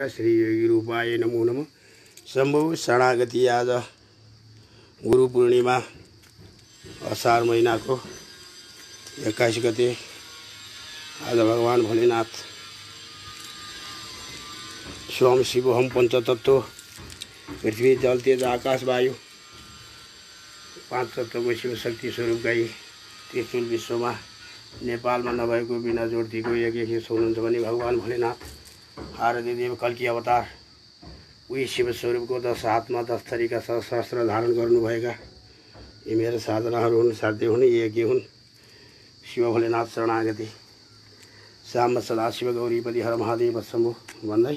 श्री योगी रूपाय नमो नमः। शम्भु शरणागति। आज गुरु पूर्णिमा असार महिनाको 21 गते। आज भगवान भोलेनाथ स्वयं शिव हम पंचतत्व पृथ्वी जल तेज आकाश वायु 5 तत्वको शिव शक्ति स्वरूप गाई त्रिशूल विश्वमा नेपालमा नभएको बिना जोड्तीको एक हुनुहुन्छ भने भगवान भोलेनाथ आराध्य देव कल्की अवतार उही शिव स्वरूपको 10 हातमा 10 थरीका शस्त्र धारण गर्नुभएका यी मेरो साधनाहरू हुन्, साध्य हुन्, यज्ञ हुन्। शिव भोलेनाथ शरणागति। साम सदाशिव गौरीपति हर महादेव शम्भु भन्दै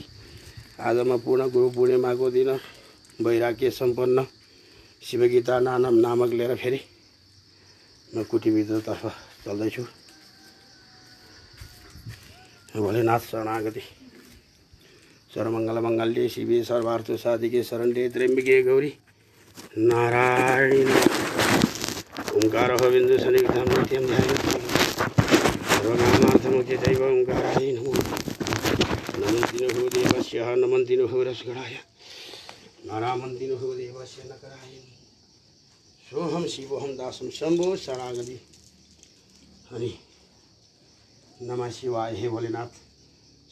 आज म पूर्ण गुरु पूर्णिमाको दिन वैराग्य सम्पन्न शिवगीता नामक लिएर फेरि म कुटीभित्रतर्फ चल्दैछु। भोलेनाथ शरणागति। सर्वमङ्गल मङ्गल्ये शिवे सर्वार्थ साधिके शरण्ये त्र्यम्बके गौरी नारायणी ओंकार बिंदु सन्निहितं नित्यं ध्यायति सर्वकामार्थमुक्ते दैव ओंकाराय नमो नमन्ति नो देवस्य नमन्ति नो रसगणाय नारामन्ति नो देवस्य नकराय सोहम शिवोहम दासम शम्भो शरणागति। हरि नमः शिवाय। हे भोलेनाथ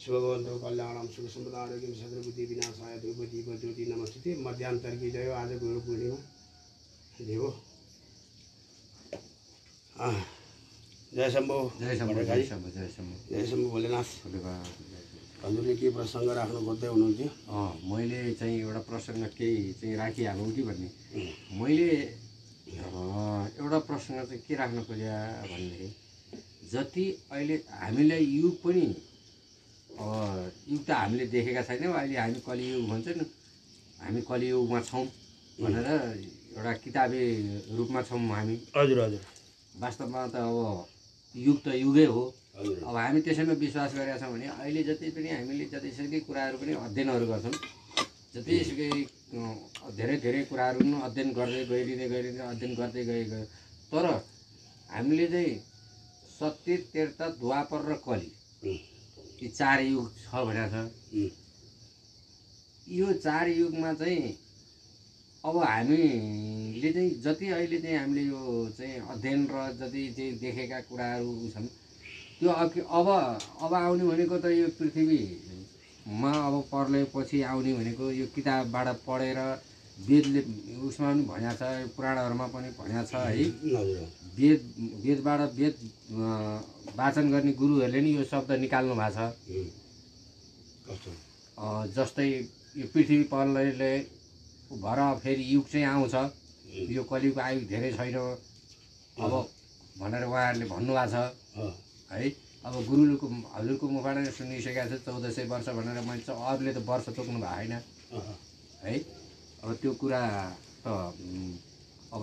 शिवभवन्तु कल्याणम सुख सम्पदा आरोग्यम सद्र बुद्धि विनाशाय ध्रुवदीप ज्योति नमस्ते। मध्यान्तर की जय। आज गुरु पूर्णिमा देव। जय शम्भो। जय शम्भो। जय शम्भो। जय शम्भो। जय शम्भो भोलेनाथ। हजुरले के प्रसङ्ग राख्नु खोज्दै हुनुहुन्थ्यो? मैले चाहिँ एउटा प्रसङ्ग केही चाहिँ राखिहालौँ कि भन्ने। मैले एउटा प्रसङ्ग चाहिँ के राख्न खोजेँ भनेदेखि जति अहिले हामीलाई युग पनि युग त हामीले देखेका छैनौँ। अहिले हामी कलियुग भन्छ नि, हामी कलियुगमा छौँ भनेर एउटा किताबी रूपमा छौँ हामी। हजुर हजुर। वास्तवमा त अब युग त युगै हो। अब हामी त्यसैमा विश्वास गरेका छौँ भने अहिले जति पनि हामीले जतिसुकै कुराहरू पनि अध्ययनहरू गर्छौँ, जतिसुकै धेरै धेरै कुराहरू पनि अध्ययन गर्दै गइरहँदै अध्ययन गर्दै गएको, तर हामीले चाहिँ सत्य त्रेता द्वापर र कली यी 4 युग छ भनेको छ। यो 4 युगमा चाहिँ अब हामीले चाहिँ जति अहिले चाहिँ हामीले यो चाहिँ अध्ययन र जति चाहिँ देखेका कुराहरू छन् त्यो अब आउने भनेको त यो पृथ्वीमा अब प्रलयपछि आउने भनेको यो किताबबाट पढेर वेदले उसमा पनि भनेको छ, पुराणहरूमा पनि भनेको छ है। वेदबाट वेद वाचन गर्ने गुरुहरूले नि यो शब्द निकाल्नु भएको छ। जस्तै यो पृथ्वी प्रलयले भएर फेरि युग चाहिँ आउँछ, यो कलियुगको आयु धेरै छैन अब भनेर उहाँहरूले भन्नुभएको छ है। अब गुरुको हजुरको मुखबाट नै सुनिसकेका छु 1400 वर्ष भनेर। मैले चाहिँ अरूले त वर्ष तोक्नु भएको छैन है। अब त्यो कुरा त अब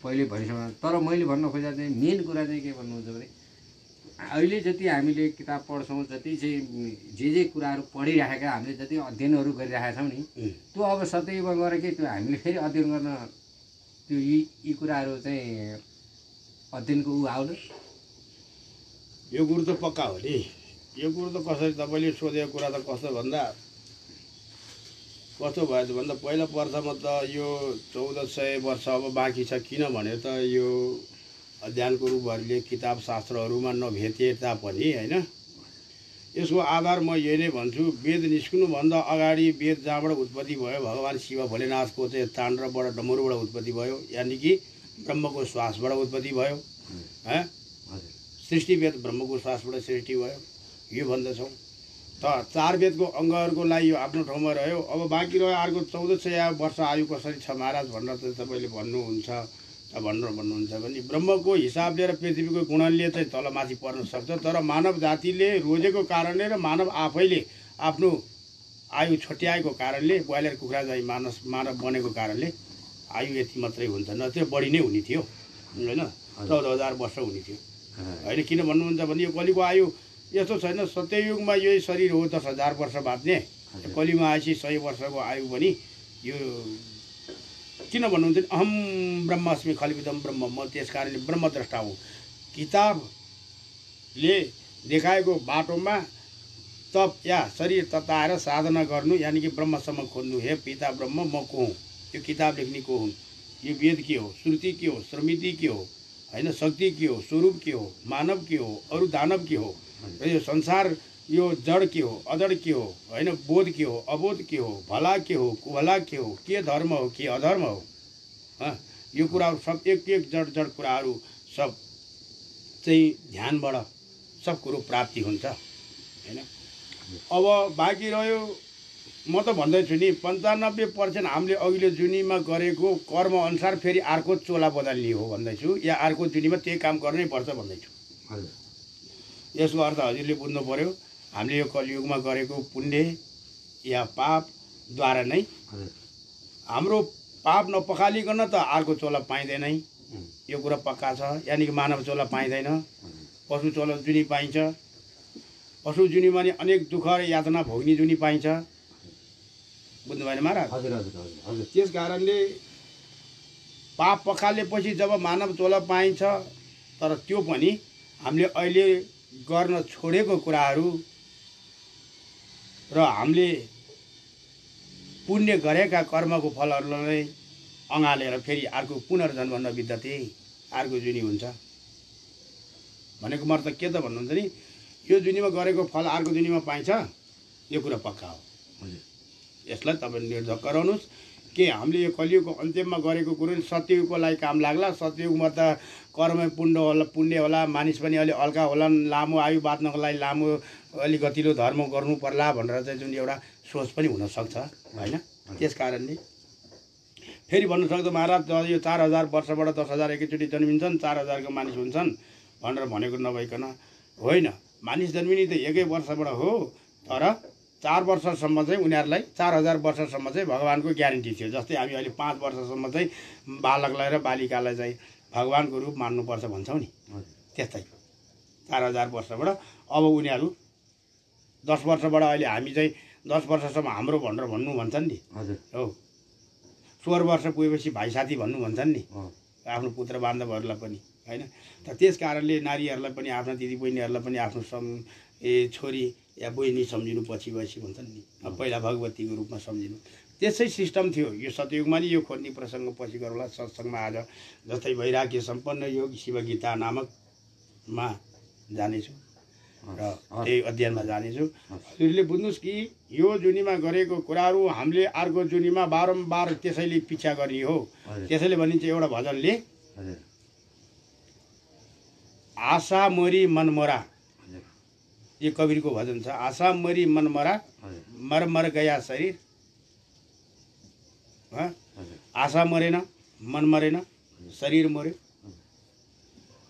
पहिले भनिसक्नु। तर मैले भन्न खोजेको चाहिँ मेन कुरा चाहिँ के भन्नुहुन्छ भने अहिले जति हामीले किताब पढ्छौँ, जति चाहिँ जे कुराहरू पढिराखेका, हामीले जति अध्ययनहरू गरिरहेका छौँ नि, त्यो अब सदैव गएर के त्यो हामीले फेरि अध्ययन गर्न त्यो यी कुराहरू चाहिँ अध्ययनको आउनु। यो कुरो त पक्का हो नि। यो कुरो त कसरी तपाईँले सोधेको कुरा त कस्तो भन्दा कस्तो भयो त भन्दा पहिलो प्रथममा त यो 1400 वर्ष अब बाँकी छ। किन भने त यो अध्ययनको रूपहरूले किताब शास्त्रहरूमा नभेटे तापनि होइन, यसको आधार म यही नै भन्छु। वेद निस्कनुभन्दा अगाडि वेद जहाँबाट उत्पत्ति भयो भगवान शिव भोलेनाथको चाहिँ ताण्डवबाट डमरुबाट उत्पत्ति भयो, यानि कि ब्रह्मको श्वासबाट उत्पत्ति भयो। सृष्टि वेद ब्रह्मको श्वासबाट सृष्टि भयो यो भन्दछौँ। त 4 वेदको अङ्गहरूको लागि यो आफ्नो ठाउँमा रह्यो। अब बाँकी रह्यो अर्को 1400 वर्ष आयु कसरी छ महाराज भनेर त तपाईँले भन्नुहुन्छ भने ब्रह्मको हिसाब लिएर पृथ्वीको गुणनले चाहिँ तलमाथि पर्न सक्छ। तर मानव जातिले रोजेको कारणले र मानव आफैले आफ्नो आयु छट्याएको कारणले ब्रोइलर कुखुरा चाहिँ मानव बनेको कारणले आयु यति मात्रै हुन्छ, नत्र बढी नै हुने थियो होइन। 14,000 वर्ष हुने थियो होइन। किन भन्नुहुन्छ भने यो कलिको आयु यस्तो छैन। सत्ययुगमा यही शरीर हो 10,000 वर्ष बाँच्ने, कलिमा आएपछि 100 वर्षको आयु पनि यो किन भन्नुहुन्छ अहम ब्रह्मास्मि खलिविदम ब्रह्म, म त्यस कारणले ब्रह्मद्रष्टा हुँ। किताबले देखाएको बाटोमा तप या शरीर तताएर साधना गर्नु यानि कि ब्रह्मसम्म खोज्नु। हे पिता ब्रह्म म को हुँ, यो किताब लेख्ने को हुन्, यो वेद के हो, श्रुति के हो, स्मृति के हो, होइन, शक्ति के हो, स्वरूप के हो, मानव के हो, अरू दानव के हो, यो संसार यो जड के हो, अजड के हो, होइन, बोध के हो, अबोध के हो, भला के हो, कुभला के धर्म हो, के अधर्म हो, यो कुराहरू सब एक एक जड जड कुराहरू सब चाहिँ ध्यानबाट सब कुरो प्राप्ति हुन्छ, होइन। अब बाँकी रह्यो, म त भन्दैछु नि 95% हामीले अघिल्लो जुनीमा गरेको कर्म अनुसार फेरि अर्को चोला बदल्ने हो भन्दैछु, या अर्को जुनीमा त्यही काम गर्नै पर्छ भन्दैछु। यसको अर्थ हजुरले बुझ्नु पर्यो, हामीले यो कलियुगमा गरेको पुण्य या पापद्वारा नै हाम्रो पाप नपखालिकन त अर्को चोला पाइँदैन, यो कुरा पक्का छ। यानि कि मानव चोला पाइँदैन, पशु चोला जुनी पाइन्छ, पशु जुनीमा नि अनेक दुःख र यातना भोग्ने जुनी पाइन्छ, बुझ्नु भएन महाराज? हजुर हजुर हजुर हजुर। त्यस कारणले पाप पखालेपछि जब मानव चोला पाइन्छ, तर त्यो पनि हामीले अहिले गर्न छोडेको कुराहरू र हामीले पुण्य गरेका कर्मको फलहरूलाई अँगालेर फेरि अर्को पुनर्जन्म नबित्दै अर्को जुनी हुन्छ भनेको मतलब के त भन्नुहुन्छ नि, यो जुनीमा गरेको फल अर्को जुनीमा पाइन्छ, यो कुरा पक्का हो। यसलाई तपाईले निर्धक गराउनुहोस् कि हामीले यो कलियुगको अन्त्यमा गरेको कुरो सत्ययुगको लागि काम लाग्ला। सत्ययुगमा त कर्म पुण्य होला, मानिस पनि अलि हल्का होलान्, लामो आयु बाँच्नको लागि लामो अलि गतिलो धर्म गर्नु पर्ला भनेर चाहिँ जुन एउटा सोच पनि हुनसक्छ, होइन। त्यस कारणले फेरि भन्नु सक्दो महाराज यो 4000 वर्षबाट 10,000 एकैचोटि जन्मिन्छन्, 4000 को मानिस हुन्छन् भनेर भनेको नभइकन होइन। मानिस जन्मिने त एकै वर्षबाट हो, तर 4 वर्षसम्म चाहिँ उनीहरूलाई 4000 वर्षसम्म चाहिँ भगवानको ग्यारेन्टी थियो। जस्तै हामी अहिले 5 वर्षसम्म चाहिँ बालकलाई र बालिकालाई चाहिँ भगवानको रूप मान्नुपर्छ भन्छौँ नि, त्यस्तै 4000 वर्षबाट अब उनीहरू 10 वर्षबाट अहिले हामी चाहिँ 10 वर्षसम्म हाम्रो भनेर भन्नु भन्छन् नि, हजुर हो। 16 वर्ष पुगेपछि भाइ साथी भन्नु भन्छन् नि आफ्नो पुत्र बान्धवहरूलाई पनि, होइन। त त्यस कारणले नारीहरूलाई पनि आफ्ना दिदी बहिनीहरूलाई पनि आफ्नो छोरी या बहिनी सम्झिनु पछि भन्छन् नि, पहिला भगवतीको रूपमा सम्झिनु, त्यसै सिस्टम थियो। यो सतयुगमा नि यो खोज्ने प्रसङ्ग पछि गरौँला सत्सङ्गमा। आज जस्तै वैराग्य सम्पन्न योग शिवगीता नामकमा जानेछु र त्यही अध्ययनमा जानेछु। हजुरले बुझ्नुहोस् कि यो जुनीमा गरेको कुराहरू हामीले अर्को जुनीमा बारम्बार त्यसैले पिछा गर्ने हो। त्यसैले भनिन्छ एउटा भजनले, आशा मरी मनमरा, यो कवीरको भजन छ। आशा मरी मनमरा, मर मर गया शरीर, आशा मरेन, मन मरेन, शरीर मर्यो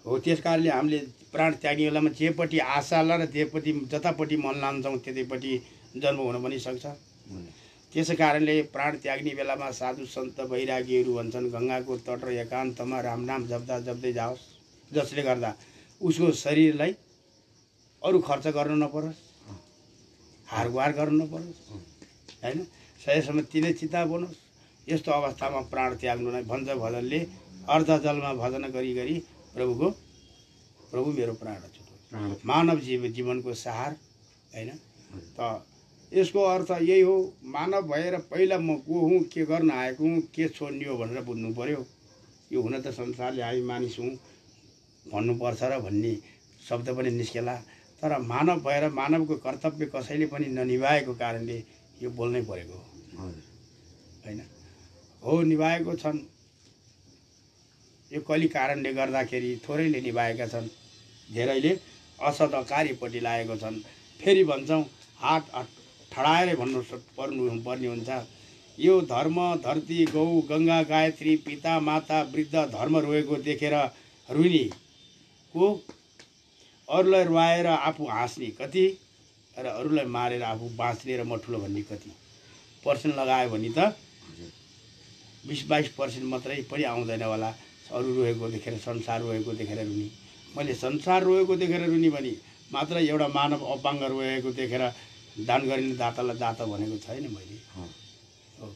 हो। त्यस कारणले हामीले प्राण त्याग्ने बेलामा जेपट्टि आशालाई र जेपट्टि जतापट्टि मन लान्छौँ त्यतैपट्टि जन्म हुन पनि सक्छ। त्यसै कारणले प्राण त्याग्ने बेलामा साधु सन्त वैरागीहरू भन्छन्, गङ्गाको तट र एकान्तमा राम नाम जप्दा जप्दै जाओस्, जसले गर्दा उसको शरीरलाई अरू खर्च गर्नु नपरोस्, हारगुहार गर्नु नपरोस्, होइन। सयसम्म तिनै चिता बनोस्। यस्तो अवस्थामा प्राण त्याग्नु नै भन्छ भजनले। अर्ध जलमा भजन गरी गरी प्रभु मेरो प्राण छुट्यो, मानव जीवनको सहार, होइन। त यसको अर्थ यही हो, मानव भएर पहिला म को हुँ, के गर्न आएको हुँ, के छोड्ने हो भनेर बुझ्नु पर्यो। यो हुन त संसारले हामी मानिस हुँ भन्नुपर्छ र भन्ने शब्द पनि निस्केला, तर मानव भएर मानवको कर्तव्य कसैले पनि ननिभाएको कारणले यो बोल्नै परेको हो, होइन। हो निभाएको छन्, यो कली कारणले गर्दाखेरि थोरैले निभाएका छन्, धेरैले असदकारीपट्टि लागेको छन्। फेरि भन्छौँ हात ठडाएर पर्ने हुन्छ। यो धर्म धरती गौ गङ्गा गायत्री पिता माता वृद्ध धर्म रोएको देखेर रुने को, अरूलाई रुवाएर आफू हाँस्ने कति, र अरूलाई मारेर आफू बाँच्ने र म ठुलो भन्ने कति। पर्सेन्ट लगायो भने त 20-22% मात्रै पनि आउँदैन होला। अरू रोएको देखेर, संसार रोएको देखेर रुने। मैले संसार रोएको देखेर रुने भने मात्र एउटा मानव अपाङ्ग रोएको देखेर दान गरिने दातालाई दाता भनेको छैन मैले। हो,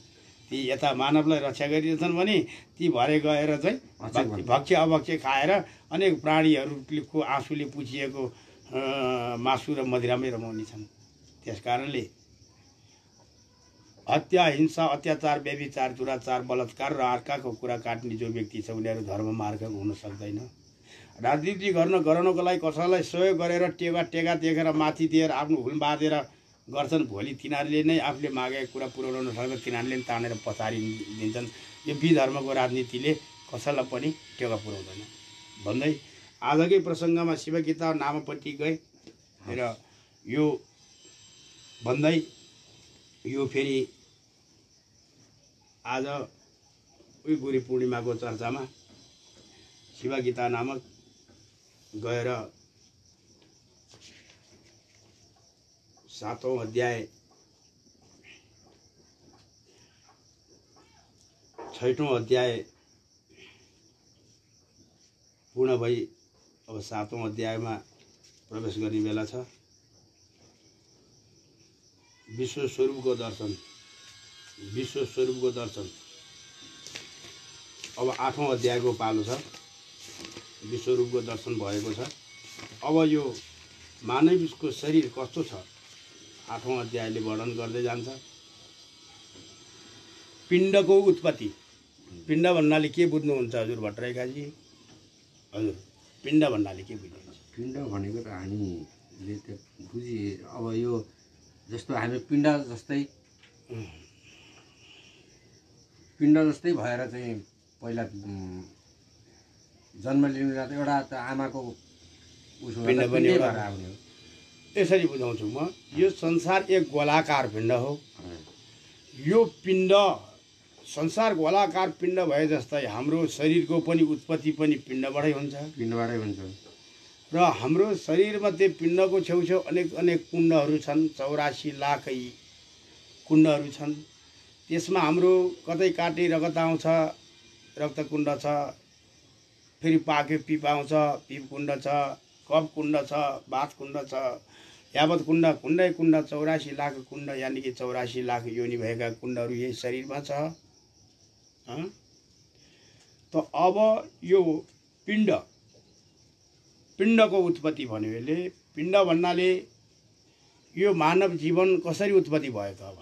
ती यता मानवलाई रक्षा गरिरहेछन् भने ती भरे गएर चाहिँ भक्ष्य अभक्ष्य खाएर अनेक प्राणीहरूको आँसुले पुछिएको मासु र मदिरामै रमाउने छन्। त्यस कारणले हत्या, हिंसा, अत्याचार, व्यभिचार, दुराचार, बलात्कार र अर्काको कुरा काट्ने जो व्यक्ति छ उनीहरू धर्म मार्गको हुन सक्दैन। राजनीति गर्नको लागि कसैलाई सहयोग गरेर टेका देखेर माथि दिएर आफ्नो हुल बाँधेर गर्छन्। भोलि तिनीहरूले नै आफूले मागेको कुरा पुर्याउन नसक्दा तिनीहरूले नै तानेर पछाडि दिन्छन्। यो विधर्मको राजनीतिले कसैलाई पनि टेका पुर्याउँदैन भन्दै आजकै प्रसङ्गमा शिवगीता नामपट्टि गए र यो भन्दै यो फेरि आज गुरु पूर्णिमाको चर्चामा शिवगीता नामक गएर 7औं अध्याय 6औं अध्याय पूर्ण भई अब 7औं अध्यायमा प्रवेश गर्ने बेला छ। विश्व स्वरूपको दर्शन अब 8औं अध्यायको पालो छ। विश्वरूपको दर्शन भएको छ। अब यो मानवको शरीर कस्तो छ 8औं अध्यायले वर्णन गर्दै जान्छ। पिण्डको उत्पत्ति। पिण्ड भन्नाले के बुझ्नुहुन्छ हजुर भट्टराईकाजी? हजुर पिण्ड भन्नाले के बुझ्नुहुन्छ? पिण्ड भनेको त हामीले त बुझि अब यो जस्तो हामी पिण्ड जस्तै भएर चाहिँ पहिला जन्म लिनु त एउटा त आमाको उसो पिण्ड पनि भएर आउने हो। यसरी बुझाउँछु म। यो संसार एक गोलाकार पिण्ड हो। यो पिण्ड संसार गोलाकार पिण्ड भए जस्तै हाम्रो शरीरको पनि उत्पत्ति पनि पिण्डबाटै हुन्छ र हाम्रो शरीरमा त्यो पिण्डको छेउछेउ अनेक कुण्डहरू छन्। 84 लाख कुण्डहरू छन्। त्यसमा हाम्रो कतै काटे रगत आउँछ, रक्तकुण्ड छ, फेरि पाक्यो पिप आउँछ, पिप कुण्ड छ, कफ कुण्ड छ, बाथ कुण्ड छ, यावत कुण्ड 84 लाख कुण्ड यानि कि 84 लाख योनि भएका कुण्डहरू यही शरीरमा छ। त अब यो पिण्डको उत्पत्ति भन्यो। यसले पिण्ड भन्नाले यो मानव जीवन कसरी उत्पत्ति भयो त? अब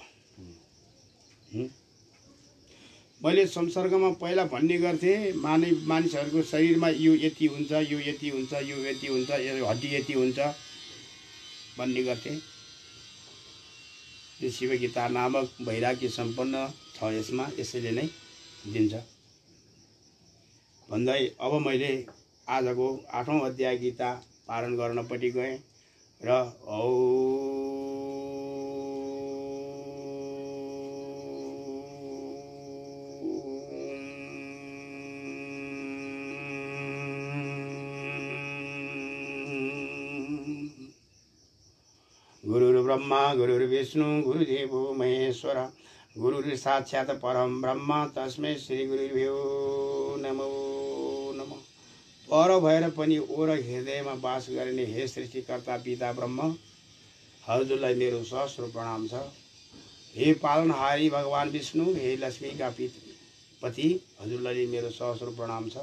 मैले संसर्गमा पहिला भन्ने गर्थेँ मानिसहरूको शरीरमा यो यति हुन्छ, यो यति हुन्छ, यो यति हुन्छ, यो हड्डी यति हुन्छ भन्ने गर्थेँ। यो शिवगीता नामक वैराग्य सम्पन्न छ यसमा, यसैले नै दिन्छ भन्दै अब मैले आजको 8औं अध्याय गीता पारण गर्नपट्टि गएँ र गुरुर्ब्रह्मा गुरुर्विष्णु गुरुदेवो महेश्वर गुरुर् साक्षात् परम ब्रह्म तस्मै श्री गुरुभ्यो नमो नमः। पर भएर पनि ओर हृदयमा वास गर्ने हे सृष्टिकर्ता पिता ब्रह्म, हजुरलाई मेरो सहस्र प्रणाम छ। हे पालनहारी भगवान विष्णु, हे लक्ष्मीका पति, हजुरलाई मेरो सहस्र प्रणाम छ।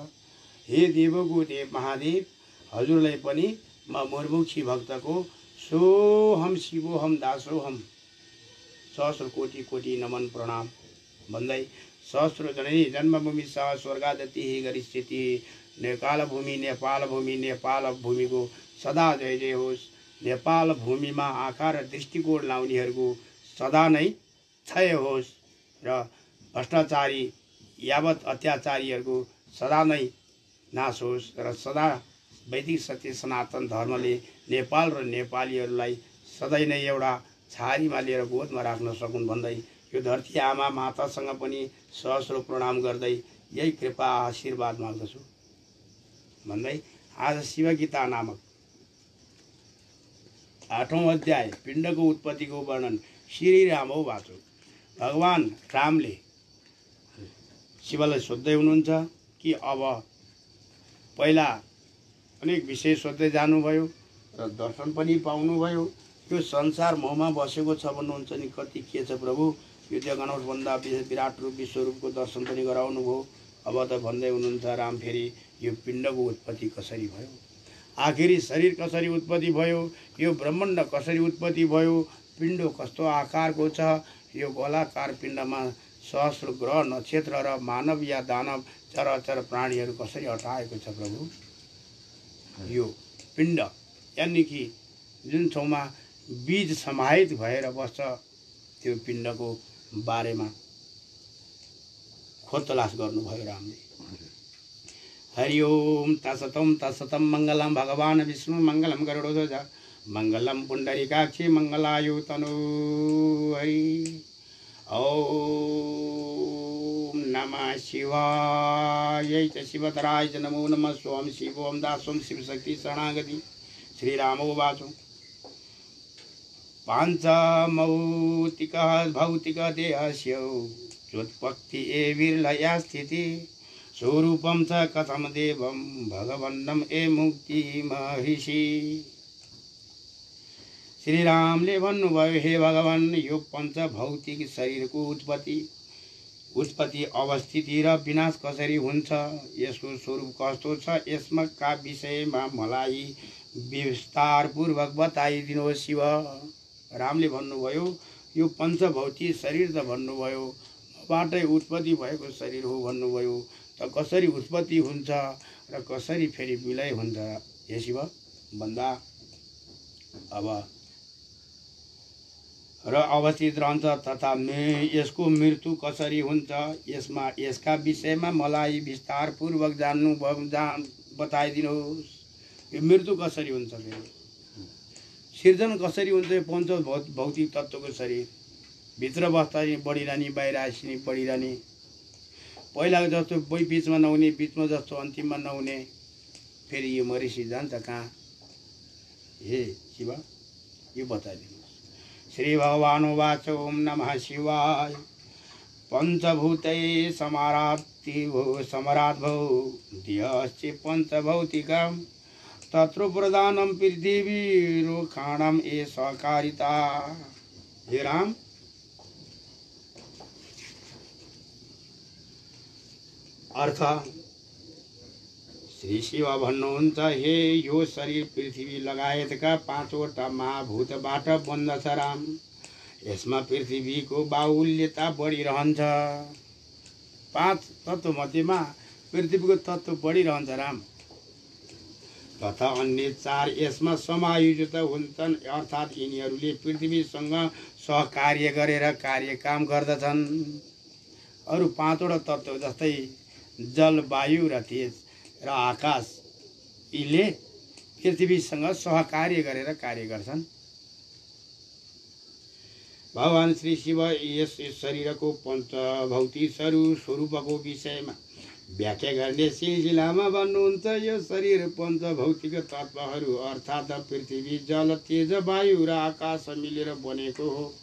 हे देवको देव महादेव, हजुरलाई पनि म मुर्मुक्षी भक्तको सोहम शिवोहम दासोहम सहस्र कोटि कोटि नमन प्रणाम भन्दै सहस्र जननी जन्मभूमि सह स्वर्गादति गरिस्थिति नेपाल भूमि भूमिको सदा जय जय होस्। नेपाल भूमिमा आँखा र दृष्टिकोण लाउनेहरूको सदा नै क्षय होस् र भ्रष्टाचारी यावत अत्याचारीहरूको सदा नै नाश होस् र सदा वैदिक सत्य सनातन धर्मले नेपाल र नेपालीहरूलाई सधैँ नै एउटा छारीमा लिएर गोदमा राख्न सकुन् भन्दै यो धरती आमा मातासँग पनि सहस्र प्रणाम गर्दै यही कृपा आशीर्वाद माग्दछु भन्दै आज शिवगीता नामक 8औं अध्याय पिण्डको उत्पत्तिको वर्णन। श्री रामौ वाचो। भगवान रामले शिवलाई सोध्दै हुनुहुन्छ कि अब पहिला अनेक विषय सोध्दै जानुभयो र दर्शन पनि पाउनुभयो। यो संसार मोहमा बसेको छ भन्नुहुन्छ नि, कति के छ प्रभु, यो जगन्नाथभन्दा विराट रूप विश्वरूपको दर्शन पनि गराउनु भयो। अब त भन्दै हुनुहुन्छ राम फेरि यो पिण्डको उत्पत्ति कसरी भयो, आखिरी शरीर कसरी उत्पत्ति भयो, यो ब्रह्माण्ड कसरी उत्पत्ति भयो, पिण्ड कस्तो आकारको छ? यो गोलाकार पिण्डमा सहस्र ग्रह नक्षत्र र मानव या दानव चराचर प्राणीहरू कसरी हटाएको छ प्रभु? यो पिण्ड यानि कि जुन ठाउँमा बीज समाहित भएर बस्छ त्यो पिण्डको बारेमा खोज तलास गर्नुभयो रामले। हरि ओम तत्सतम तत्सतम। मङ्गलम भगवान् विष्णु मङ्गलम गरुडध्वज मङ्गलम पुण्डरीकाक्षी मङ्गलायु तनु हरि। ओम नमः शिवाय च शिवतराय च नमो नमः। स्वं शिवों दासों शिवशक्ति शरणागति। श्रीरामोवाच पाञ्चमौतिकः भौतिकदेहस्य चोत्पत्ति विर्लया स्थितिः स्वरूपं च कथं देवं भगवन्नं ए मुक्तिमहिषि। श्री रामले भन्नुभयो, हे भगवान, यो पञ्चभौतिक शरीरको उत्पत्ति अवस्थिति र विनाश कसरी हुन्छ, यसको स्वरूप कस्तो छ, यसका विषयमा मलाई विस्तारपूर्वक बताइदिनुहोस् शिव। रामले भन्नुभयो, यो पञ्चभौतिक शरीर त भन्नुभयो, मबाटै उत्पत्ति भएको शरीर हो भन्नुभयो, त कसरी उत्पत्ति हुन्छ र कसरी फेरि विलय हुन्छ हे शिव भन्दा अब र अवस्थित रहन्छ तथा यसको मृत्यु कसरी हुन्छ, यसका विषयमा मलाई विस्तारपूर्वक बताइदिनुहोस्। यो मृत्यु कसरी हुन्छ, फेरि सिर्जन कसरी हुन्छ, पञ्च भौतिक तत्त्वको शरीर भित्र बस्दा नि बढिरहने, बाहिर आएपछि नि बढिरहने, पहिलाको जस्तो बिचमा नहुने, बिचमा जस्तो अन्तिममा नहुने, फेरि यो मरिसी जान्छ कहाँ हे शिव, यो बताइदिनुहोस्। श्री भगवान् उवाच ओम नमः शिवाय। पञ्चभूतै समराद्भौ दियश्च पञ्चभौतिकम् तत्र प्रधानं पृथिवीरोखाणम् ए सहकारिता। हे राम, अर्थ श्री शिव भन्नुहुन्छ, हे यो शरीर पृथ्वी लगायतका पाँचवटा महाभूतबाट बन्दछ राम। यसमा पृथ्वीको बाहुल्यता बढिरहन्छ। पाँच तत्त्व मध्येमा पृथ्वीको तत्त्व बढिरहन्छ राम। तथा अन्य चार यसमा समायोजित हुन्छन्, अर्थात् यिनीहरूले पृथ्वीसँग सहकार्य गरेर कार्यकाम गर्दछन्। अरू पाँचवटा तत्त्व जस्तै जल, वायु र तेज र आकाश, यीले पृथ्वीसँग सहकार्य गरेर कार्य गर्छन्। भगवान श्री शिव यस शरीरको पञ्चभौतिक स्वरूपको विषयमा व्याख्या गर्ने सिलसिलामा भन्नुहुन्छ, यो शरीर पञ्चभौतिक तत्त्वहरू अर्थात् पृथ्वी, जल, तेज, वायु र आकाश मिलेर बनेको हो,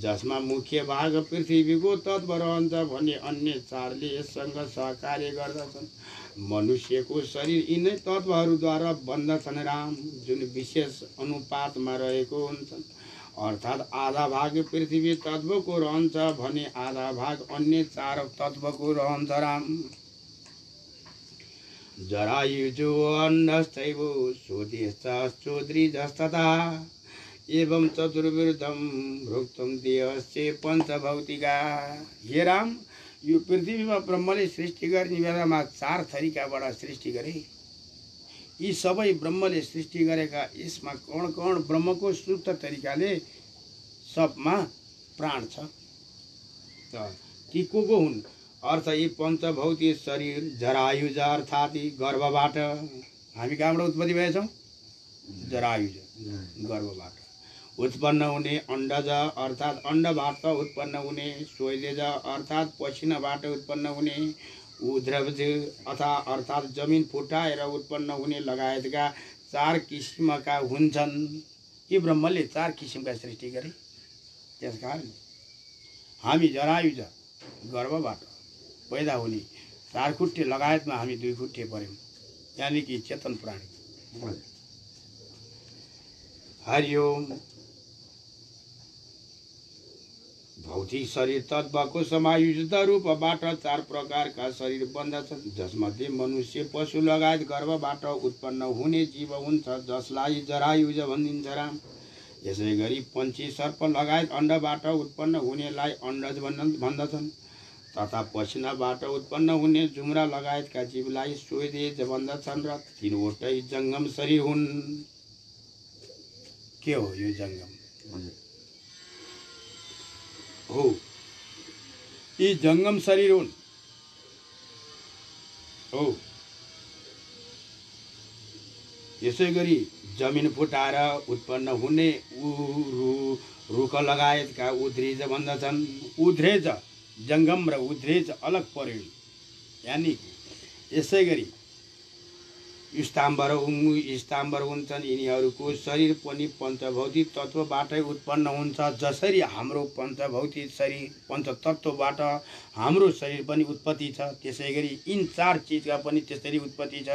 जसमा मुख्य भाग पृथ्वीको तत्त्व रहन्छ भने अन्य चारले यससँग सहकार्य गर्दछन्। मनुष्यको शरीर यिनै तत्त्वहरूद्वारा बन्दछन् राम, जुन विशेष अनुपातमा रहेको हुन्छन्। अर्थात् आधा भाग पृथ्वी तत्त्वको रहन्छ भने आधा भाग अन्य चार तत्त्वको रहन्छ राम। जरायुजो अन्नश्चैव स्वदेशश्चोद्रिजस्तथा एवं चतुर्विरुद्धम भोक्तुम देहश्चे पञ्चभौतिका। हे राम, यो पृथ्वीमा ब्रह्मले सृष्टि गर्ने बेलामा चार थरीकाबाट सृष्टि गरे। यी सबै ब्रह्मले सृष्टि गरेका, यसमा कण कण ब्रह्मको सुप्त तरिकाले सबमा प्राण छ। त ती को हुन्? अर्थ यी पञ्चभौतिक शरीर जरायुज अर्थात् गर्भबाट, हामी कहाँबाट उत्पत्ति भएछौँ? जरायुज, गर्भबाट उत्पन्न हुने, अण्डज अर्थात् अण्डबाट उत्पन्न हुने, स्वदेज अर्थात् पसिनाबाट उत्पन्न हुने, उद्रवज अर्थात् जमिन फुटाएर उत्पन्न हुने लगायतका चार किसिमका हुन्छन्। यी ब्रह्मले चार किसिमका सृष्टि गरे। त्यसकारण हामी जरायुज गर्भबाट पैदा हुने, चार खुट्टे लगायतमा हामी दुई खुट्टे पर्यौँ, यानि कि चेतन प्राणी। हरिओम। भौतिक शरीर तत्त्वको समायोजित रूपबाट चार प्रकारका शरीर बन्दछन्, जसमध्ये मनुष्य, पशु लगायत गर्भबाट उत्पन्न हुने जीव हुन्छ, जसलाई जरायुज भनिन्छ राम। यसै गरी पन्छी सर्प लगायत अण्डबाट उत्पन्न हुनेलाई अण्डज भन्दछन् तथा पसिनाबाट उत्पन्न हुने जुम्रा लगायतका जीवलाई स्वदेज भन्दछन् र तीनवटै जङ्गम शरीर हुन्। के हो यो जङ्गम हो? यी जङ्गम शरीर हुन् हो। यसै गरी जमिन फुटाएर उत्पन्न हुने रुख लगायतका उद्रेज भन्दछन्। उद्रेज जङ्गम र उद्रेज अलग पर्यो। यानि यसै गरी स्थाम्बर हुन्छन्। यिनीहरूको शरीर पनि पञ्चभौतिक तत्त्वबाटै उत्पन्न हुन्छ। जसरी हाम्रो पञ्चभौतिक शरीर पञ्चतत्त्वबाट हाम्रो शरीर पनि उत्पत्ति छ, त्यसै गरी यिन 4 चिजका पनि त्यसरी उत्पत्ति छ।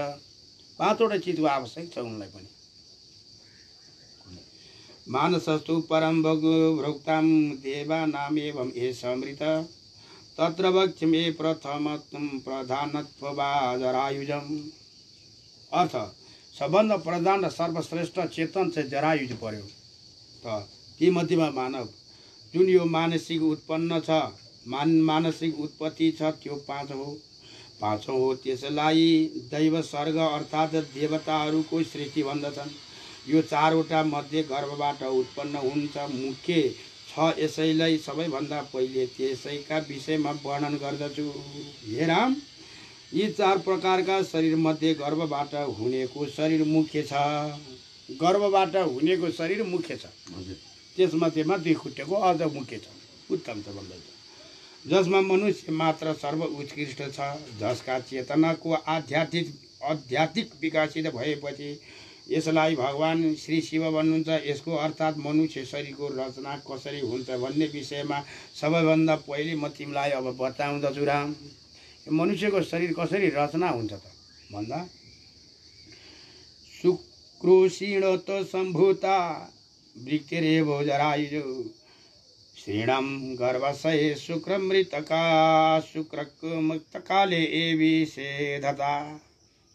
5वटा चिजको आवश्यक छ उनलाई पनि। मानसस्तु परम भोक्तां देवानामेवं एषमृत तत्र वक्ष्ये प्रथमत्वं प्रधानत्वा जरायुजम्। अर्थ सबभन्दा प्रधान र सर्वश्रेष्ठ चेतन चाहिँ जरायुज पर्यो। त ती मध्येमा मानव जुन यो मानसिक उत्पन्न छ, मानसिक उत्पत्ति छ, त्यो 5 हो। 5औं हो। त्यसलाई दैव स्वर्ग अर्थात् देवताहरूको सृष्टि भन्दछन्। यो 4वटा मध्ये गर्भबाट उत्पन्न हुन्छ। मुख्य छ। यसैलाई सबैभन्दा पहिले त्यसैका विषयमा वर्णन गर्दछु। हे राम, यी 4 प्रकारका शरीर मध्ये गर्भबाट हुनेको शरीर मुख्य छ। गर्भबाट हुनेको शरीर मुख्य छ। त्यसमध्येमा 2 खुट्टेको अझ मुख्य छ, उत्तम छ भन्दछ। जसमा मनुष्य मात्र सर्व उत्कृष्ट छ, जसका चेतनाको आध्यात्मिक विकसित भएपछि यसलाई भगवान श्री शिव भन्नुहुन्छ। यसको अर्थात् मनुष्य शरीरको रचना कसरी हुन्छ भन्ने विषयमा सबैभन्दा पहिले म तिमीलाई अब बताउँदछु राम। मनुष्यको शरीर कसरी रचना हुन्छ त भन्दा शुक्रोषीणोत सम्भूता वृक्तिरेव जरायुजो श्रीणं गर्भाशये शुक्रमृतका शुक्रमुक्तकाले एविषेधता।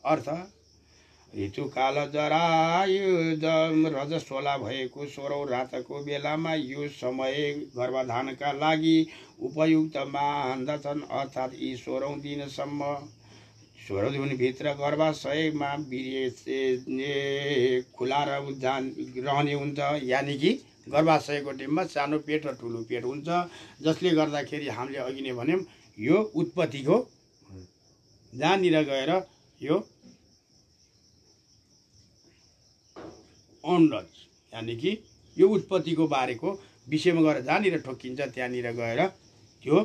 अर्थ ऋतुकाल जरायुज रजस्वला भएको 16औं रातको बेलामा यो समय गर्भधानका लागि उपयुक्त मान्दछन्। अर्थात् यी 16औं दिनसम्म 16 दिनभित्र गर्भाशयमा वीर्य खुला रहने हुन्छ। यानि कि गर्भाशयको टिममा सानो पेट र ठुलो पेट हुन्छ, जसले गर्दाखेरि हामीले अघि नै भन्यौँ यो उत्पत्तिको जहाँनिर गएर यो अन्डज यानि कि यो उत्पत्तिको बारेको विषयमा गएर जहाँनिर ठोकिन्छ त्यहाँनिर गएर त्यो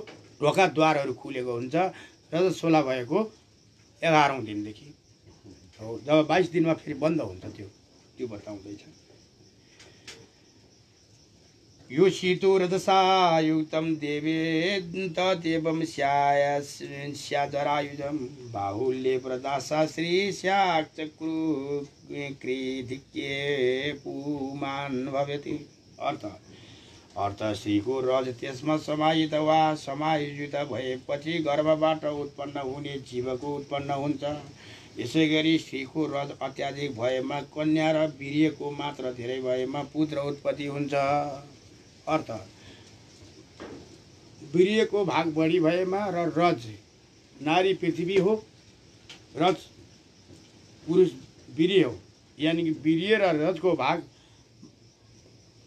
ढोकाद्वारहरू खुलेको हुन्छ। र 16 भएको 11औं दिनदेखि हो, जब 22 दिनमा फेरि बन्द हुन्छ त्यो बताउँदैछ। यो शीतो रजसायुक्तं देवं स्याजरायुजं बाहुल्ये प्रदासा श्री स्याचक्रु क्रीधिक्ये पुमान् भवति। अर्थ श्रीको रज त्यसमा समाहित वा समायोजित भएपछि गर्भबाट उत्पन्न हुने जीवको उत्पन्न हुन्छ। यसै गरी श्रीको रज अत्याधिक भएमा कन्या र वीर्यको मात्रा धेरै भएमा पुत्र उत्पत्ति हुन्छ। अर्थ वीर्यको भाग बढी भएमा र रज नारी पृथ्वी हो, रज पुरुष वीर्य हो, यानि कि वीर्य र रजको भाग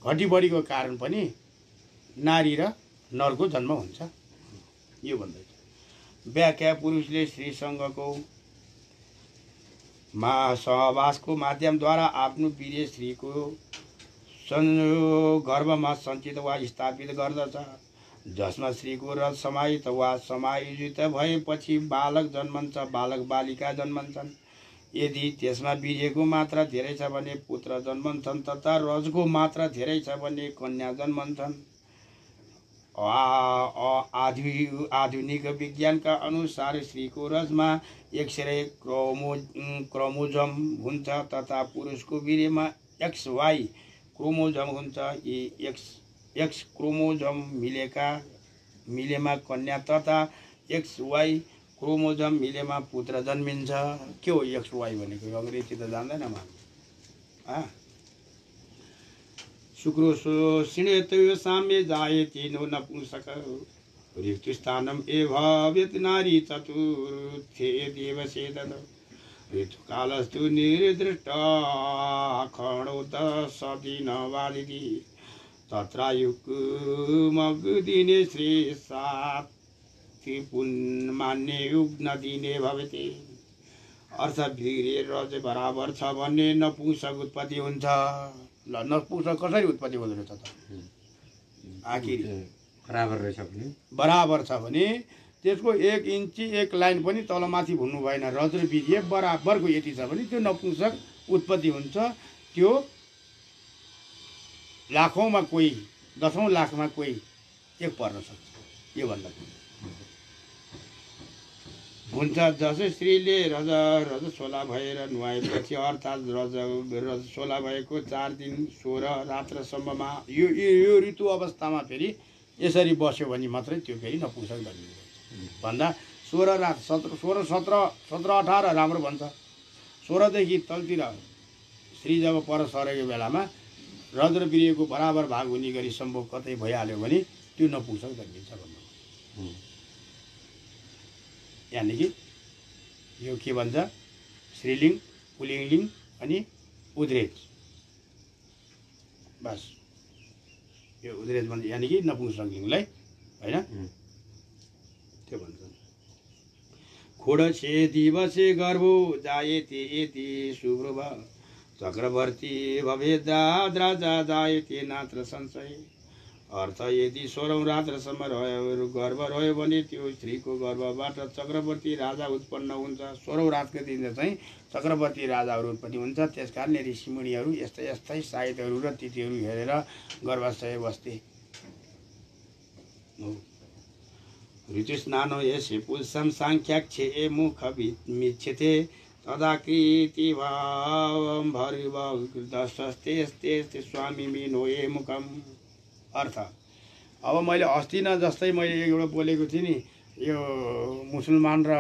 घटी बढीको कारण पनि नारी र नरको जन्म हुन्छ। यो भन्दैछ। व्याख्या पुरुषले स्त्रीसँगको सहवासको माध्यमद्वारा आफ्नो वीर्य स्त्रीको गर्भमा सञ्चित वा स्थापित गर्दछ, जसमा स्त्रीको रज समाहित वा समायोजित भएपछि बालक जन्मन्छ, बालक बालिका जन्मन्छन्। यदि त्यसमा वीर्यको मात्रा धेरै छ भने पुत्र जन्मन्छन् तथा रजको मात्रा धेरै छ भने कन्या जन्मन्छन्। आधुनिक विज्ञानका अनुसार स्त्रीको रजमा एक्सरे क्रोमोजम हुन्छ तथा पुरुषको वीर्यमा XY क्रोमोजम हुन्छ। यी एक्स क्रोमोजम मिलेमा कन्या तथा XY क्रोमोजम मिलेमा पुत्र जन्मिन्छ। के हो XY भनेको? अङ्ग्रेजी त जान्दैन म। शुक्रोशोषिणेत साम्ये जायते नो नपुंसक ऋतुस्थानम एव भवेत् नारी चतुर्थे देवसेदन ऋतुकालस्तु निर्दृष्ट खणो 10 दिन वादिति तत्रायुक्मग्दिने श्री 7 पुन्मान्य युग नदिने भवते। अर्थ बिग्रे रज बराबर छ भन्ने नपुंसक उत्पत्ति हुन्छ। ल नपुंसक कसरी उत्पत्ति हुँदो रहेछ त? आखिर बराबर छ भने त्यसको 1 इन्ची 1 लाइन पनि तलमाथि भन्नु भएन। रज र बिग्रे बराबरको यति छ भने त्यो नपुंसक उत्पत्ति हुन्छ। त्यो लाखौँमा कोही 10औं लाखमा कोही 1 पर्न सक्छ। यो भन्दा हुन्छ जसै स्त्रीले रजस्वला भएर नुहाएपछि अर्थात् रजस्वला भएको 4 दिन 16 रात्रसम्ममा यो ऋतु अवस्थामा फेरि यसरी बस्यो भने मात्रै त्यो फेरि नपुंसक बनिन्छ। भन्दा 16 रात 16 17 18 राम्रो भन्छ। 16 देखि तलतिर स्त्री जब पर सरेको बेलामा रज र वीर्यको बराबर भाग हुने गरी सम्भव कतै भइहाल्यो भने त्यो नपुंसक जन्मिन्छ भन्नु। यानि कि यो के भन्छ? स्त्रीलिङ्ग, पुल्लिङ्ग अनि उद्रेज। बस यो उद्रेज भन्छ यानि कि नपुंसक लिङ्गलाई हैन त्यो भन्छ। खोडछे दिवसे गर्भो जायते यति शुभ्रभ चक्रवर्ती भवेद्राजा जायते नात्र संशय। अर्थ यदि 16औं रात्रसम्म रह्यो गर्भ रह्यो भने त्यो स्त्रीको गर्भबाट चक्रवर्ती राजा उत्पन्न हुन्छ। 16औं रातको दिन चाहिँ चक्रवर्ती राजाहरू उत्पत्ति हुन्छ। त्यसकारण ऋषिमुनिहरू यस्तै साहित्यहरू र तिथिहरू हेरेर गर्भाशय बस्थे। ऋतुस्नानो यसे पुंसं सांख्याक्षे मुख मिच्छते तदाकृति भावं भरिवस्ते स्वामी मिनो ए मुखम। अर्थ अब मैले अस्ति न जस्तै मैले एउटा बोलेको थिएँ नि, यो मुसलमान र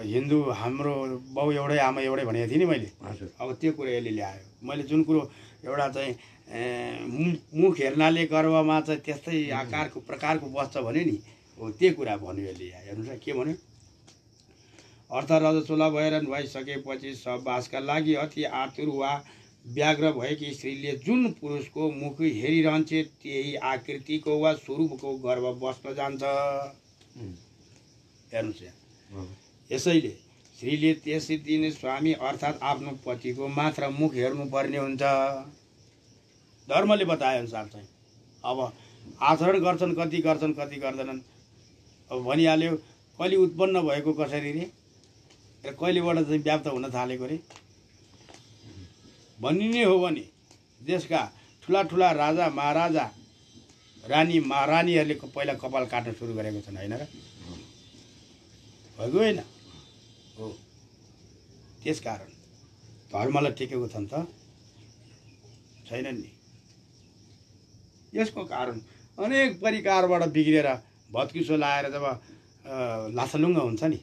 हिन्दू हाम्रो बाउ एउटै आमा एउटै भनेको थिएँ नि मैले। अब त्यो कुरा यसले ल्यायो। मैले जुन कुरो एउटा चाहिँ मुख हेर्नाले गर्भमा चाहिँ त्यस्तै आकारको प्रकारको बस्छ भन्यो नि, हो त्यो कुरा भन्यो यसले। हेर्नुहोस् के भन्यो? अर्थ रजस्वला भएर नुहाइसकेपछि सहवासका लागि अति आतुर वा व्याग्र भएकी स्त्रीले जुन पुरुषको मुख हेरिरहन्छ त्यही आकृतिको वा स्वरूपको गर्भ बस्न जान्छ। हेर्नुहोस् यसैले स्त्रीले त्यसै दिन स्वामी अर्थात् आफ्नो पतिको मात्र मुख हेर्नुपर्ने हुन्छ। धर्मले बताए अनुसार चाहिँ अब आचरण गर्छन्, कति गर्छन् कति गर्दैनन्। अब भनिहाल्यो कहिले उत्पन्न भएको कसरी रे र कहिलेबाट चाहिँ व्याप्त हुन थालेको रे भनिने हो भने देशका ठुला ठुला राजा महाराजा रानी महारानीहरूले पहिला कपाल काट्न सुरु गरेको छन् हैन र? भएको होइन हो। त्यसकारण धर्मलाई टेकेको छन् त छैनन् नि। यसको कारण अनेक परिकारबाट बिग्रेर भत्किसो लाएर जब लासलुङ्ग हुन्छ नि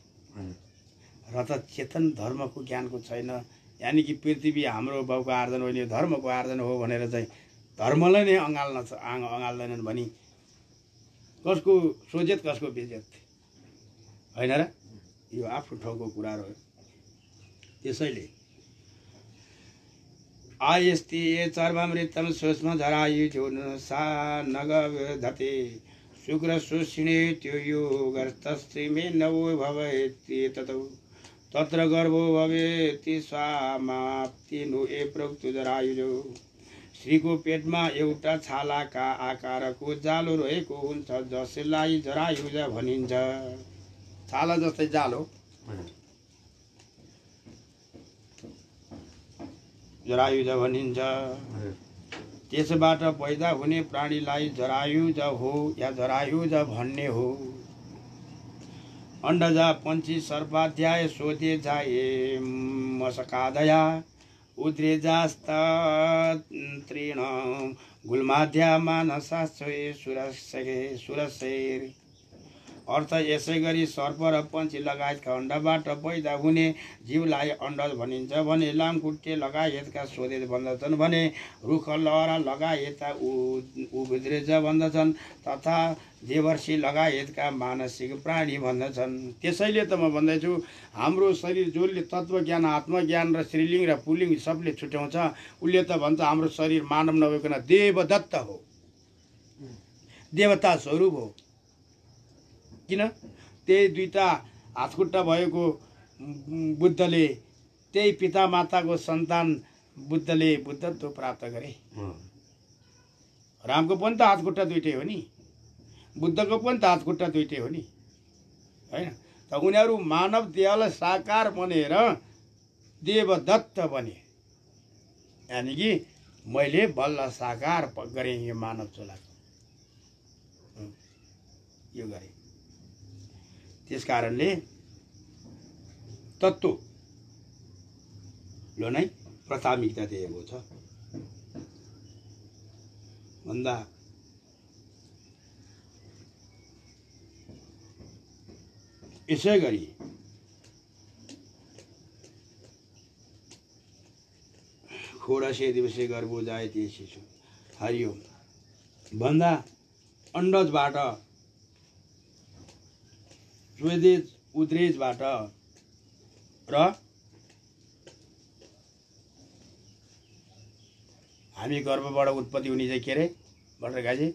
र त चेतन धर्मको ज्ञानको छैन। यानि कि पृथ्वी हाम्रो बाउको आर्जन हो नि धर्मको आर्जन हो भनेर चाहिँ धर्मलाई नै अँगाल्दैनन् भनी कसको सोजेत कसको बेजेत होइन र? यो आफ्नो ठाउँको कुरा हो। त्यसैले आयस्ति चर्वामृतम सूक्ष्म जरायु सा नगधते शुक्र सुषिणे त्यो योगस्तस्मै नवो भवेति ततो तत्र गर्भो भवेति समाप्ति नु ए प्रोक्त जरायुजो। स्त्रीको पेटमा एउटा छालाका आकारको जालो रहेको हुन्छ जसलाई जरायुज भनिन्छ। छाला जस्तै जालो जरायुज भनिन्छ। त्यसबाट पैदा हुने प्राणीलाई जरायुज हो या जरायुज भन्ने हो। अंडजा पंची सर्पाध्याय शोधे जाए मशकादया उद्रेजास्तृण गुल्माध्या मानसाश्रये सुरसेर अर्थ यसै गरी सर्प र पन्छी लगायतका अण्डाबाट पैदा हुने जीवलाई अण्डज भनिन्छ भने लामखुट्टे लगायतका स्वदेश भन्दछन् भने रुख लहरा लगायतका उद्रेज भन्दछन् तथा देवर्षि लगायतका मानसिक प्राणी भन्दछन्। त्यसैले त म भन्दैछु हाम्रो शरीर जसले तत्त्वज्ञान आत्मज्ञान र श्रीलिङ्ग र पुल्लिङ्ग सबले छुट्याउँछ उसले त भन्छ हाम्रो शरीर मानव नभइकन देवदत्त हो, देवता स्वरूप हो। किन? त्यही दुईटा हातखुट्टा भएको बुद्धले, त्यही पिता माताको सन्तान बुद्धले बुद्धत्व प्राप्त गरे। रामको पनि त हातखुट्टा दुइटै हो नि, बुद्धको पनि त हातखुट्टा दुइटै हो नि, होइन? त उनीहरू मानव देहलाई साकार बनेर देवदत्त बने, यानि कि मैले बल्ल साकार गरेँ यो मानव चोलाको, यो गरेँ। त्यस कारणले तत्त्व लो नै प्राथमिकता दिएको छ भन्दा यसै गरी खोडसे दिवसे गर्भो जाए त्यो शिशु हरिओम भन्दा अण्डजबाट स्वदेश उद्रेजबाट र हामी गर्भबाट उत्पत्ति हुने चाहिँ के अरे भट्टराईजी?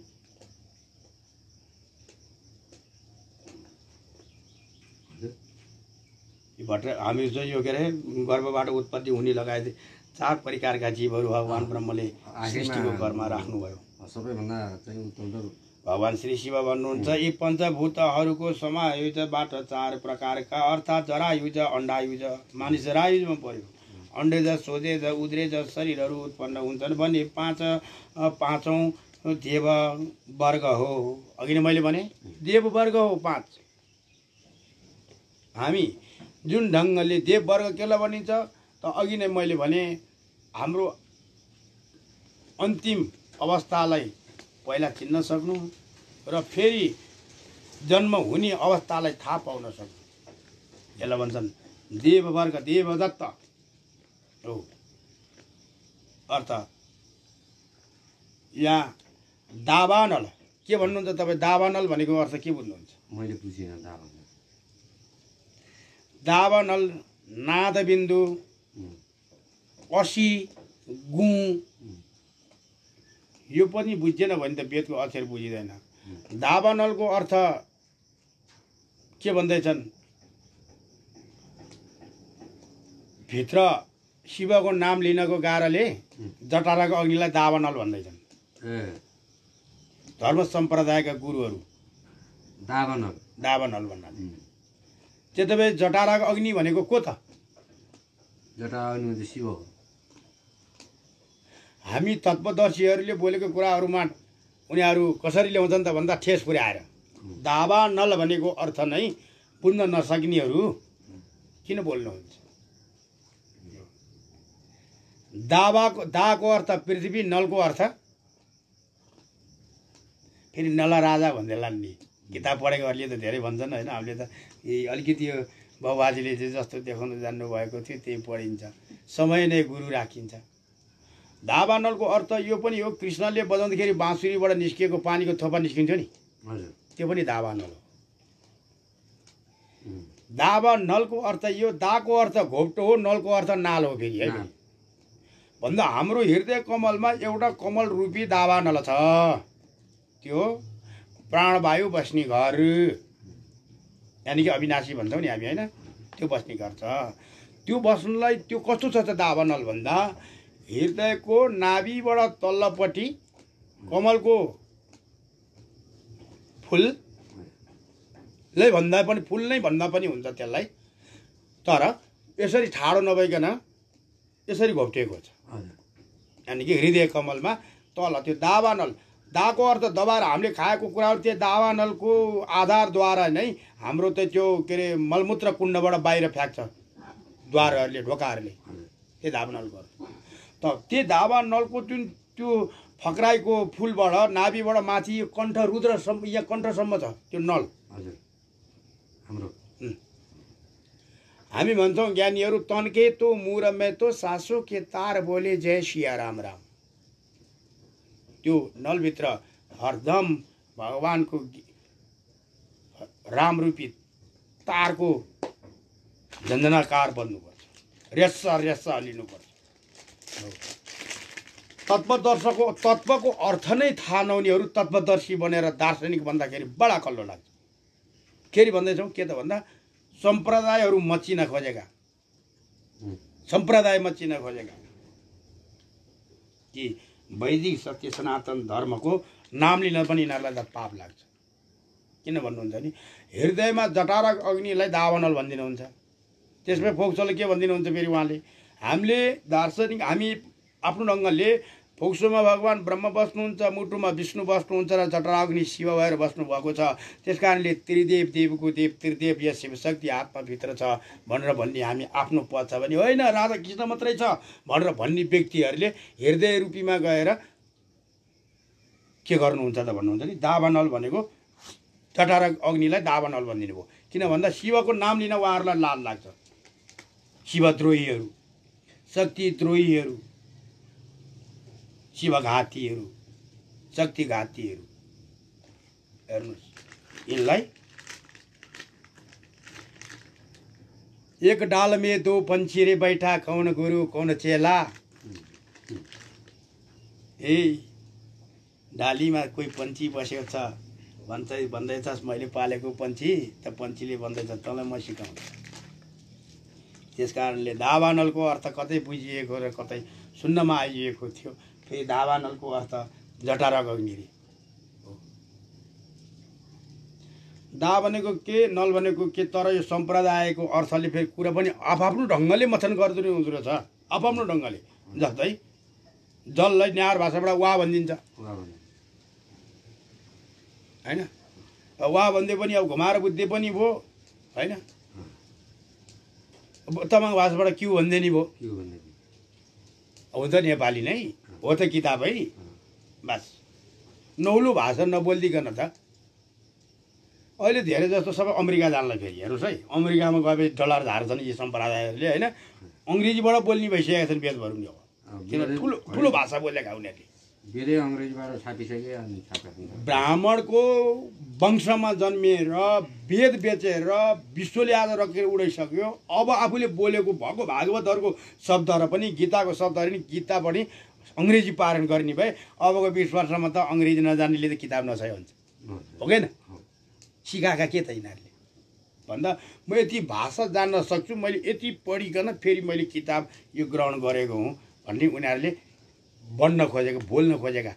हामी चाहिँ यो के अरे गर्भबाट उत्पत्ति हुने लगायत 4 प्रकारका जीवहरू भगवान ब्रह्मले सृष्टिको घरमा राख्नुभयो। सबैभन्दा चाहिँ उत्तम भगवान श्री शिव भन्नुहुन्छ यी पञ्चभूतहरूको समायुजबाट 4 प्रकारका अर्थात् जरायुज अण्डायुज मानिस जरायुजमा पर्यो, अण्डेज स्वदेज उद्रेज शरीरहरू उत्पन्न हुन्छन् भने पाँचौँ देव वर्ग हो। अघि नै मैले भने देव वर्ग हो 5। हामी जुन ढङ्गले देव वर्ग केलाई भनिन्छ त अघि नै मैले भने हाम्रो अन्तिम अवस्थालाई पहिला चिन्न सक्नु र फेरि जन्म हुने अवस्थालाई थाहा पाउन सक्नु, यसलाई भन्छन् देववर्ग देवदत्त हो। अर्थ यहाँ दावानल के भन्नुहुन्छ तपाईँ? दावानल भनेको अर्थ के बुझ्नुहुन्छ? मैले बुझिनँ। दावानल दावानल नादबिन्दु असी गुँ, यो पनि बुझ्दैन भने त वेदको अक्षर बुझिँदैन। दावानलको अर्थ के भन्दैछन्? भित्र शिवको नाम लिनको गाह्रोले जटाराको अग्निलाई दावानल भन्दैछन्। धर्म सम्प्रदायका गुरुहरू दावानल भन्नाले त्यसो जटाराको अग्नि भनेको को त? जटारा अग्नि शिव हो। हामी तत्त्वदर्शीहरूले बोलेको कुराहरूमा उनीहरू कसरी ल्याउँछन् त भन्दा ठेस पुर्याएर दावानल भनेको अर्थ नै बुझ्न नसक्नेहरू किन बोल्नुहुन्छ? दाको अर्थ पृथ्वी, नलको अर्थ फेरि नल राजा भन्दैला नि। किताब पढेकोहरूले त धेरै भन्छन् होइन, हामीले त अलिकति यो बाबुबाजेले चाहिँ जस्तो देखाउन जान्नुभएको थियो त्यही पढिन्छ, समय नै गुरु राखिन्छ। दावानलको अर्थ यो पनि हो, कृष्णले बजाउँदाखेरि बाँसुरीबाट निस्किएको पानीको थोपा निस्किन्थ्यो नि, त्यो पनि दावानल हो। दावानलको अर्थ यो, दाको अर्थ घोप्टो हो, नलको अर्थ नाल हो फेरि है भन्दा हाम्रो हृदय कमलमा एउटा कमल रूपी दावानल छ, त्यो प्राणवायु बस्ने घर, यानि कि अविनाशी भन्छौँ नि हामी होइन, त्यो बस्ने घर छ। त्यो बस्नुलाई त्यो कस्तो छ त दावानल भन्दा हृदयको नाभिबाट तल्लोपट्टि कमलको फुल भन्दा पनि फुल नै भन्दा पनि हुन्छ त्यसलाई, तर यसरी ठाडो नभइकन यसरी घोप्टिएको छ, यानि कि हृदय कमलमा तल त्यो दावानल। दाको अर्थ दबाएर हामीले खाएको कुराहरू त्यो दावानलको आधारद्वारा नै हाम्रो त त्यो के अरे मलमूत्र कुण्डबाट बाहिर फ्याँक्छ द्वारहरूले, ढोकाहरूले, त्यो दावानलको अर्थ। त त्यो दावानलको जुन त्यो फक्राइको फुलबाट नाभिबाट माथि कण्ठ रुद्रसम्म, यहाँ कण्ठसम्म छ त्यो नल, हाम्रो हामी भन्छौँ ज्ञानीहरू तन्के तो मुर में तो सासो के तार बोले जय सिया राम राम। त्यो नलभित्र हरदम भगवानको रामरूपी तारको झन्झनाकार बन्नुपर्छ, रेस्सा रेस्सा लिनुपर्छ। तत्त्वको अर्थ नै थाहा नहुनेहरू तत्त्वदर्शी बनेर दार्शनिक भन्दाखेरि बडा कल्लो लाग्छ। फेरि भन्दैछौँ के त भन्दा सम्प्रदायहरू मचिन खोजेका, सम्प्रदाय मचिन खोजेका कि वैदिक सत्य सनातन धर्मको नाम लिन पनि यिनीहरूलाई त पाप लाग्छ। किन भन्नुहुन्छ नि, हृदयमा जटारक अग्निलाई दावानल भनिदिनुहुन्छ। त्यसमै फोक्सोले के भनिदिनुहुन्छ फेरि उहाँले, हामीले दार्शनिक हामी आफ्नो ढङ्गले फोक्सोमा भगवान् ब्रह्म बस्नुहुन्छ, मुटुमा विष्णु बस्नुहुन्छ र जटाराग्नि शिव भएर बस्नुभएको छ। त्यस कारणले त्रिदेव देवको देव त्रिदेव यस शिवशक्ति आत्माभित्र छ भनेर भन्ने हामी आफ्नो पद छ भने होइन, राधा कृष्ण मात्रै छ भनेर भन्ने व्यक्तिहरूले हृदय रूपीमा गएर के गर्नुहुन्छ त भन्नुहुन्छ नि, दावानल भनेको जटारक अग्निलाई दावानल भनिदिनु भयो। किन भन्दा शिवको नाम लिन उहाँहरूलाई लाज लाग्छ। शिवद्रोहीहरू, शक्तिद्रोहीहरू, शिवघातीहरू, शक्तिघातीहरू, हेर्नुहोस् यिनलाई एक डाल में दो पंछी रे बैठा कौन गुरु कौन चेला। ए डालीमा कोही पन्छी बसेको छ भन्दैछस् मैले पालेको पन्छी, त पन्छीले भन्दैछ तँलाई म सिकाउँछु। त्यस कारणले दावानलको अर्थ कतै बुझिएको र कतै सुन्नमा आइएको थियो। फेरि दावानलको अर्थ जटारक अग्नि रे हो। दा भनेको के, नल भनेको के, तर यो सम्प्रदायको अर्थले फेरि कुरा पनि आफ्नो ढङ्गले मथन गर्दै हुँदो रहेछ, आफ्नो ढङ्गले। जस्तै जललाई न्यार भाषाबाट वा भनिदिन्छ होइन, वा भन्दै पनि अब घुमाएर बुझ्दै पनि भयो होइन। तामाङ भाषाबाट क्यु भन्दै नि भयो, हो त नेपाली नै हो त किताबै। बस नौलो भाषा नबोलिदिकन त अहिले धेरै जस्तो सबै अमेरिका जानलाई फेरि हेर्नुहोस् है, अमेरिकामा गएपछि डलर झार्छन् यी सम्प्रदायहरूले होइन। अङ्ग्रेजीबाट बोल्ने भइसकेका छन् वेदभर नि अब, किन ठुलो ठुलो भाषा बोलेका उनीहरूले बेरै अङ्ग्रेजीबाट छापिसके। अनि ब्राह्मणको वंशमा जन्मिएर वेद बेचेर विश्वले आज रकेर उडाइसक्यो। अब आफूले बोलेको भएको भागवतहरूको शब्दहरू पनि गीताको शब्दहरू पनि गीता पनि अङ्ग्रेजी पारण गर्ने भए अबको 20 वर्षमा त अङ्ग्रेजी नजान्नेले त किताब नसके हुन्छ, हो कि सिकाएका के त यिनीहरूले भन्दा म यति भाषा जान्न सक्छु, मैले यति पढिकन फेरि मैले किताब यो ग्रहण गरेको हुँ भन्ने उनीहरूले बन्न खोजेका, बोल्न खोजेका,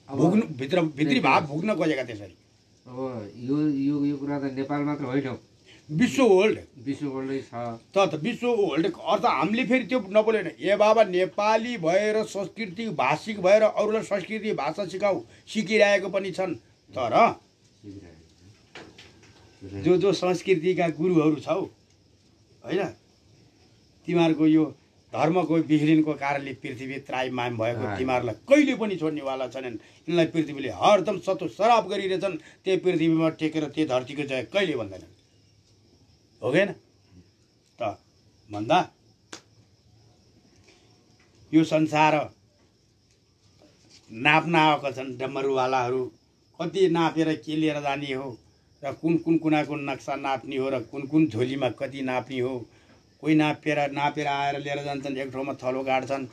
भुग्नु भित्री भाव भुग्न खोजेका। त्यसरी अब यो कुरा त नेपाल मात्र होइन, विश्व वर्ल्ड छ त विश्व वर्ल्डको अर्थ हामीले फेरि त्यो नबोलेन। ए बाबा नेपाली भएर संस्कृति भाषिक भएर अरूलाई संस्कृति भाषा सिकिरहेको पनि छन्, तर जो संस्कृतिका गुरुहरू छौ होइन, तिमीहरूको यो धर्मको बिग्रिनको कारणले पृथ्वी त्राइमाम भएको तिमीहरूलाई कहिले पनि छोड्नेवाला छैनन्। यिनलाई पृथ्वीले हरदम सतो सराप गरिरहेछन्, त्यही पृथ्वीमा टेकेर त्यही धरतीको जय कहिले भन्दैनन्, हो गएन त भन्दा यो संसार नाप्न आएका छन् डमरुवालाहरू। कति नापेर के लिएर जाने हो र कुन कुन कुनाको नक्सा नाप्ने हो र कुन कुन झोलीमा कति नाप्ने हो। कोही नापेर आएर लिएर जान्छन्, एक ठाउँमा थलो गाड्छन्।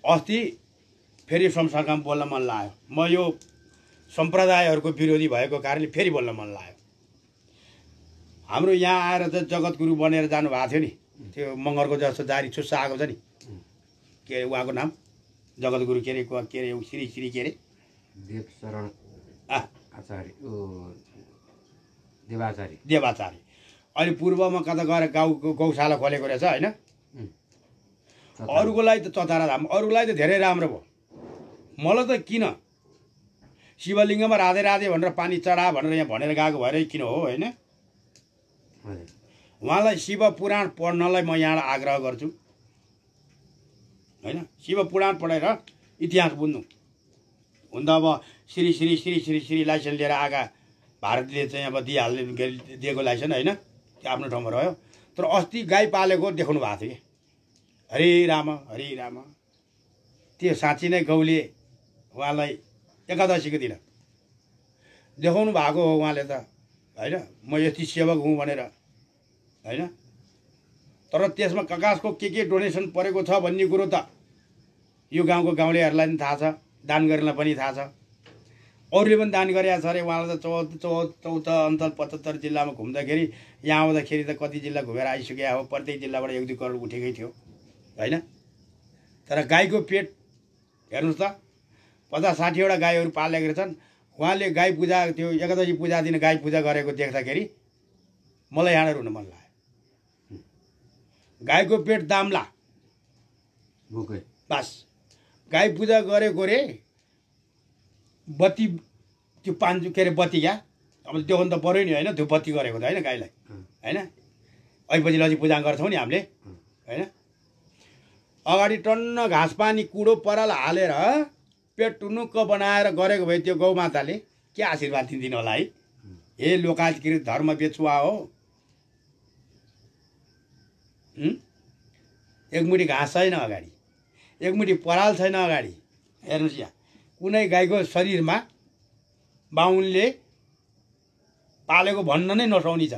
अस्ति फेरि संसारमा बोल्न मन लाग्यो, म यो सम्प्रदायहरूको विरोधी भएको कारणले फेरि बोल्न मन लाग्यो। हाम्रो यहाँ आएर चाहिँ जगतगुरु बनेर जानुभएको थियो नि, त्यो मगरको जस्तो जारी छुस्सा आएको छ नि, के अरे उहाँको नाम जगतगुरु के अरे श्री के अरे देवशरण आचार्य देवाचार्य। अहिले पूर्वमा कता गएर गौशाला खोलेको रहेछ होइन। अरूको लागि त चतारा धाम, अरूलाई त धेरै राम्रो भयो, मलाई त किन शिवलिङ्गमा राधे राधे भनेर पानी चढा भनेर यहाँ भनेर गएको भएर किन हो होइन। उहाँलाई शिव पुराण पढ्नलाई म यहाँ आग्रह गर्छु होइन। शिव पुराण पढेर इतिहास बुझ्नु हुन त अब श्री श्री श्री श्री श्री लाइसेन्स लिएर आएका भारतले चाहिँ अब दिएको लाइसेन्स होइन, त्यो आफ्नो ठाउँमा रह्यो। तर अस्ति गाई पालेको देखाउनु भएको थियो कि हरे राम त्यो साँच्ची नै गौले उहाँलाई एकादशीको दिन देखाउनु भएको हो उहाँले त होइन, म यति सेवक हुँ भनेर होइन। तर त्यसमा ककासको के डोनेसन परेको छ भन्ने कुरो त यो गाउँको गाउँलेहरूलाई पनि थाहा छ, दान गरेलाई पनि थाहा छ, अरूले पनि दान गरेका छ अरे। उहाँलाई त 14 अञ्चल 75 जिल्लामा घुम्दाखेरि यहाँ आउँदाखेरि त कति जिल्ला घुमेर आइसक्यो हो, प्रत्येक जिल्लाबाट 1-2 करोड उठेकै थियो होइन। तर गाईको पेट हेर्नुहोस् त, 50-60वटा गाईहरू पालेका रहेछन्। उहाँले गाई पूजा, त्यो एकादशी पूजा दिन गाई पूजा गरेको देख्दाखेरि मलाई यहाँ रुन मन लाग्यो। गाईको पेट दाम्ला बस, गाई पूजा गरेको रे बत्ती, त्यो के अरे बत्ती क्या, अब त्यो त पऱ्यो नि होइन, त्यो बत्ती गरेको त होइन गाईलाई होइन। अहिले लजी पूजा गर्छौँ नि हामीले होइन। अगाडि टन्न घाँस पानी कुडो पराल हालेर पेट टुनुक्क बनाएर गरेको भए त्यो गौमाताले के आशीर्वाद दिन्दिन होला है। हे लोकाधिकृत धर्म बेचुवा हो, एकमुठी घाँस छैन अगाडि, एकमुठी पराल छैन अगाडि। हेर्नुहोस् यहाँ कुनै गाईको शरीरमा बाहुनले पालेको भन्न नै नसक्ने छ,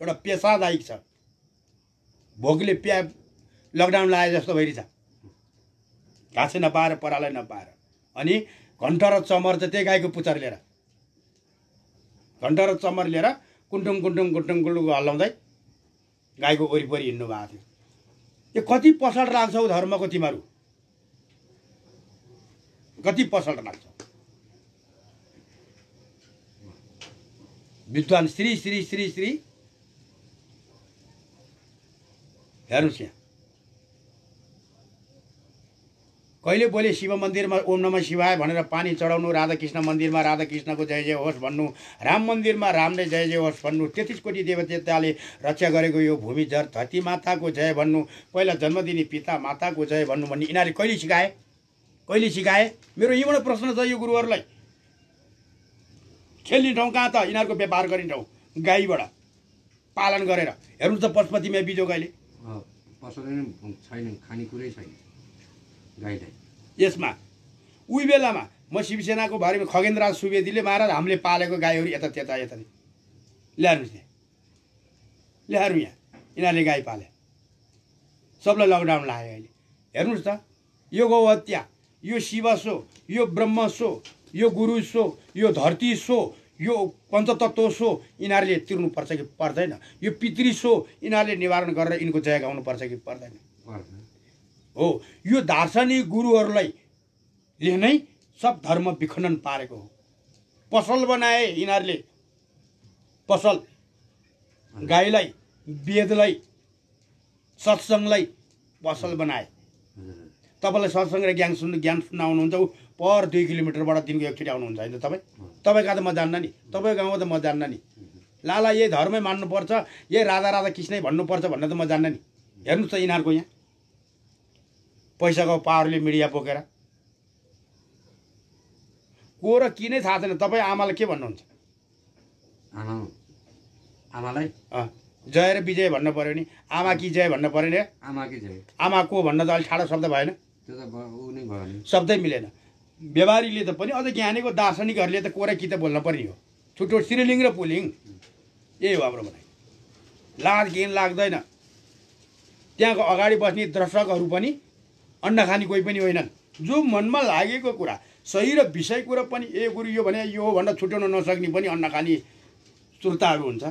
एउटा पेसादायिक छ, भोकले लकडाउन लाए जस्तो भइरहेछ, घाँसै नपाएर परालै नपाएर। अनि घन्टा र चमर चाहिँ त्यही गाईको पुच्छर लिएर, घन्टा र चमर लिएर कुन्टुङ हल्लाउँदै गाईको वरिपरि हिँड्नु भएको थियो। यो कति पसल लाग्छ हौ धर्मको, तिमीहरू कति पसल लाग्छ। विद्वान श्री श्री श्री श्री हेर्नुहोस् यहाँ कहिले बोले शिव मन्दिरमा ओम नमः शिवाय भनेर पानी चढाउनु, राधाकृष्ण मन्दिरमा राधाकृष्णको जय जय होस् भन्नु, राम मन्दिरमा रामले जय जय होस् भन्नु, 33 कोटी देवताले रक्षा गरेको यो भूमि जर धरती माताको जय भन्नु, पहिला जन्म दिने पिता माताको जय भन्नु भन्ने यिनीहरूले कहिले सिकाए, कहिले सिकाए? मेरो यहीँबाट प्रश्न छ यो गुरुहरूलाई। खेल्ने ठाउँ कहाँ त, यिनीहरूको व्यापार गर्ने ठाउँ गाईबाट पालन गरेर। हेर्नुहोस् त पशुपतिमा बिजो गाईले छैन, खानेकुरै छैन गाईलाई। यसमा उही बेलामा म शिवसेनाको बारेमा खगेन्द्रराज सुवेदीले महाराज हामीले पालेको गाईहरू यता त्यता ल्याउनुहोस् त्यहाँ, ल्याएर यहाँ यिनीहरूले गाई पाले, सबलाई लकडाउन लाग्यो अहिले। हेर्नुहोस् त, यो गौ हत्या, यो शिव सो, यो ब्रह्म सो, यो गुरु सो, यो धरती सो, यो पञ्चतत्व सो यिनीहरूले तिर्नुपर्छ कि पर्दैन? यो पितृ सो यिनीहरूले निवारण गरेर यिनको जय गाउनुपर्छ कि पर्दैन? हो, यो दार्शनिक गुरुहरूलाई नै सब धर्म विखण्डन पारेको हो। पसल बनाए यिनीहरूले, पसल गाईलाई, वेदलाई, सत्सङ्गलाई पसल बनाए। तपाईँलाई सत्सङ्ग र ज्ञान सुन्न आउनुहुन्छ, पर 2 किलोमिटरबाट दिनको एकचोटि आउनुहुन्छ होइन तपाईँ? तपाईँ कहाँ त म जान्न नि, तपाईँको गाउँमा त म जान्न नि। लाला यही धर्मै मान्नुपर्छ, यही राधा कृष्णै भन्नुपर्छ भन्ने त म जान्न नि। हेर्नुहोस् त यिनीहरूको यहाँ पैसाको पावरले मिडिया बोकेर को र किनै थाहा छैन। तपाईँ आमालाई के भन्नुहुन्छ? आमालाई जय र विजय भन्नु पर्यो नि, आमा कि जय भन्नु पर्यो नि। आमा कि जय, आमा को भन्न त अलिक ठाडो शब्द भएन, त्यो त उ नै भयो नि, शब्दै मिलेन। व्यवहारीले त पनि अझ ज्ञानीको दार्शनिकहरूले त को र कि त बोल्न पर्ने हो। छुट्टो श्रीलिङ र पुलिङ यही हो हाम्रो भनाइ। लाज घिन लाग्दैन। त्यहाँको अगाडि बस्ने दर्शकहरू पनि अन्डा खाने कोही पनि होइनन्। जो मनमा लागेको कुरा सही र विषय कुरा पनि ए गुरु यो भने यो हो भनेर छुट्याउन नसक्ने पनि अन्डा खाने श्रोताहरू हुन्छ।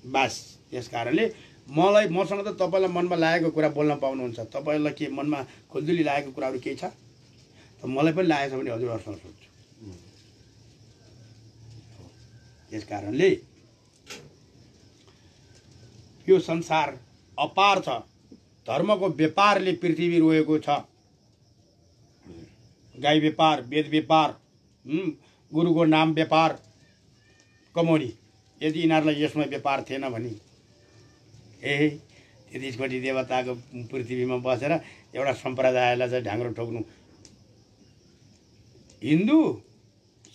बस त्यस कारणले मसँग त तपाईँलाई मनमा लागेको कुरा बोल्न पाउनुहुन्छ। तपाईँलाई के मनमा खुल्दुली लागेको कुराहरू केही छ त मलाई पनि लागेको छ भने हजुरहरूसँग सोध्छु। त्यस कारणले यो संसार अपार छ। धर्मको व्यापारले पृथ्वी रोएको छ। गाई व्यापार, वेद व्यापार, गुरुको नाम व्यापार कमाउने। यदि यिनीहरूलाई यसमा व्यापार थिएन भने 33 कोटी देवताको पृथ्वीमा बसेर एउटा सम्प्रदायलाई चाहिँ ढाङ्ग्रो ठोक्नु। हिन्दू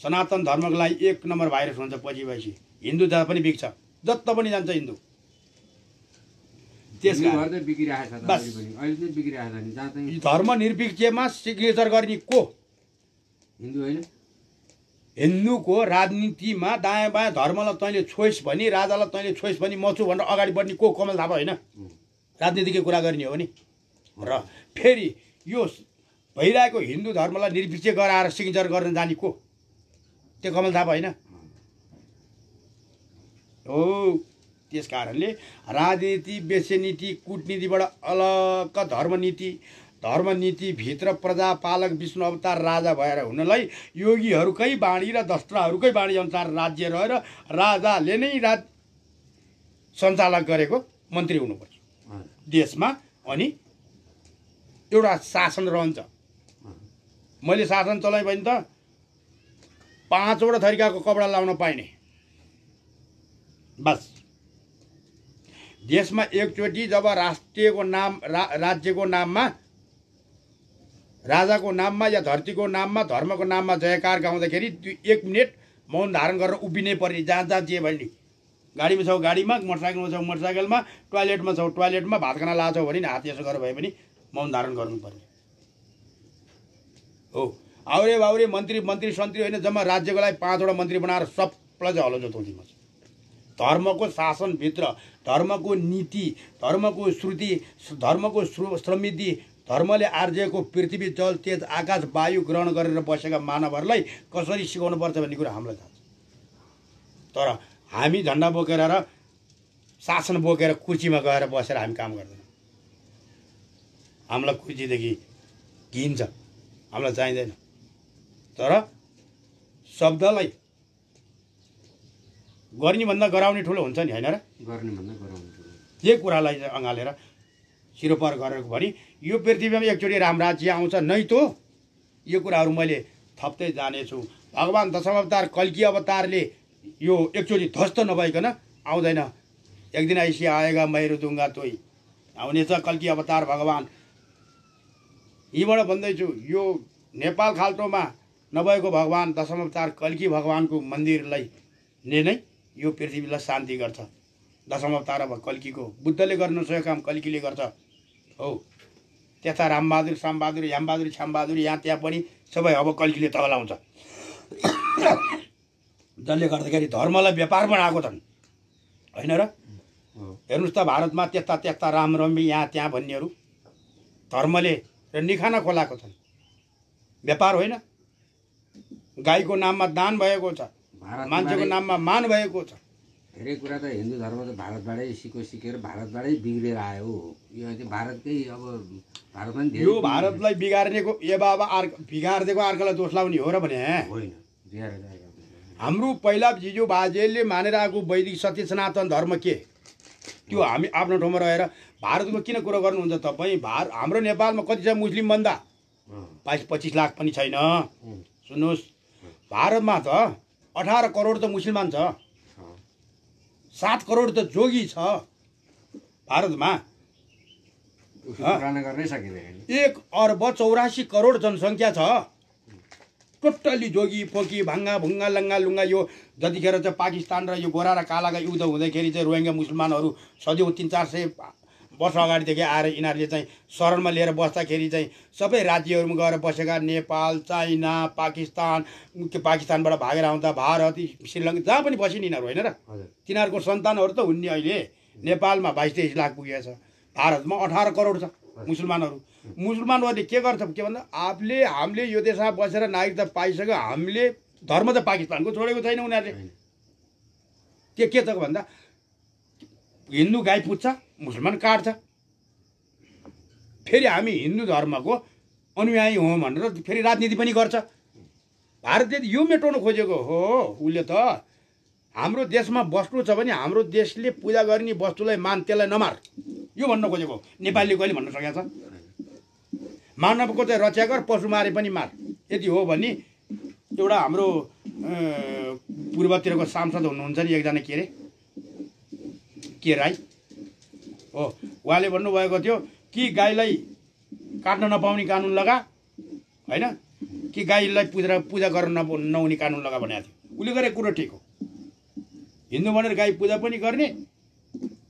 सनातन धर्मको लागि 1 नम्बर भाइरस हुन्छ पछि हिन्दू जात पनि बिग्छ जत्ता पनि जान्छ हिन्दू धर्मनिरपेक्षमा सिग्नेचर गर्ने को हिन्दू होइन हिन्दूको राजनीतिमा दायाँ बायाँ धर्मलाई तैँले छोइस् भनी राजालाई तैँले छोइस् भनी म छु भनेर अगाडि बढ्ने को कमल थापा होइन राजनीतिकै कुरा गर्ने हो नि र फेरि यो भइरहेको हिन्दू धर्मलाई निरपेक्ष गराएर सिग्नेचर गर्न जाने को त्यो कमल थापा होइन हो त्यस कारणले राजनीति वेश्यनीति कूटनीतिबाट अलग धर्मनीतिभित्र प्रजापालक विष्णु अवतार राजा भएर हुनलाई योगीहरूकै बाणी र दस्त्राहरूकै बाणी अनुसार राज्य रहेर राजाले नै सञ्चालक गरेको मन्त्री हुनुपर्छ देशमा अनि एउटा शासन रहन्छ मैले शासन चलाएँ भने त 5 वटा थरीकाको कपडा लाउन पाइने बस देशमा एकचोटि जब राष्ट्रियको नाम राज्यको नाममा राजाको नाममा या धरतीको नाममा धर्मको नाममा जयकार गाउँदाखेरि 1 मिनट मौन धारण गरेर उभिनै पर्ने जहाँ जहाँ जे भने गाडीमा छौ गाडीमा मोटरसाइकलमा छौ मोटरसाइकलमा टोयलेटमा छौ टोयलेटमा भात खाना लाछौ भने हात यसो गरेर भए पनि मौन धारण गर्नुपर्ने हो आउरे बाउरे मन्त्री सन्त्री होइन जम्मा राज्यको लागि 5 वटा मन्त्री बनाएर सबलाई चाहिँ हलो जोताउँदिन्छ धर्मको शासनभित्र धर्मको नीति धर्मको श्रुति धर्मको समृद्धि धर्मले आर्जेको पृथ्वी जल तेज आकाश वायु ग्रहण गरेर बसेका मानवहरूलाई कसरी सिकाउनु पर्छ भन्ने कुरा हामीलाई थाहा छ तर हामी झन्डा बोकेर र शासन बोकेर कुर्सीमा गएर बसेर हामी काम गर्दैनौँ हामीलाई कुर्सीदेखि घिन्छ हामीलाई चाहिँदैन तर शब्दलाई गर्ने भन्दा गराउने ठुलो हुन्छ नि हैन र गर्ने भन्दा गराउने ठुलो जे कुरालाई अँगालेर सिरोपर गरेर भने यो पृथ्वीमा एकचोटि राम राज्य आउँछ नै त यो कुराहरू मैले थप्दै जानेछु भगवान दशम अवतार कल्की अवतारले यो एकचोटि ध्वस्त नभइकन आउँदैन एक दिन ऐसी आएगा मेरो दुंगा तोई आउनेछ कल्की अवतार भगवान यीबाट भन्दैछु यो नेपाल खाल्टोमा नभएको भगवान दशम अवतार कल्की भगवानको मन्दिरलाई नै यो पृथ्वीलाई शान्ति गर्छ दशम अवतार अब कल्कीको बुद्धले गर्न नसकेको काम कल्कीले गर्छ हो त्यता रामबहादुर सामबहादुर यामबहादुर छ्यामबहादुर यहाँ त्यहाँ पनि सबै अब कल्कीले तगलाउँछ जसले गर्दाखेरि धर्मलाई व्यापार बनाएको छन् होइन र हेर्नुहोस् त भारतमा त्यस्ता त्यस्ता राम रमी यहाँ त्यहाँ भन्नेहरू धर्मले र निखाना खोलाएको छन् व्यापार होइन गाईको नाममा दान भएको छ मान्छेको नाममा मान भएको छ धेरै कुरा त हिन्दू धर्म त भारतबाटै सिकेर भारतबाटै बिग्रेर आयो यो चाहिँ भारतकै अब भारतमा यो भारतलाई बिगार्नेको ए बाबा बिगारिदिएको अर्कालाई दोष लाउने हो र भने होइन हाम्रो पहिला जिजु बाजेले मानेर आएको वैदिक सत्य सनातन धर्म के त्यो हामी आफ्नो ठाउँमा रहेर भारतको किन कुरो गर्नुहुन्छ तपाईँ हाम्रो नेपालमा कति छ मुस्लिम भन्दा 22-25 लाख पनि छैन सुन्नुहोस् भारतमा त 18 करोड त मुसलमान छ 7 करोड त जोगी छ भारतमा 1 अर्ब 84 करोड जनसङ्ख्या छ टोटल्ली जोगी पोकी भाङ्गा भुङ्गा लङ्गा लुङ्गा यो जतिखेर चाहिँ पाकिस्तान र यो गोरा र कालाका युद्ध हुँदाखेरि चाहिँ रोहिङ्गा मुसलमानहरू सजिलो 300-400 वर्ष अगाडिदेखि आएर यिनीहरूले चाहिँ शरणमा लिएर बस्दाखेरि चाहिँ सबै राज्यहरूमा गएर बसेका नेपाल चाइना पाकिस्तानबाट भागेर आउँदा भारत श्रीलङ्का जहाँ पनि बसिन् यिनीहरू होइन र तिनीहरूको सन्तानहरू त हुन् नि अहिले नेपालमा 22-23 लाख पुगेछ भारतमा 18 करोड छ मुसलमानहरूले के गर्छ के भन्दा हामीले यो देशमा बसेर नागरिकता पाइसक्यो हामीले धर्म त पाकिस्तानको छोडेको छैन उनीहरूले के छ भन्दा हिन्दू गाई पुज्छ मुसलमान काट्छ फेरि हामी हिन्दू धर्मको अनुयायी हौँ भनेर फेरि राजनीति पनि गर्छ भारतले यो मेटाउन खोजेको हो उसले त हाम्रो देशमा बस्नु छ भने हाम्रो देशले पूजा गर्ने वस्तुलाई मान त्यसलाई नमार यो भन्न खोजेको नेपालीले कहिले भन्न सकेको छ मानवको चाहिँ रक्षा गर पशु मारे पनि मार यदि हो भने एउटा हाम्रो पूर्वतिरको सांसद हुनुहुन्छ नि एकजना के राई हो उहाँले भन्नुभएको थियो कि गाईलाई काट्न नपाउने कानुन लगा होइन कि गाईलाई पूजा गर्न नहुने कानुन लगा भनेको थियो। उसले गरेको कुरो ठिक हो। हिन्दू भनेर गाई पूजा पनि गर्ने,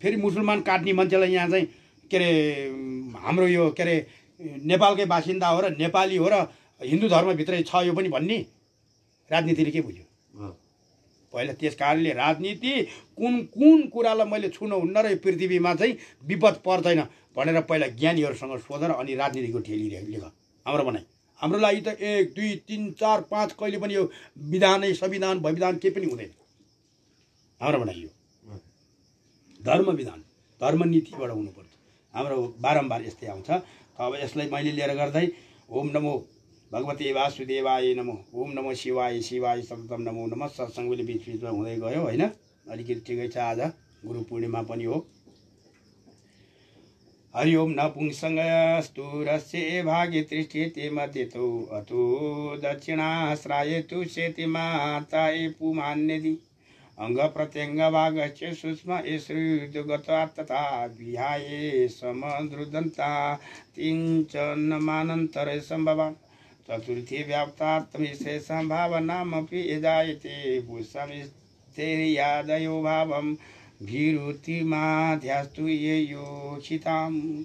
फेरि मुसलमान काट्ने मान्छेलाई यहाँ चाहिँ के अरे हाम्रो यो के अरे नेपालकै बासिन्दा हो र नेपाली हो र हिन्दू धर्मभित्रै छ यो पनि भन्ने राजनीतिले के बुझ्यो? पहिला त्यस कारणले राजनीति कुन कुन कुरालाई मैले छुनुहुन्न र यो पृथ्वीमा चाहिँ विपद पर्दैन भनेर पहिला ज्ञानीहरूसँग सोधेर अनि राजनीतिको ठेली लेख। हाम्रो भनाइ हाम्रो लागि त 1 2 3 4 5 कहिले पनि यो विधानै संविधान भविधान केही पनि हुँदैन। हाम्रो भनाइ यो धर्म विधान धर्म नीतिबाट हुनुपर्छ। हाम्रो बारम्बार यस्तै आउँछ। अब यसलाई मैले लिएर गर्दै ओम नमो भगवते वासुदेवाय नमो, ओम नमो शिवाय शिवाय सततम नमो नमः सत्सङ्गले बिचमा हुँदै गयो होइन। अलिकति ठिकै छ, आज गुरु पूर्णिमा पनि हो। हरि ओम नपुंसङ्गस्तु रस्य भागे तृष्यते मध्यतो अतो दक्षिणाश्रायतु शेति माताये पुमान्यदि अंग प्रत्यंग भागस्य सूक्ष्म एसृदगता तथा विहाये समद्रुदन्ता तिञ्चन्नमानन्तरे सम्भवान् चतुर्थी व्याप्तात्मिश्रे सम्भावनामपि यजायते पुष्पमिस्थैर्यादयो भावं भीरुतिमाध्यास्तु ये योषिताम्।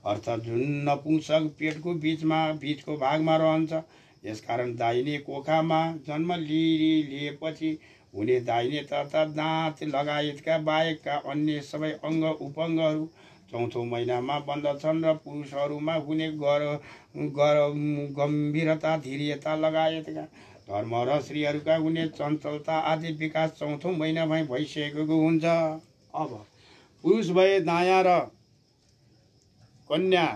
अर्थात् जुन नपुंसक पेटको बीचको भागमा रहन्छ, यसकारण दाहिने कोखामा जन्म लिएपछि हुने दाहिने तथा दाँत लगायतका बाहेकका अन्य सबै अङ्ग उपङ्गहरू चौथो महिनामा बन्दछन् र पुरुषहरूमा हुने गम्भीरता धीर्यता लगायतका धर्म र स्त्रीहरूका हुने चञ्चलता आदि विकास चौथो महिनामै भइसकेको हुन्छ। अब पुरुष भए दायाँ र कन्या,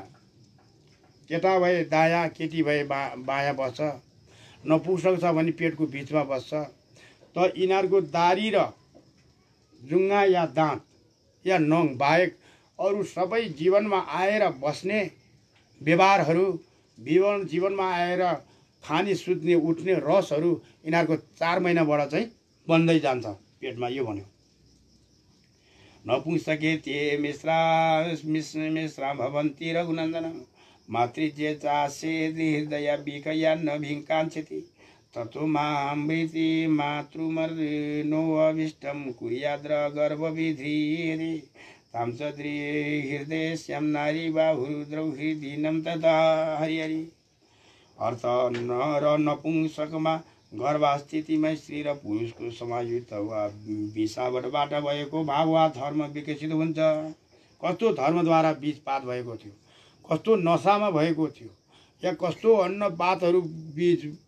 केटा भए दायाँ केटी भए बायाँ बस्छ। नपुंसक छ भने पेटको बिचमा बस्छ। त यिनीहरूको दारी र जुङ्गा या दाँत या नङ बाहेक अरू सबै जीवनमा आएर बस्ने व्यवहारहरू, जीवनमा आएर खाने सुत्ने उठ्ने रसहरू यिनीहरूको 4 महिनाबाट चाहिँ बन्दै जान्छ पेटमा। यो भन्यो नपुंसके ते मिश्रा भवन्ति रघुनन्दन मातृजे चासे हृदय विकया न भिङ्काञ्छति ततो मामृति मातृमर्नो अभिष्टं कुर्याद्र गर्भविध्रियते तां च हृदयस्यां नारी बाहुरुद्रौ हृदीनं तथा हरिहरि। अर्थ र नपुंसकमा गर्भास्थितिमा स्त्री र पुरुषको समायुक्त वा विषावटबाट भएको भाव वा धर्म विकसित हुन्छ। कस्तो धर्मद्वारा बीजपात भएको थियो, कस्तो नसामा भएको थियो, या कस्तो अन्न पातहरू बीज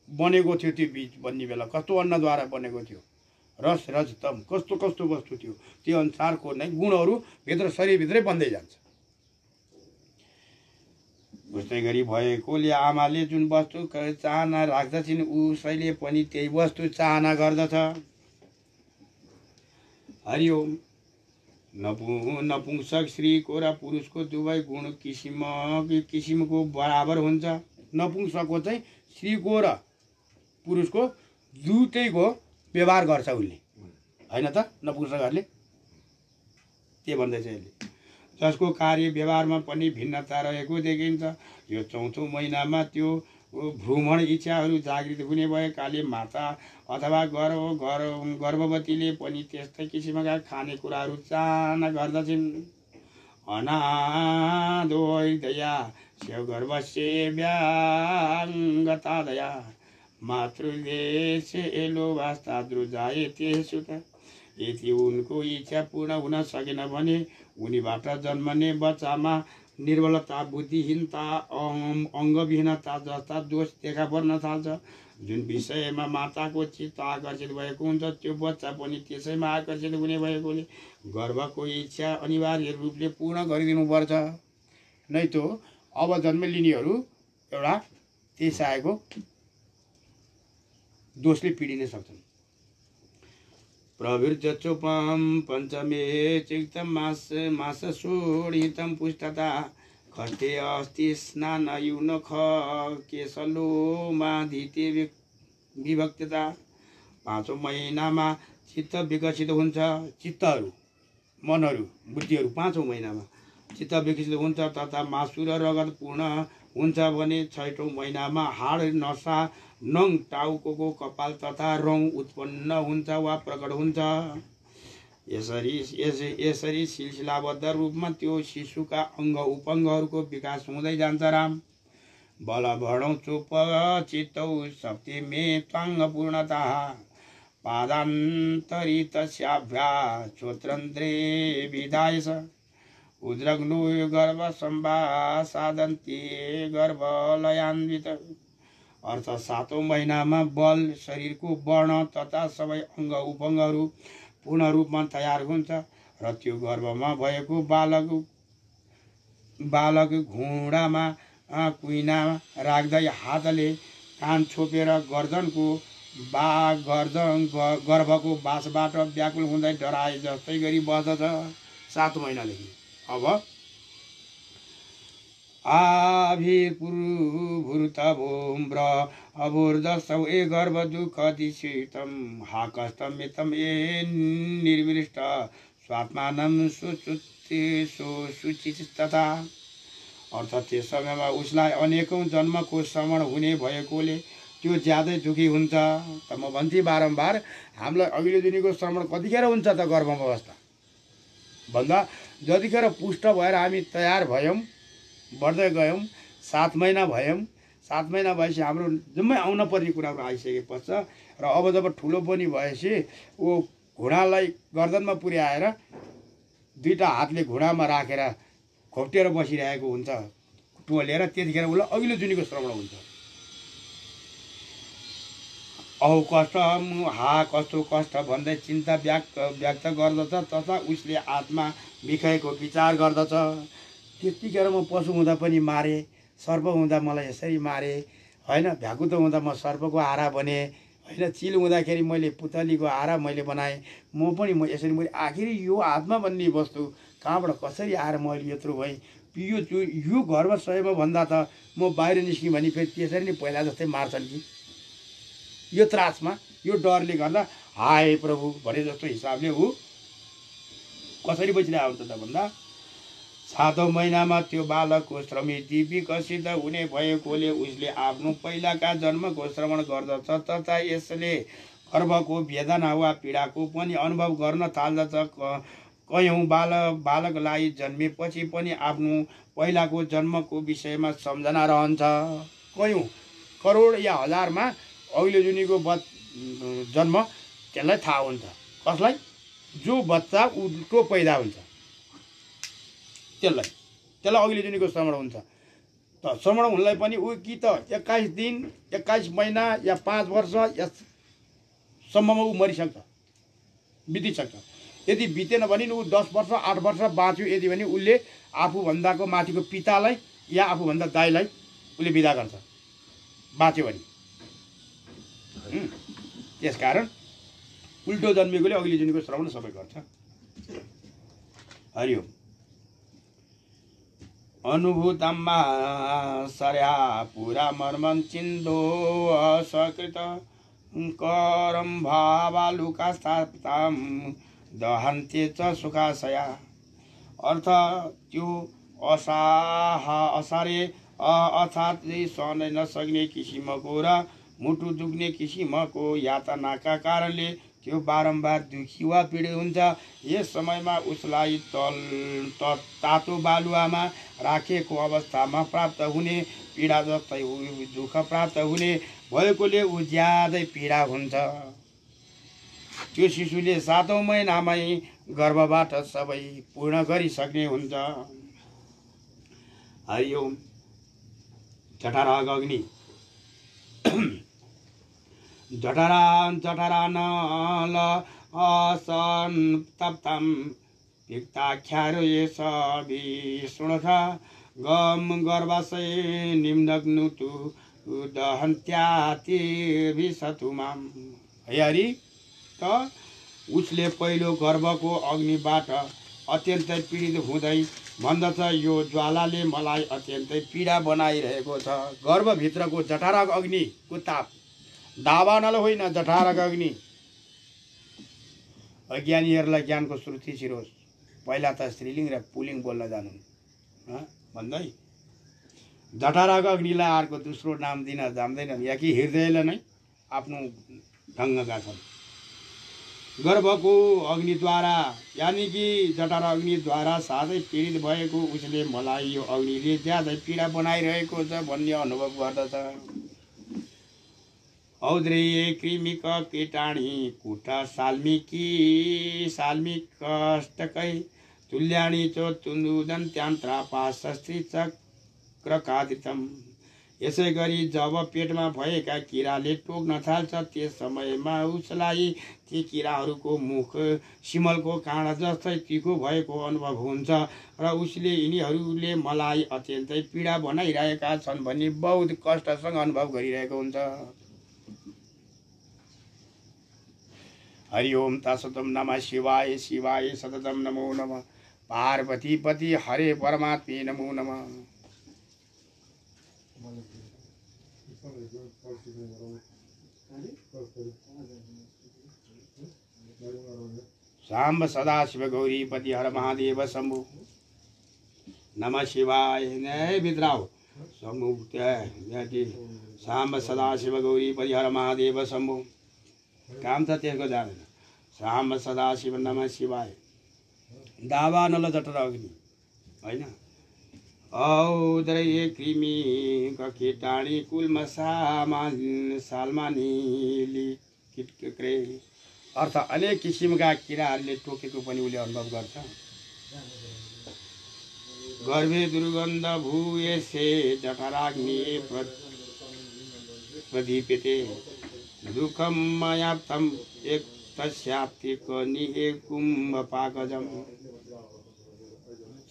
बनेको थियो, त्यो बीज बन्ने बेला कस्तो अन्नद्वारा बनेको थियो, रस रजतम कस्तो कस्तो वस्तु थियो, त्यो अनुसारको नै गुणहरू भित्र शरीरभित्रै बन्दै जान्छ। उस्तै गरी भएकोले आमाले जुन वस्तु चाहना राख्दछिन् उसैले पनि त्यही वस्तु चाहना गर्दछ। हरि ओम। नपुंसक स्त्रीको र पुरुषको दुवै गुण किसिमको बराबर हुन्छ। नपुंसकको चाहिँ स्त्रीको र पुरुषको दुईटैको व्यवहार गर्छ उसले, होइन त? नपुंसकहरूले के भन्दैछ यसले? जसको कार्य व्यवहारमा पनि भिन्नता रहेको देखिन्छ। यो चौथो महिनामा त्यो भ्रूमण इच्छाहरू जागृत हुने भएकाले माता अथवा गर्भवतीले पनि त्यस्तै किसिमका खानेकुराहरू चाहना गर्दछिन्। अनादोदया स्यगर्भस्य व्याङ्गतादया मातृदेशे लोभास्ताद्रुजायते सुत। यदि उनको इच्छा पूर्ण हुन सकेन भने उनीबाट जन्मने बच्चामा निर्बलता, बुद्धिहीनता, अङ्गविहीनता जस्ता दोष देखा पर्न थाल्छ। जुन विषयमा माताको चित्त आकर्षित भएको हुन्छ त्यो बच्चा पनि त्यसैमा आकर्षित हुने भएकोले गर्भको इच्छा अनिवार्य रूपले पूर्ण गरिदिनुपर्छ। नै त अब जन्म लिनेहरू एउटा त्यही चाहेको दोषले पीडिन सक्छन्। प्रवृत्तचोपम पञ्चमे चिक्तम मास शोणितम पुष्टता खष्टे अस्ति स्नान युन ख केसलो माधिते विभक्तता। पाँचौं महिनामा चित्त विकसित हुन्छ। चित्तहरू, मनहरू, बुद्धिहरू पाँचौं महिनामा चित्त विकसित हुन्छ तथा मासु र रगत पूर्ण हुन्छ भने 6औं महिनामा हाड नसा नङ टाउको कपाल तथा रौँ उत्पन्न हुन्छ वा प्रकट हुन्छ। यसरी सिलसिलाबद्ध रूपमा त्यो शिशुका अङ्ग उपङ्गहरूको विकास हुँदै जान्छ। राम बल भणौ चुप चित्तौ शक्ति मे त्वाङ्ग पूर्णता पादान्तरितस्याभ्या श्रोत्रन्त्रे विधायस उद्रग्नु गर्भ सम्भासादन्ते गर्भलयान्वित। अर्थ 7औं महिनामा बल शरीरको वर्ण तथा सबै अङ्ग उपङ्गहरू पूर्ण रूपमा तयार हुन्छ र त्यो गर्भमा भएको बालक घुँडामा कुइना राख्दै हातले कान छोपेर गर्भको बासबाट व्याकुल हुँदै डराए जस्तै गरी बस्दछ। 7 महिनादेखि अब आभिर्भूतभूम्र अभूर्दसौ ए गर्भ दुःख दिशितम हा कष्टमितम ए निर्विष्ट स्वात्मानं सुचितता। अर्थात् त्यस समयमा उसलाई अनेकौं जन्मको श्रवण हुने भएकोले त्यो ज्यादै दुखी हुन्छ। त म भन्थे बारम्बार हामीलाई अघिल्लो दिनको श्रवण कतिखेर हुन्छ त गर्भमा अवस्था भन्दा जतिखेर पुष्ट भएर हामी तयार भयौँ बढ्दै गयौँ 7 महिना भयौँ 7 महिना भएपछि हाम्रो जम्मै आउन पर्ने कुराहरू आइसकेपछि र अब जब ठुलो पनि भएपछि ऊ घुँडालाई गर्दनमा पुर्याएर 2टा हातले घुँडामा राखेर खोप्टेर बसिरहेको हुन्छ टोलेर। त्यतिखेर उसलाई अघिल्लो जुनीको श्रवण हुन्छ। औ कष्ट हा कस्तो कष्ट भन्दै चिन्ता व्यक्त गर्दछ तथा उसले आत्मा विषयको विचार गर्दछ। त्यतिखेर म पशु हुँदा पनि मारे, सर्प हुँदा मलाई यसरी मारे होइन, भ्याकुतो हुँदा म सर्पको आहारा बने होइन, चिल हुँदाखेरि मैले पुतलीको आहारा मैले बनाएँ, म पनि यसरी मैले आखिर यो आत्मा भन्ने वस्तु कहाँबाट कसरी आएर मैले यत्रो भएँ। यो घरमा सयमा भन्दा त म बाहिर निस्केँ भने फेरि त्यसरी नै पहिला जस्तै मार्छन् कि यो त्रासमा यो डरले गर्दा हाय प्रभु भने जस्तो हिसाबले ऊ कसरी बसिरहेको हुन्छ त भन्दा 7औं महिनामा त्यो बालकको स्मृति विकसित हुने भएकोले उसले आफ्नो पहिलाका जन्मको श्रवण गर्दछ तथा यसले गर्भको वेदना वा पीडाको पनि अनुभव गर्न थाल्दछ। कयौं बालकलाई जन्मेपछि पनि आफ्नो पहिलाको जन्मको विषयमा सम्झना रहन्छ। कयौं करोड या हजारमा अघिल्लो जुनीको जन्म त्यसलाई थाहा हुन्छ। कसलाई? जो बच्चा उल्टो पैदा हुन्छ त्यसलाई अघिल्लो जुनीको श्रवण हुन्छ। त श्रवण हुनलाई पनि ऊ कि त 21 दिन 21 महिना या 5 वर्ष सम्ममा ऊ मरिसक्छ, बितिसक्छ। यदि बितेन भने ऊ 10 वर्ष 8 वर्ष बाँच्यो यदि भने उसले आफूभन्दाको माथिको पितालाई या आफूभन्दा दाइलाई उसले बिदा गर्छ बाँच्यो भने। त्यसकारण उल्टो जन्मेकोले अघिल्लो जुनीको श्रवण सबै गर्छ। हरिओम। अनुभूतम्मा सर्या पुरा मर्मन चिन्दो असकृत करम भावालुकास्ताम दहन्ते च सुखाशया। अर्थ त्यो असारे अर्थात् सहन नसक्ने किसिमको र मुटु दुख्ने किसिमको यातनाका कारणले त्यो बारम्बार दुखी वा पीडित हुन्छ। यस समयमा उसलाई तातो बालुवामा राखेको अवस्थामा प्राप्त हुने पीडा जस्तै दुःख प्राप्त हुने भएकोले ऊ ज्यादै पीडा हुन्छ। त्यो शिशुले 7औं महिनामै गर्भबाट सबै पूर्ण गरिसक्ने हुन्छ। हरिओम। जठराग अग्नि। जठरानल असन्तप्तं पिक्ताख्यारो ये सविष्णुष गम गर्भाशय निम्नग्नुतु दहन्त्यातिर्विशतु माम। हे हरि, त उसले पहिलो गर्भको अग्निबाट अत्यन्तै पीडित हुँदै भन्दछ, यो ज्वालाले मलाई अत्यन्तै पीडा बनाइरहेको छ। गर्भभित्रको जठराग अग्निको ताप दावानल होइन, जठराग अग्नि। अज्ञानीहरूलाई ज्ञानको श्रुति छिरोस्। पहिला त स्त्रीलिङ र पुलिङ बोल्न जानु भन्दै जठराको अग्निलाई अर्को दोस्रो नाम दिन जान्दैनन् या कि हृदयले नै आफ्नो ढङ्गका छन्। गर्भको अग्निद्वारा यानि कि जठर अग्निद्वारा साथै पीडित भएको उसले मलाई यो अग्निले ज्यादै पीडा बनाइरहेको छ भन्ने अनुभव गर्दछ। औद्रेय कृमिक कीटाणी कुट साल्मिक कष्टकै तुल्याणी चोत्तुन्दुदन त्यान्त्रापाशस्त्री चक्रकादितम। यसै गरी जब पेटमा भएका किराले टोक्न थाल्छ त्यस समयमा उसलाई ती किराहरूको मुख सिमलको काँडा जस्तै तीखो भएको अनुभव हुन्छ र उसले यिनीहरूले मलाई अत्यन्तै पीडा बनाइरहेका छन् भन्ने बहुत कष्टसँग अनुभव गरिरहेको हुन्छ। हरि ओम तत्सतम नमः शिवाय शिवाय सततम नमो नमः पार्वती पति हरे परमात्मे नमो नमः। साम्ब सदाशिव गौरीपति हर महादेव शंभु नमः शिवाय। नय भित्राओ शंभु साम्ब सदाशिव गौरीपति हर महादेव शंभु। काम त त्यसको जाँदैन। साम्ब सदाशिव नमः शिवाय। दावा नल जठर अग्नि होइन। औद्रेय कृमि कीटाणी कुलमा सालमा नीली किटक्रे। अर्थ अनेक किसिमका किराहरूले टोकेको पनि उसले अनुभव गर्छ। गर्भे दुर्गन्ध भूयसे जठराग्नि प्रदीप्यते दुःखम मयाप्तम एक तस्याप्तिक निहे कुम्भपाकजम।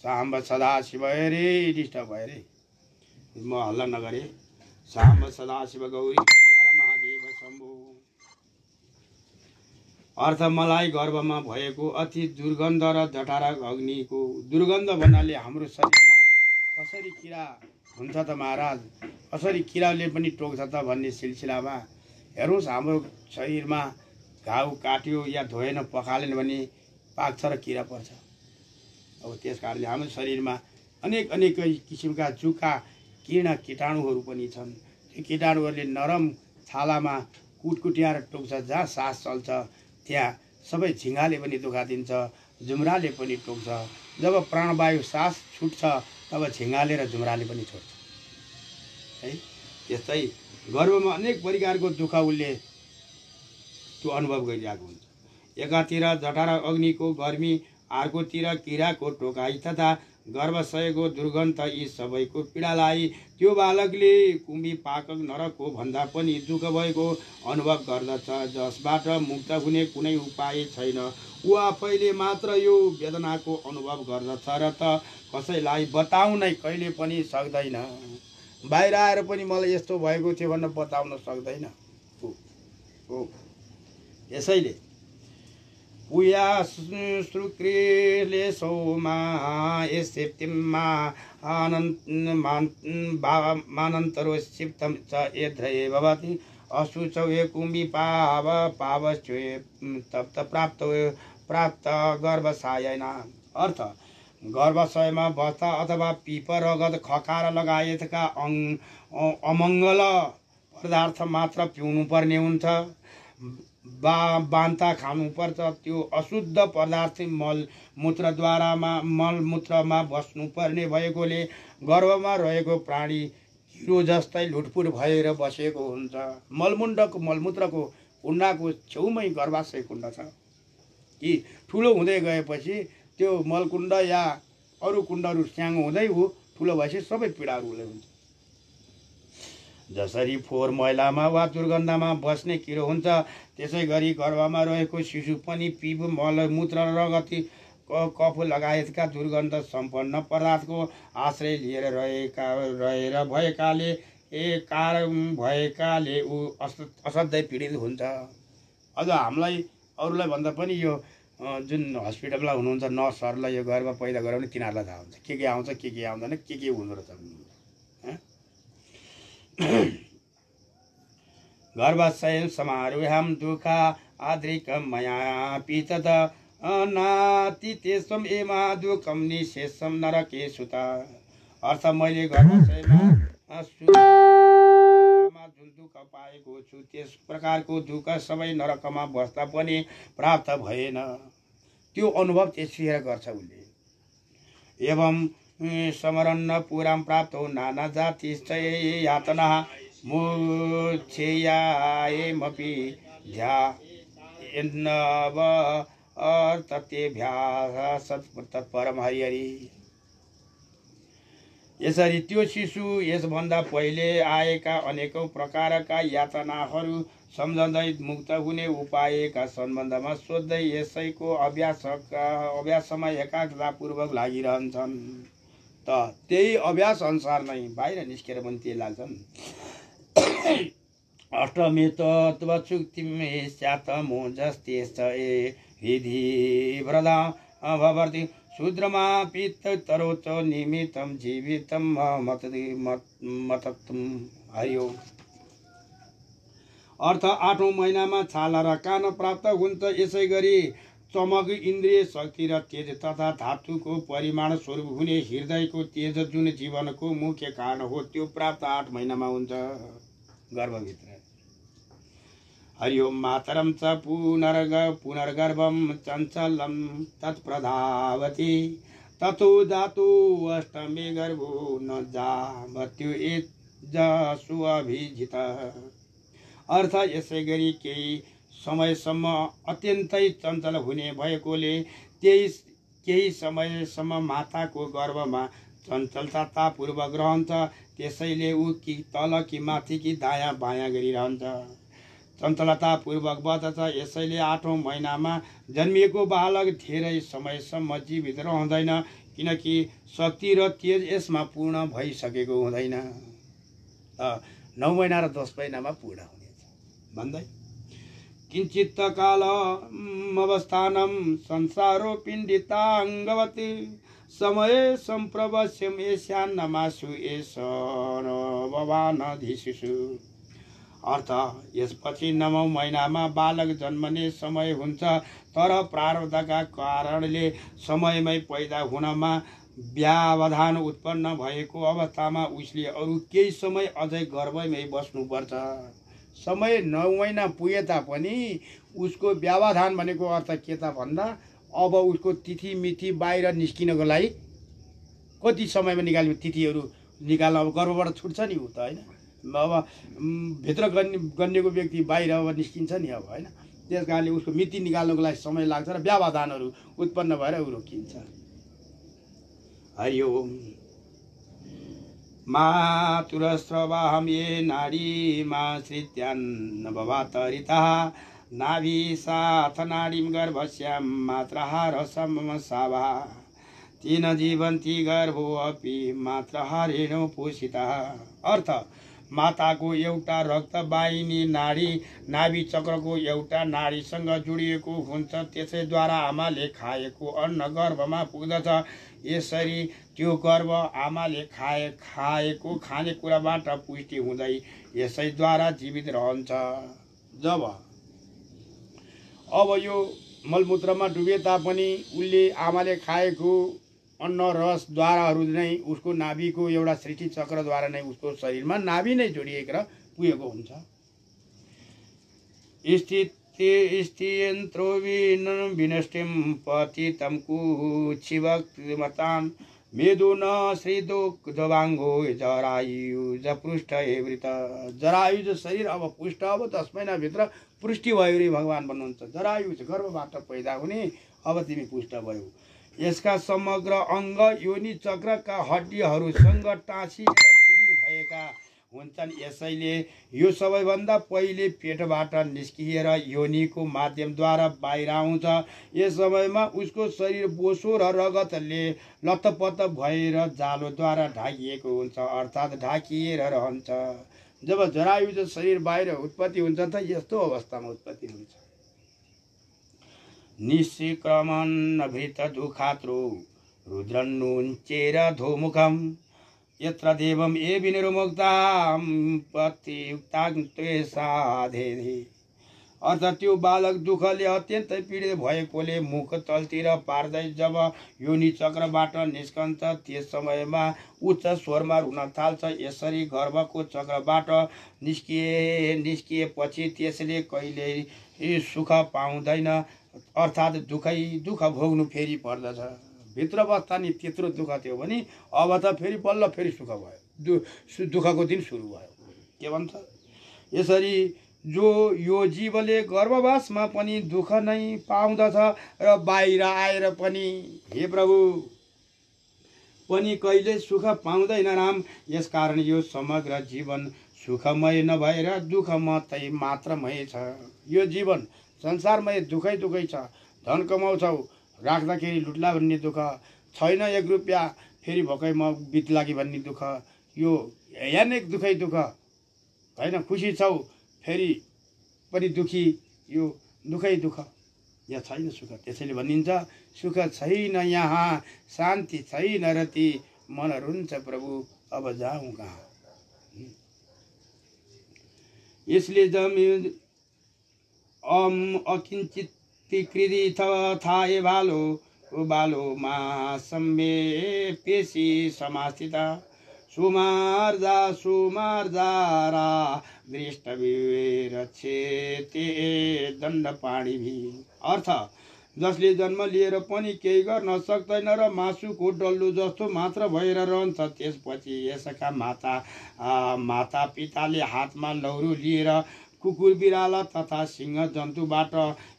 साम्ब सदाशिव रे डिस्टर्ब भयो रे म हल्ला नगरे। साम्ब सदाशिव गौरी हर महादेव शम्भु। अर्थ मलाई गर्भमा भएको अति दुर्गन्ध र जठरा अग्निको दुर्गन्ध भन्नाले हाम्रो शरीरमा कसरी किरा हुन्छ त महाराज, कसरी किराले पनि टोक्छ त भन्ने सिलसिलामा हेर्नुहोस्। हाम्रो शरीरमा घाउ काट्यो या धोएन पखालेन भने पाक्छ र किरा पर्छ। अब त्यस कारणले हाम्रो शरीरमा अनेक अनेक किसिमका जुका किर्ण कीटाणुहरू पनि छन्। त्यो कीटाणुहरूले नरम छालामा कुटकुट्याएर टोक्छ। जहाँ सास चल्छ त्यहाँ सबै झिँगाले पनि दुखा दिन्छ, जुम्राले पनि टोक्छ। जब प्राणवायु सास छुट्छ तब झिँगाले र जुम्राले पनि छोड्छ है। त्यस्तै गर्भमा अनेक प्रकारको दुःख उसले त्यो अनुभव गरिरहेको हुन्छ। एकातिर जठरा अग्निको गर्मी, अर्कोतिर किराको टोकाइ तथा गर्भाशयको दुर्गन्ध यी सबैको पीडालाई त्यो बालकले कुम्भी पाकक नरकको भन्दा पनि दुःख भएको अनुभव गर्दछ, जसबाट मुक्त हुने कुनै उपाय छैन। ऊ आफैले मात्र यो वेदनाको अनुभव गर्दछ र त कसैलाई बताउनै कहिले पनि सक्दैन। बाहिर आएर पनि मलाई यस्तो भएको थियो भनेर बताउन सक्दैन। यसैले पुया श्रुक्रिले सोमा एसेप्तिमा मानन्तरो सिप्तम च एध्रये भवति अशुचौ कुम्भी पावश्चे तप्त प्राप्त गर्भसायना। अर्थ गर्भाशयमा बस्दा अथवा पिपर रगत खकाएर लगायतका अमङ्गल पदार्थ मात्र पिउनु पर्ने हुन्छ। बान्ता खानुपर्छ। त्यो अशुद्ध पदार्थ मलमूत्रमा बस्नुपर्ने भएकोले गर्भमा रहेको प्राणी हिरो जस्तै लुटपुट भएर बसेको हुन्छ। मलमूत्रको कुण्डाको छेउमै गर्भाशय कुण्ड छ कि ठुलो हुँदै गएपछि त्यो मलकुण्ड या अरू कुण्डहरू स्याङ्गो हुँदै ऊ ठुलो भएपछि सबै पीडाहरू उसले हुन्छ। जसरी फोहोर मैलामा वा दुर्गन्धमा बस्ने किरो हुन्छ त्यसै गरी गर्भमा रहेको शिशु पनि पिप मलमूत्र रगती कफो लगायतका दुर्गन्ध सम्पन्न पदार्थको आश्रय लिएर रहेर भएकाले ऊ असाध्यै पीडित हुन्छ। अझ हामीलाई अरूलाई भन्दा पनि यो जुन हस्पिटलमा हुनुहुन्छ नर्सहरूलाई यो गर्भ पैदा गराउने तिनीहरूलाई थाहा हुन्छ के आउँछ के आउँदैन के हुँदो रहेछ। गर्भाशय समारोहम दुःखा आद्रिक मया पितद नाति तेसम एमा दुःखम निशेषम नरके सुता। अर्थ मैले गर्भाशयमा जुन दुःख पाएको छु त्यस प्रकारको दुःख सबै नरकमा बस्दा पनि प्राप्त भएन। त्यो अनुभव त्यसरी गर्छ उसले। एवं स्मरण पुराम प्राप्त नाना जाति यातना मोक्षेयायमपि ध्यानव तत्तेभ्यः तत्परम हरिहरि। यसरी त्यो शिशु यसभन्दा पहिले आएका अनेकौं प्रकारका यातनाहरू सम्झँदै मुक्त हुने उपायका सम्बन्धमा सोध्दै यसैको अभ्यासमा एकाग्रतापूर्वक लागिरहन्छन्। त त्यही अभ्यास अनुसार नै बाहिर निस्केर पनि त्यही लाग्छन्। अष्टमे तत्त्वचुक्तिमे स्यातमो जस्ते च विधि व्रदा भवर्ति शूद्रमा पित्त तरोच निमित्तम जीवितम मतत्म हरिओ। अर्थ 8औं महिनामा छाला र कान प्राप्त हुन्छ। यसै गरी चमक इन्द्रिय शक्ति र तेज तथा धातुको परिमाण स्वरूप हुने हृदयको तेज जुन जीवनको मुख्य कारण हो त्यो प्राप्त 8 महिनामा हुन्छ गर्भभित्र। हरिओम मातरम च पुनर्गर्भम चञ्चलम तत्प्रधावती ततो जातो अष्टमे गर्भो न जावत्यो एजसु अभिजित। अर्थ यसै गरी केही समयसम्म अत्यन्तै चञ्चल हुने भएकोले केही समयसम्म माताको गर्भमा चञ्चलतापूर्वक रहन्छ। त्यसैले ऊ कि तल कि माथि कि दायाँ बायाँ गरिरहन्छ, चञ्चलतापूर्वक बदछ। यसैले 8औं महिनामा जन्मिएको बालक धेरै समयसम्म जीवित रहँदैन, किनकि शक्ति र तेज यसमा पूर्ण भइसकेको हुँदैन। 9 महिना र 10 महिनामा पूर्ण हुनेछ भन्दै किञ्चित् कालमवस्थानं संसारो पिण्डिताङ्गवत् समय सम्प्रवश्यम एष्यान्नमासु एष भवानधिशिशु। अर्थ यसपछि 9औं महिनामा बालक जन्मने समय हुन्छ, तर प्रारब्धका कारणले समयमै पैदा हुनमा व्यवधान उत्पन्न भएको अवस्थामा उसले अरू केही समय अझै गर्भमै बस्नुपर्छ। समय 9 महिना पुगे तापनि उसको व्यवधान भनेको अर्थ के त भन्दा अब उसको तिथि मिथि बाहिर निस्किनको लागि कति समयमा निकाल्ने तिथिहरू निकाल्न अब गर्भबाट छुट्छ नि ऊ त होइन। अब भित्र गन्नेको व्यक्ति बाहिर अब निस्किन्छ नि अब होइन। त्यस कारणले उसको मिति निकाल्नको लागि समय लाग्छ र व्यवधानहरू उत्पन्न भएर ऊ रोकिन्छ। हरि ओम। मातुरस्रवाहं ये नाडी माश्रित्यान्न भवातरितः नाभि साथ नाडीं गर्भस्यां मात्राहारसमसावा तेन जीवन्ति गर्भो अपि मात्राहारेण पोषितः। अर्थ माताको एउटा रक्तवाहिनी नाडी नाभि चक्रको एउटा नाडीसँग जोडिएको हुन्छ। त्यसैद्वारा आमाले खाएको अन्न गर्भमा पुग्दछ। यसरी त्यो गर्भ आमाले खाएको खानेकुराबाट पुष्टि हुँदै यसैद्वारा जीवित रहन्छ। जब अब यो मलमूत्रमा डुबे तापनि उसले आमाले खाएको अन्न रसद्वाराहरू नै उसको नाभिको एउटा सृष्टि चक्रद्वारा नै उसको शरीरमा नाभि नै जोडिएको र पुगेको हुन्छ। स्थियन्त्रो विनष्टिं पतितं कुक्षिवक्मतां मेदो न श्रीदोग्धवाङ्गो जरायुज पृष्ठ एवृत। जरायुज शरीर अब पुष्ट, अब 10 महिनाभित्र पुष्टि भयो रे भगवान् भन्नुहुन्छ। जरायुज गर्भबाट पैदा हुने, अब तिमी पुष्ट भयो। यसका समग्र अङ्ग योनि चक्रका हड्डीहरूसँग टाँसिएर पीडित भएका हुन्छन्। यसैले यो सबैभन्दा पहिले पेटबाट निस्किएर योनिको माध्यमद्वारा बाहिर आउँछ। यस समयमा उसको शरीर बोसो र रगतले लतपत भएर जालोद्वारा ढाकिएको हुन्छ, अर्थात् ढाकिएर रहन्छ। जब जरायुज शरीर बाहिर उत्पत्ति हुन्छ त यस्तो अवस्थामा उत्पत्ति हुन्छ। निष्क्रमणभृत दुःखात्रो रुद्रन्नुञ्चेर धोमुखम् यत्र देवम् ए विनिर्मुक्तां पतियुक्तां त्वे साधेधि। अर्थात् त्यो बालक दुःखले अत्यन्तै पीडित भएकोले मुख तलतिर पार्दै जब योनि चक्रबाट निस्कन्छ त्यस समयमा उच्च स्वरमा रुन थाल्छ। यसरी गर्भको चक्रबाट निस्किएपछि त्यसले कहिल्यै सुख पाउँदैन, अर्थात् दुःख भोग्नु फेरि पर्दछ। भित्र बस्दा नि त्यत्रो दुःख थियो भने अब त फेरि बल्ल फेरि सुख भयो, दुःखको दिन सुरु भयो। के भन्छ? यसरी यो जीवले गर्भवासमा पनि दुःख नै पाउँदछ र बाहिर आएर पनि हे प्रभु पनि कहिले सुख पाउँदैन राम। यसकारण यो समग्र जीवन सुखमय नभएर दुःख मात्रमय छ। यो जीवन संसारमै दुःखै छ। धन कमाउँछौ, राख्दाखेरि लुट्ला भन्ने दुःख, छैन 1 रुपियाँ फेरि भोकैमा बित्ला कि भन्ने दुःख, यो यानेक दुःखै दुःख होइन। खुसी छौ फेरि पनि दुखी, यो दुःखै दुःख, यहाँ छैन सुख। त्यसैले भनिन्छ सुख छैन यहाँ, शान्ति छैन रति, मन रुन्छ प्रभु अब जाऊँ कहाँ। यसले अकिञ्चित कृति थाए बालोमा सम्मेपेशी समास्थिता सुमार्जारा दृष्टविरक्षेते दण्डपाणिभि। अर्थ जसले जन्म लिएर पनि केही गर्न सक्दैन र मासुको डल्लो जस्तो मात्र भएर रहन्छ, त्यसपछि यसका माता पिताले हातमा लौरो लिएर कुकुर बिराला तथा सिंह जन्तुबाट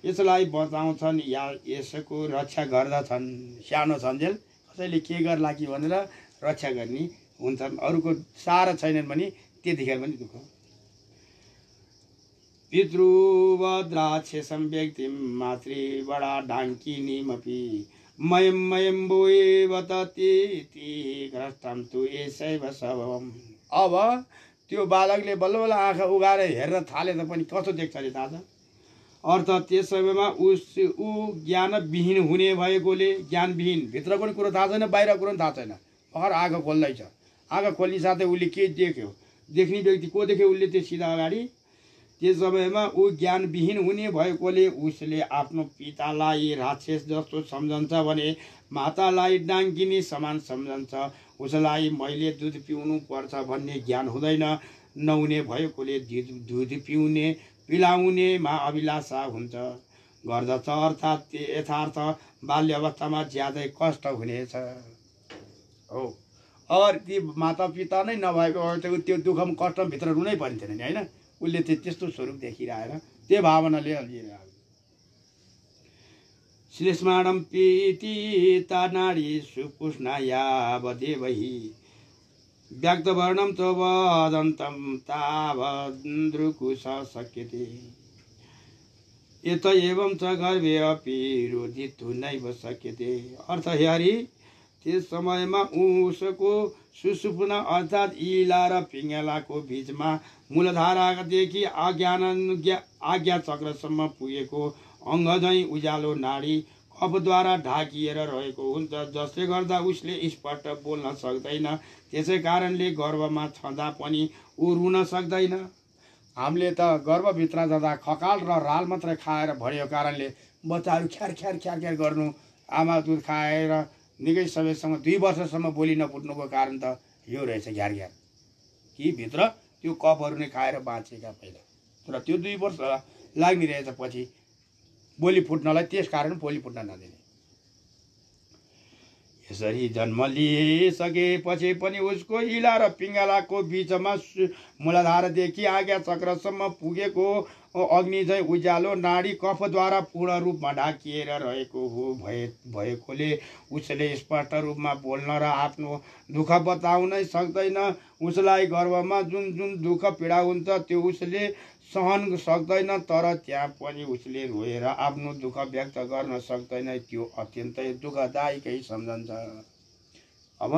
यसलाई बचाउँछन् या यसको रक्षा गर्दछन्। सानो छन्जेल कसैले के गर्ला कि भनेर रक्षा गर्ने हुन्छन्, अरूको सारा छैनन् भने त्यतिखेर पनि दुःख। पितृवद्राक्षसं व्यक्तिं मातृबडा डाङ्किनीमपि मयं बोएवतति ग्रस्तं तु एषैव स्वभावम्। अब त्यो बालकले बल्ल बल्ल आँखा उगाएर हेर्न थाले त पनि कस्तो देख्छ अरे थाहा छ? अर्थ त्यस समयमा ऊ ज्ञानविहीन हुने भएकोले, ज्ञानविहीन, भित्रको कुरो थाहा छैन, बाहिर कुरो थाहा छैन, भर्खर आँखा खोल्दैछ। आँखा खोल्ने साथै उसले के देख्यो, देख्ने व्यक्ति को देख्यो उसले त्यो सिधा अगाडि। त्यस समयमा ऊ ज्ञानविहीन हुने भएकोले उसले आफ्नो पितालाई राक्षस जस्तो सम्झन्छ भने मातालाई डाङ्किनी समान सम्झन्छ। उसलाई मैले दुध पिउनु पर्छ भन्ने ज्ञान हुँदैन, नहुने भएकोले दुध पिलाउनेमा अभिलाषा हुन्छ गर्दछ। अर्थात् यथार्थ बाल्य अवस्थामा ज्यादै कष्ट हुनेछ हो। अगर ती माता पिता नै नभएको भए त्यो दुःखमा कष्टमा भित्र रुनै परिन्थेन नि, होइन? उसले त्यस्तो स्वरूप देखिरहेर त्यो भावनाले लिएर श्लेष्माणं पीतिता नाडी सुपुष्णाया वदेवहि व्यक्तवर्णं च वदन्तं तावद्रुकुश शक्यते यत एवं च गर्भे अपि रोधितु नैव शक्यते। अर्थ हरि त्यस समयमा उसको सुसुप्ना अर्थात् इला र पिङ्गलाको बीचमा मूलधारादेखि आज्ञा चक्रसम्म पुगेको अङ्गझैँ उज्यालो नाडी कफद्वारा ढाकिएर रहेको हुन्छ, जसले गर्दा उसले स्पष्ट बोल्न सक्दैन। त्यसै कारणले गर्भमा छँदा पनि ऊ रुन सक्दैन। हामीले त गर्भभित्र जाँदा खकाल र राल मात्रै खाएर भरियो कारणले बच्चाहरू ख्यार ख्यार ख्यार ख्यार गर्नु, आमा दुध खाएर निकै समयसम्म 2 वर्षसम्म बोली नफुट्नुको कारण त यो रहेछ घ्यार घ्यार कि भित्र त्यो कफहरू नै खाएर बाँचेका पहिला, तर त्यो 2 वर्ष लाग्ने रहेछ पछि बोली फुट्नलाई, त्यस कारण बोली फुट्न नदिने। यसरी जन्म लिइसकेपछि पनि उसको इला र पिङ्गलाको बीचमा मूलाधारदेखि आज्ञा चक्रसम्म पुगेको अग्नि चाहिँ उज्यालो नाडी कफद्वारा पूर्ण रूपमा ढाकिएर रहेको भएकोले उसले स्पष्ट रूपमा बोल्न र आफ्नो दुःख बताउनै सक्दैन। उसलाई गर्भमा जुन जुन दुःख पीडा हुन्छ त्यो उसले सहन सक्दैन, तर त्यहाँ पनि उसले रोएर आफ्नो दुःख व्यक्त गर्न सक्दैन। त्यो अत्यन्तै दुःखदायकै सम्झन्छ। अब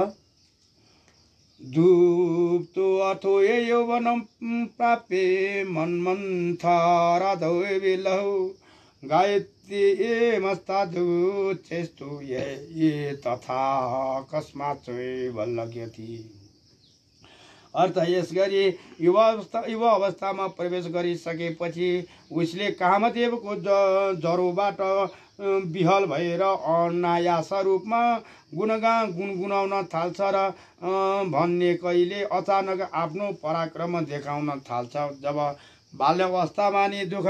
धूप्तो अथो यौवनं प्राप्य मन्मन्थराधो विलहौ गायत्री मस्ताधु चेस्तु ये तथा कस्मात् वल्लग्यति। अर्थ यस गरी युवा अवस्थामा प्रवेश गरिसकेपछि उसले कामदेवको जरोबाट विहल भएर अनायास रूपमा गुनगुनाउन थाल्छ र भन्ने कहिले अचानक आफ्नो पराक्रम देखाउन थाल्छ। जब बाल्यावस्थामा नि दुःख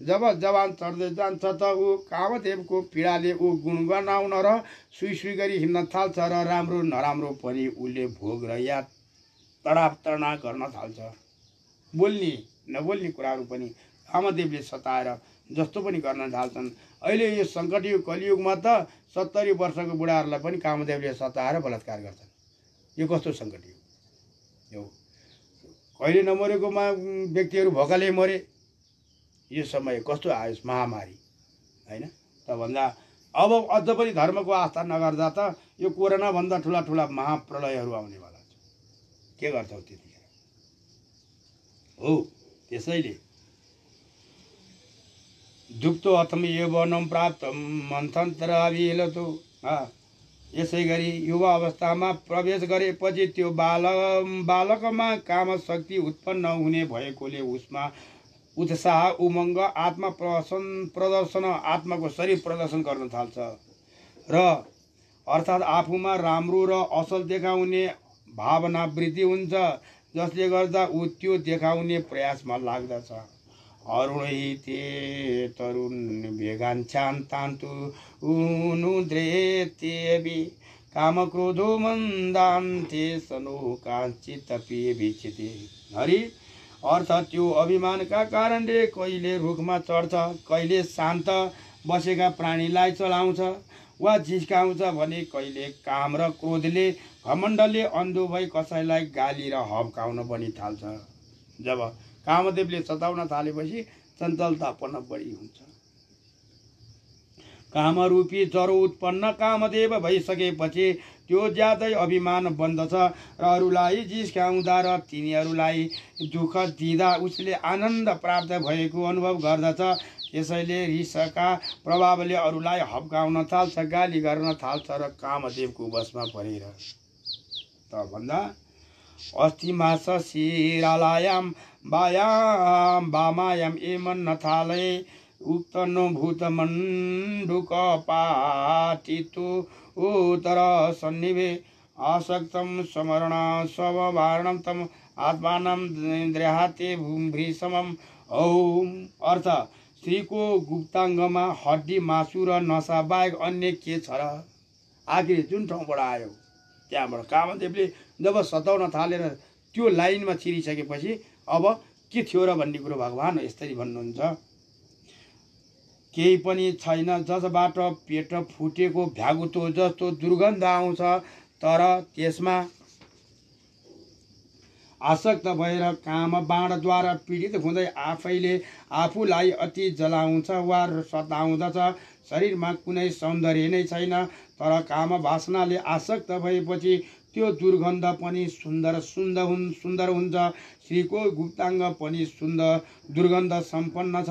जब जवान चढ्दै जान्छ त ऊ कामदेवको पीडाले ऊ गुनगुनाउन र सुई गरी हिँड्न थाल्छ र राम्रो नराम्रो पनि उसले भोग र याद तडाप गर्न थाल्छ। बोल्ने नबोल्ने कुराहरू पनि कामदेवले सताएर जस्तो पनि गर्न थाल्छन्। अहिले यो सङ्कटयुग कलियुगमा त 70 वर्षको बुढाहरूलाई पनि कामदेवले सताएर बलात्कार गर्छन्। यो कस्तो सङ्कटयुग यो? कहिले नमरेकोमा व्यक्तिहरू भोकले मरे। यो समय कस्तो आयो महामारी हैन त भन्दा अब अझ पनि धर्मको आस्था नगर्दा त यो कोरोनाभन्दा ठुला महाप्रलयहरू आउनेवाला छ। के गर्छौ त्यतिखेर? हो त्यसैले दुप्तो अथम यौवनं प्राप्त मन्थन्तर अभिलतो। यसै गरी युवा अवस्थामा प्रवेश गरेपछि त्यो बालकमा काम शक्ति उत्पन्न हुने भएकोले उसमा उत्साह उमङ्ग आत्मा प्रदर्शन आत्माको शरीर प्रदर्शन गर्न थाल्छ र अर्थात् आफूमा राम्रो र असल देखाउने भावना वृद्धि हुन्छ, जसले गर्दा ऊ त्यो देखाउने प्रयासमा लाग्दछ। अरुणैते तरुण वेगान्छान तान्तु उनुद्रेतेबि कामक्रोधो मन्दान्ते सनो काञ्चितपि विचिते। हरि अर्थात् त्यो अभिमानका कारणले कहिले रुखमा चढ्छ, कहिले शान्त बसेका प्राणीलाई चलाउँछ वा झिस्काउँछ भने कहिले काम र क्रोधले घमण्डले अन्धो भई कसैलाई गाली र हप्काउन पनि थाल्छ। जब कामदेवले सताउन थालेपछि चञ्चलता पनि बढी हुन्छ। कामरूपी जरो उत्पन्न कामदेव भइसकेपछि त्यो ज्यादै अभिमान बन्दछ र अरूलाई जिस्काउँदा र तिनीहरूलाई दुःख दिँदा उसले आनन्द प्राप्त भएको अनुभव गर्दछ। यसैले रिसका प्रभावले अरूलाई हप्काउन थाल्छ, गाली गर्न थाल्छ र कामदेवको वशमा परेर त भन्दा अस्थिमास शिरालायाम वामायाम एमन नथाले उक्तनो भूतमण्डुक पाटितु उत्तर सन्निभे आसक्तं स्मरण स्ववारणं तम आत्मानं द्रहाते भृशमम्। ओम अर्थ स्त्रीको गुप्ताङ्गमा हड्डी मासु र नसा बाहेक अन्य के छ र? आखिर जुन ठाउँबाट आयो त्यहाँबाट कामदेवले जब सताउन थालेर त्यो लाइनमा छिरिसकेपछि अब के थियो र भन्ने कुरो भगवान यसरी भन्नुहुन्छ। केही पनि छैन जसबाट पेट फुटेको भ्यागुतो जस्तो दुर्गन्ध आउँछ, तर त्यसमा आसक्त भएर काम बाणद्वारा पीडित हुँदै आफैले आफूलाई अति जलाउँछ वा सताउँदछ। शरीरमा कुनै सौन्दर्य नै छैन, तर काम वासनाले आसक्त भएपछि त्यो दुर्गन्ध पनि सुन्दर हुन्छ। स्त्रीको गुप्ताङ्ग पनि दुर्गन्ध सम्पन्न छ,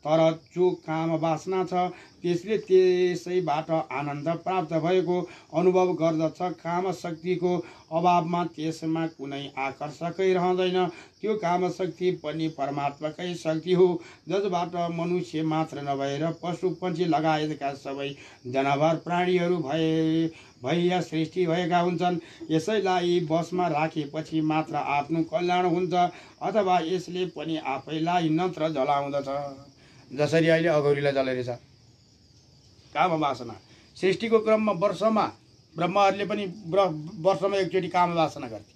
तर जो काम वासना छ त्यसले त्यसैबाट आनन्द प्राप्त भएको अनुभव गर्दछ। काम शक्तिको अभावमा त्यसमा कुनै आकर्षकै रहँदैन। त्यो काम शक्ति पनि परमात्माकै शक्ति हो, जसबाट मनुष्य मात्र नभएर पशु पक्षी लगायतका सबै जनावर प्राणीहरू भएका सृष्टि भएका हुन्छन्। यसैलाई बसमा राखेपछि मात्र आफ्नो कल्याण हुन्छ, अथवा यसले पनि आफैलाई नत्र जलाउँदछ। जसरी अहिले अघौरीलाई जलाइरहेछ काम वासना। सृष्टिको क्रममा वर्षमा ब्रह्माहरूले पनि वर्षमा एकचोटि काम वासना गर्थे।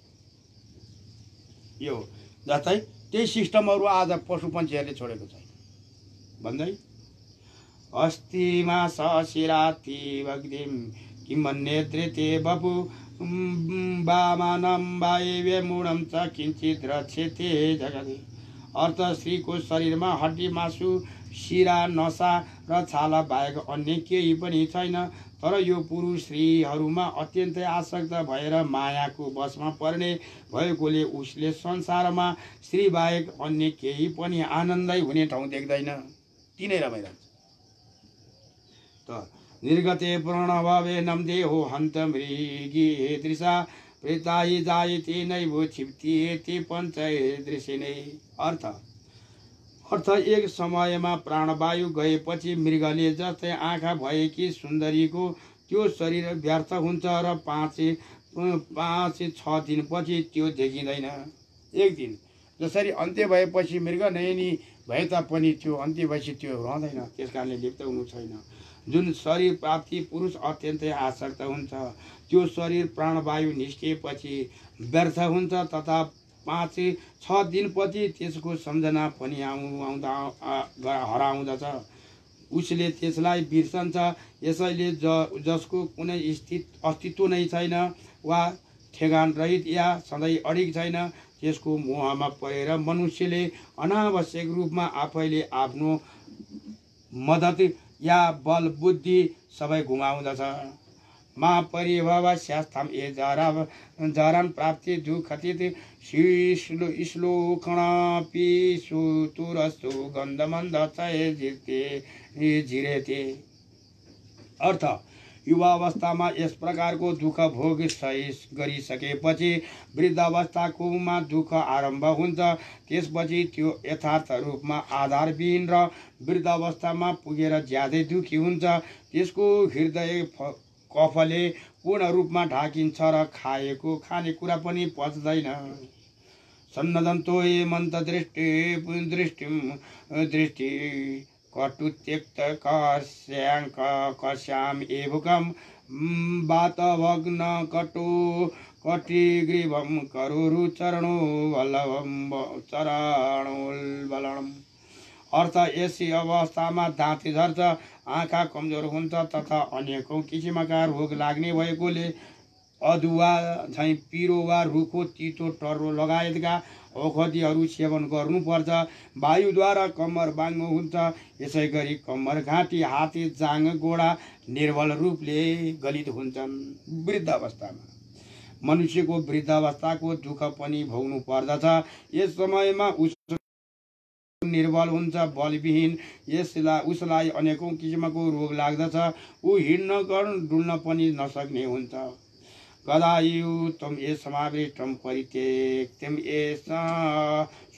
यो जस्तै त्यही सिस्टमहरू आज पशु पन्छीहरूले छोडेको छैन भन्दै अस्तिमा सशिराति भग्दिम किमन्येत्रेते बपु वामानं वायव्य मूढं च किञ्चित् रक्षेते जगति। अर्थ स्त्रीको शरीरमा हड्डी मासु शिरा नसा र छाला बाहेक अन्य केही पनि छैन, तर यो पुरुष स्त्रीहरूमा अत्यन्तै आसक्त भएर मायाको वशमा पर्ने भएकोले उसले संसारमा स्त्री बाहेक अन्य केही पनि आनन्दै हुने ठाउँ देख्दैन, तिनै रमाइरहन्छ। त निर्गते प्रणभवे नम देहो हन्त मृगी दृशा प्रेताई जायते नै भो छिप्तिए ते पञ्चदृश्य नै। अर्थ एक समयमा प्राणवायु गएपछि मृगले जस्तै आँखा भएकी सुन्दरीको त्यो शरीर व्यर्थ हुन्छ र 5-6 दिनपछि त्यो देखिँदैन। एक दिन जसरी अन्त्य भएपछि मृग नयनी भए तापनि त्यो अन्त्य भएपछि त्यो रहँदैन, त्यस कारणले लिप्त हुनु छैन। जुन शरीर प्राप्ति पुरुष अत्यन्तै आसक्त हुन्छ त्यो शरीर प्राणवायु निस्किएपछि व्यर्थ हुन्छ तथा 5-6 दिनपछि त्यसको सम्झना पनि हराउँदछ। उसले त्यसलाई बिर्सन्छ। यसैले जसको कुनै अस्तित्व नै छैन वा ठेगान रहित या सधैँ अडिग छैन त्यसको मोहमा परेर मनुष्यले अनावश्यक रूपमा आफैले आफ्नो मद्दत या बल बुद्धि सबै गुमाउँदछ। मा परिभवस्यास्थम ए जरान प्राप्ति दुःखतित श्लोकणपि सुतुरस्तु गन्धमन्द चय जिरेते। अर्थ युवावस्थामा यस प्रकारको दुःख भोग गरिसकेपछि वृद्धावस्थाकोमा दुःख आरम्भ हुन्छ। त्यसपछि त्यो यथार्थ रूपमा आधारविहीन र वृद्धावस्थामा पुगेर ज्यादै दुःखी हुन्छ। त्यसको हृदय कफले पूर्ण रूपमा ढाकिन्छ र खाएको खानेकुरा पनि पच्दैन। सन्नदन्तो ये मन्त दृष्टि कटुत्यक्त कस्याम एवकम वातभग्न कटो कटिग्रीवम करोरु चरणो वल्लभम। अर्थ यसै अवस्थामा दाँती झर्छ, आँखा कमजोर हुन्छ तथा अनेकौं किसिमका रोग लाग्ने भएकोले अदुवा झैँ पिरो वा रुखो तितो टर्रो लगायतका औषधिहरू सेवन गर्नुपर्छ। वायुद्वारा कम्मर बाङ्गो हुन्छ। यसै गरी कम्मर घाँटी हाते जाँग गोडा निर्बल रूपले गलित हुन्छन्। वृद्धावस्थामा मनुष्यको वृद्धावस्थाको दुःख पनि भोग्नु पर्दछ। यस समयमा निर्बल हुन्छ, बलविहीन। उसलाई अनेकौं किसिमको रोग लाग्दछ। ऊ हिँड्न डुल्न पनि नसक्ने हुन्छ। कदायुतम ए समावेष्टम परित्यक्तम ए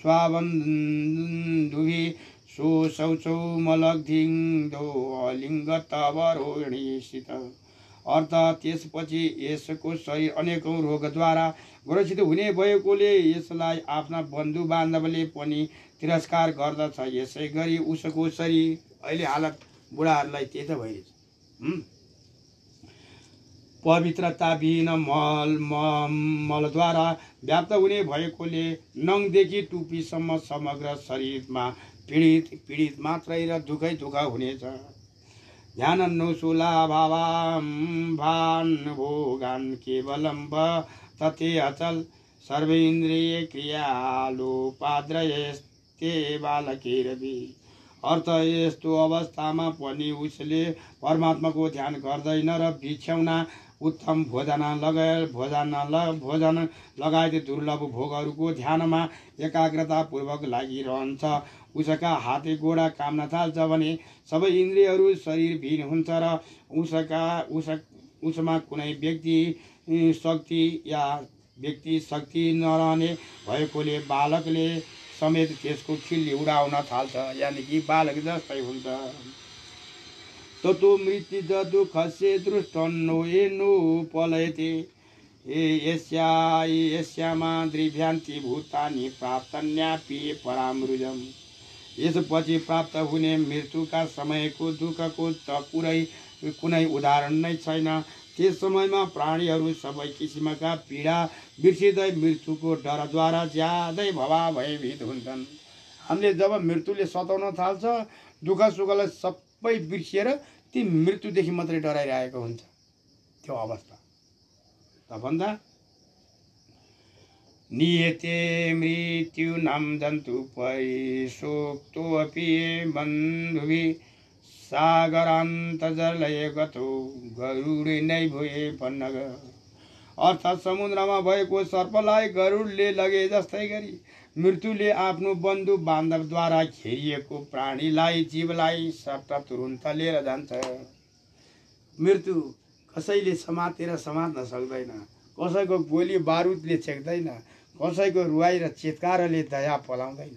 स्वाबन्धुभि सो शौचौ मलग्धिङ्दो अलिङ्गतवरोहिणीसित। अर्थ त्यसपछि यसको शरीर अनेकौं रोगद्वारा ग्रसित हुने भएकोले यसलाई आफ्ना बन्धु बान्धवले पनि तिरस्कार गर्दछ। यसै गरी उसको शरीर अहिले हालत बुढाहरूलाई त्यही त भइरहेछ। पवित्रताविहीन मलद्वारा व्याप्त हुने भएकोले नङदेखि टुप्पीसम्म समग्र शरीरमा पीडित मात्रै र दुःखै दुःख हुनेछ। ध्यानन्नुशूला भावान् भोगान् केवलं तथे अचल सर्वेन्द्रिय क्रियालोपाद्रयस्ते बालकेरवि। अर्थ यस्तो अवस्थामा पनि उसले परमात्माको ध्यान गर्दैन र भिक्षौना उत्तम भोजन लगायत दुर्लभ भोगहरूको ध्यानमा एकाग्रतापूर्वक लागिरहन्छ। उसका हाते गोडा काम्न थाल्छ भने सबै इन्द्रियहरू शरीरविहीन हुन्छ र उसमा कुनै व्यक्ति शक्ति नरहने भएकोले बालकले समेत त्यसको खिल्ली उडाउन थाल्छ, यानि कि बालक जस्तै हुन्छ। ततो मृत्यु दुःखस्य दृष्टन्नो येनो पलयते यस्यामाद्रिभ्यान्ति भूतानि प्राप्तन्यापि परामृजम्। यसपछि प्राप्त हुने मृत्युका समयको दुःखको त कुनै उदाहरण नै छैन। त्यस समयमा प्राणीहरू सबै किसिमका पीडा बिर्सिँदै मृत्युको डरद्वारा ज्यादै भयभीत हुन्छन्। हामीले जब मृत्युले सताउन थाल्छ दुःख सुखलाई सबै बिर्सिएर ती मृत्युदेखि मात्रै डराइरहेको हुन्छ त्यो अवस्था। भन्दा नियते मृत्युनाम जन्तु परिशोक्तोऽपि बन्धुभिः सागरान्तजलय गतो गरुडे नै भुए पन्नग। अर्थात् समुद्रमा भएको सर्पलाई गरुडले लगे जस्तै गरी मृत्युले आफ्नो बन्धु बान्धवद्वारा घेरिएको प्राणीलाई जीवलाई सट्ट तुरुन्त लिएर जान्छ। मृत्यु कसैले समातेर समात्न सक्दैन। कसैको गोली बारुदले छेक्दैन, कसैको रुवाई र चितकारले दया पलाउँदैन।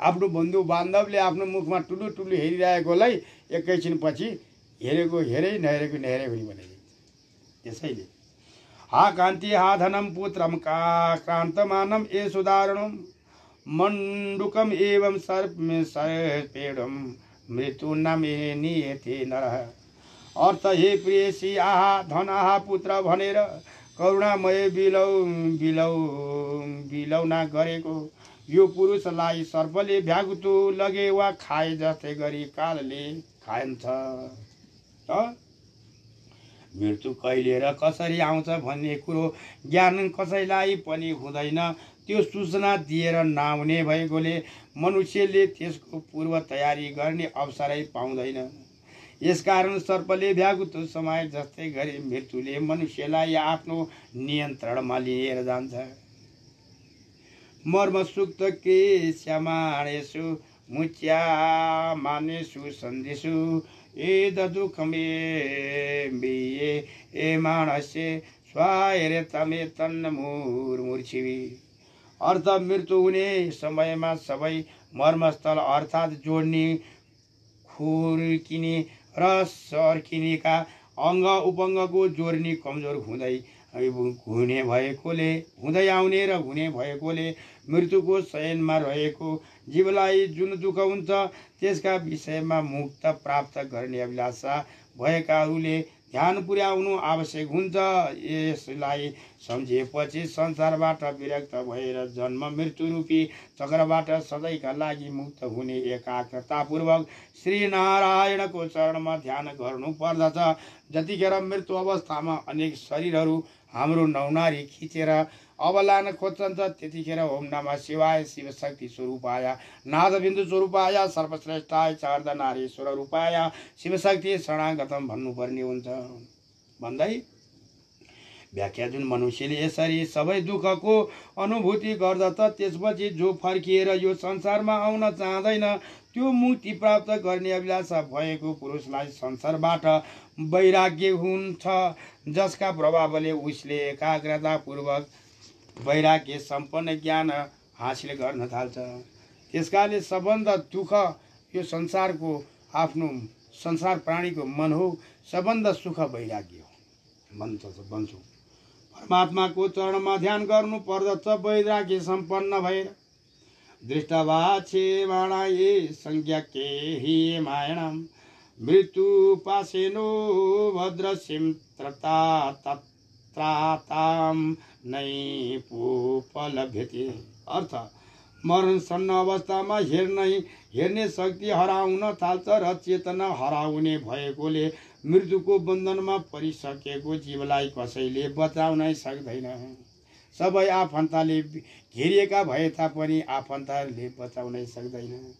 आफ्नो बन्धु बान्धवले आफ्नो मुखमा टुलु टुलु हेरिरहेकोलाई एकैछिनपछि हेरेको हेरै नहेरेको नहेरे भनी बनाइदिन्छ। त्यसैले हा कान्ति हा धनम पुत्रम क्रान्तमानम ए सुधारणम मण्डुकम एवं सर्पेडम मृत्यु नमे नियते नरः। अर्थ हे प्रेसी आहा धन आहा पुत्र भनेर करुणामय बिलौना गरेको यो पुरुषलाई सर्पले भ्यागुतो लगे वा खाए जस्तै गरी कालले खाइन्छ। मृत्यु कहिले र कसरी आउँछ भन्ने कुरो ज्ञान कसैलाई पनि हुँदैन। त्यो सूचना दिएर नआउने भएकोले मनुष्यले त्यसको पूर्व तयारी गर्ने अवसरै पाउँदैन। यसकारण सर्पले भ्यागुतो समय जस्तै गरी मृत्युले मनुष्यलाई आफ्नो नियन्त्रणमा लिएर जान्छ। मर्म सुक्त के श्यामाणेषु मुच्यामानेषु सन्धिषु ए दुःखमे बिये ए मानस्य स्वायरे तमे तन्नमुर्मुर्छिवी। अर्थ मृत्यु हुने समयमा सबै मर्मस्थल अर्थात् जोड्ने खुर्किने र सर्किनेका अङ्ग उपङ्गको जोड्ने कमजोर हुँदै आउने र हुने भएकोले मृत्युको शयनमा रहेको जीवलाई जुन दुःख हुन्छ त्यसका विषयमा मुक्त प्राप्त गर्ने अभिलाषा भएकाहरूले ध्यान पुर्याउनु आवश्यक हुन्छ। यसलाई सम्झिएपछि संसारबाट विरक्त भएर जन्म मृत्यु रूपी चक्रबाट सधैँका लागि मुक्त हुने एकाग्रतापूर्वक श्री नारायणको चरणमा ध्यान गर्नु पर्दछ। जतिखेर मृत्यु अवस्थामा अनेक शरीरहरू हाम्रो नौनारी खिचेर अवलान खोज्छन् त्यतिखेर ओम नमः शिवाय शिवशक्ति स्वरूपाय नादबिन्दु स्वरूपाय सर्वश्रेष्ठाय अर्धनारीश्वर रूपाय शिवशक्ति शरणागतम भन्नुपर्ने हुन्छ भन्दै व्याख्या जुन मनुष्यले यसरी सबै दुःखको अनुभूति गर्दछ त्यसपछि जो फर्किएर यो संसारमा आउन चाहँदैन त्यो मुक्ति प्राप्त गर्ने अभिलाषा भएको पुरुषलाई संसारबाट वैराग्य हुन्छ, जसका प्रभावले उसले एकाग्रतापूर्वक वैराग्य सम्पन्न ज्ञान हासिल गर्न थाल्छ। त्यसकाले सबभन्दा दुःख यो संसारको आफ्नो संसार प्राणीको मन हो, सबभन्दा सुख वैराग्य हो भन्छु। परमात्माको चरणमा ध्यान गर्नु पर्दछ वैराग्य सम्पन्न भएर। दृष्टवाछे माणाये संज्ञके हि मायणम मृत्यु पासेनो भद्रसिम त्रता त्राताम नै पुपलभ्यते। अर्थ मरण सन्न अवस्थामा हेर्ने शक्ति हराउन थाल्छ र चेतना हराउने भएकोले मृत्युको बन्धनमा परिसकेको जीवलाई कसैले बचाउनै सक्दैन। सबै आफन्तले घेरिएका भए तापनि आफन्तहरूले बचाउनै सक्दैन।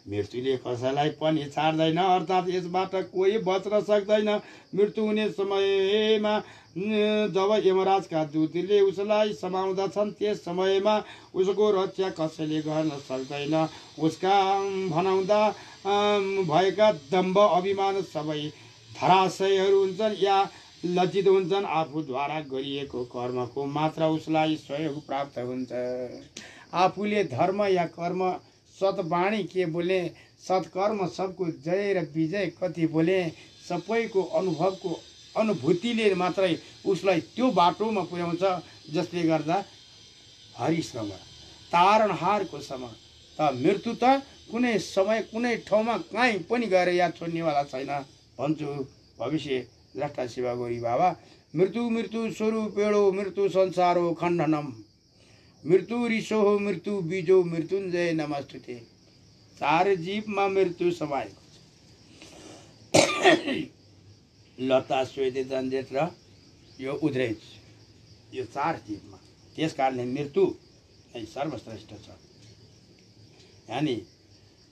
मृत्युले कसैलाई पनि छाड्दैन, अर्थात् यसबाट कोही बच्न सक्दैन। मृत्यु हुने समयमा जब यमराजका दूतले उसलाई समाउँदछन् त्यस समयमा उसको रक्षा कसैले गर्न सक्दैन। उसका भनाउँदा भएका दम्भ अभिमान सबै धराशयहरू हुन्छन् या लज्जित हुन्छन्। आफूद्वारा गरिएको कर्मको मात्र उसलाई सहयोग प्राप्त हुन्छ। आफूले धर्म या कर्म सतवाणी के बोले, सत्कर्म सबको जय र विजय कति बोले, सबैको अनुभूतिले मात्रै उसलाई त्यो बाटोमा पुर्याउँछ जसले गर्दा हरिसँग तारणहारको सम त मृत्यु त कुनै समय कुनै ठाउँमा कहीँ पनि गएर या छोड्नेवाला छैन भन्छु। भविष्य द्रष्टा शिव गौरी बाबा। मृत्यु मृत्यु स्वरूपेणो मृत्यु संसारो खण्डनम मृत्यु ऋषो हो मृत्यु बीजो मृत्युञ्जय नमस्तुते। चार जीवमा मृत्यु समाएको छ। लता श्वेत जन्जेट र यो उद्रेज, यो चार जीवमा। त्यस कारणले मृत्यु नै सर्वश्रेष्ठ छ। यानी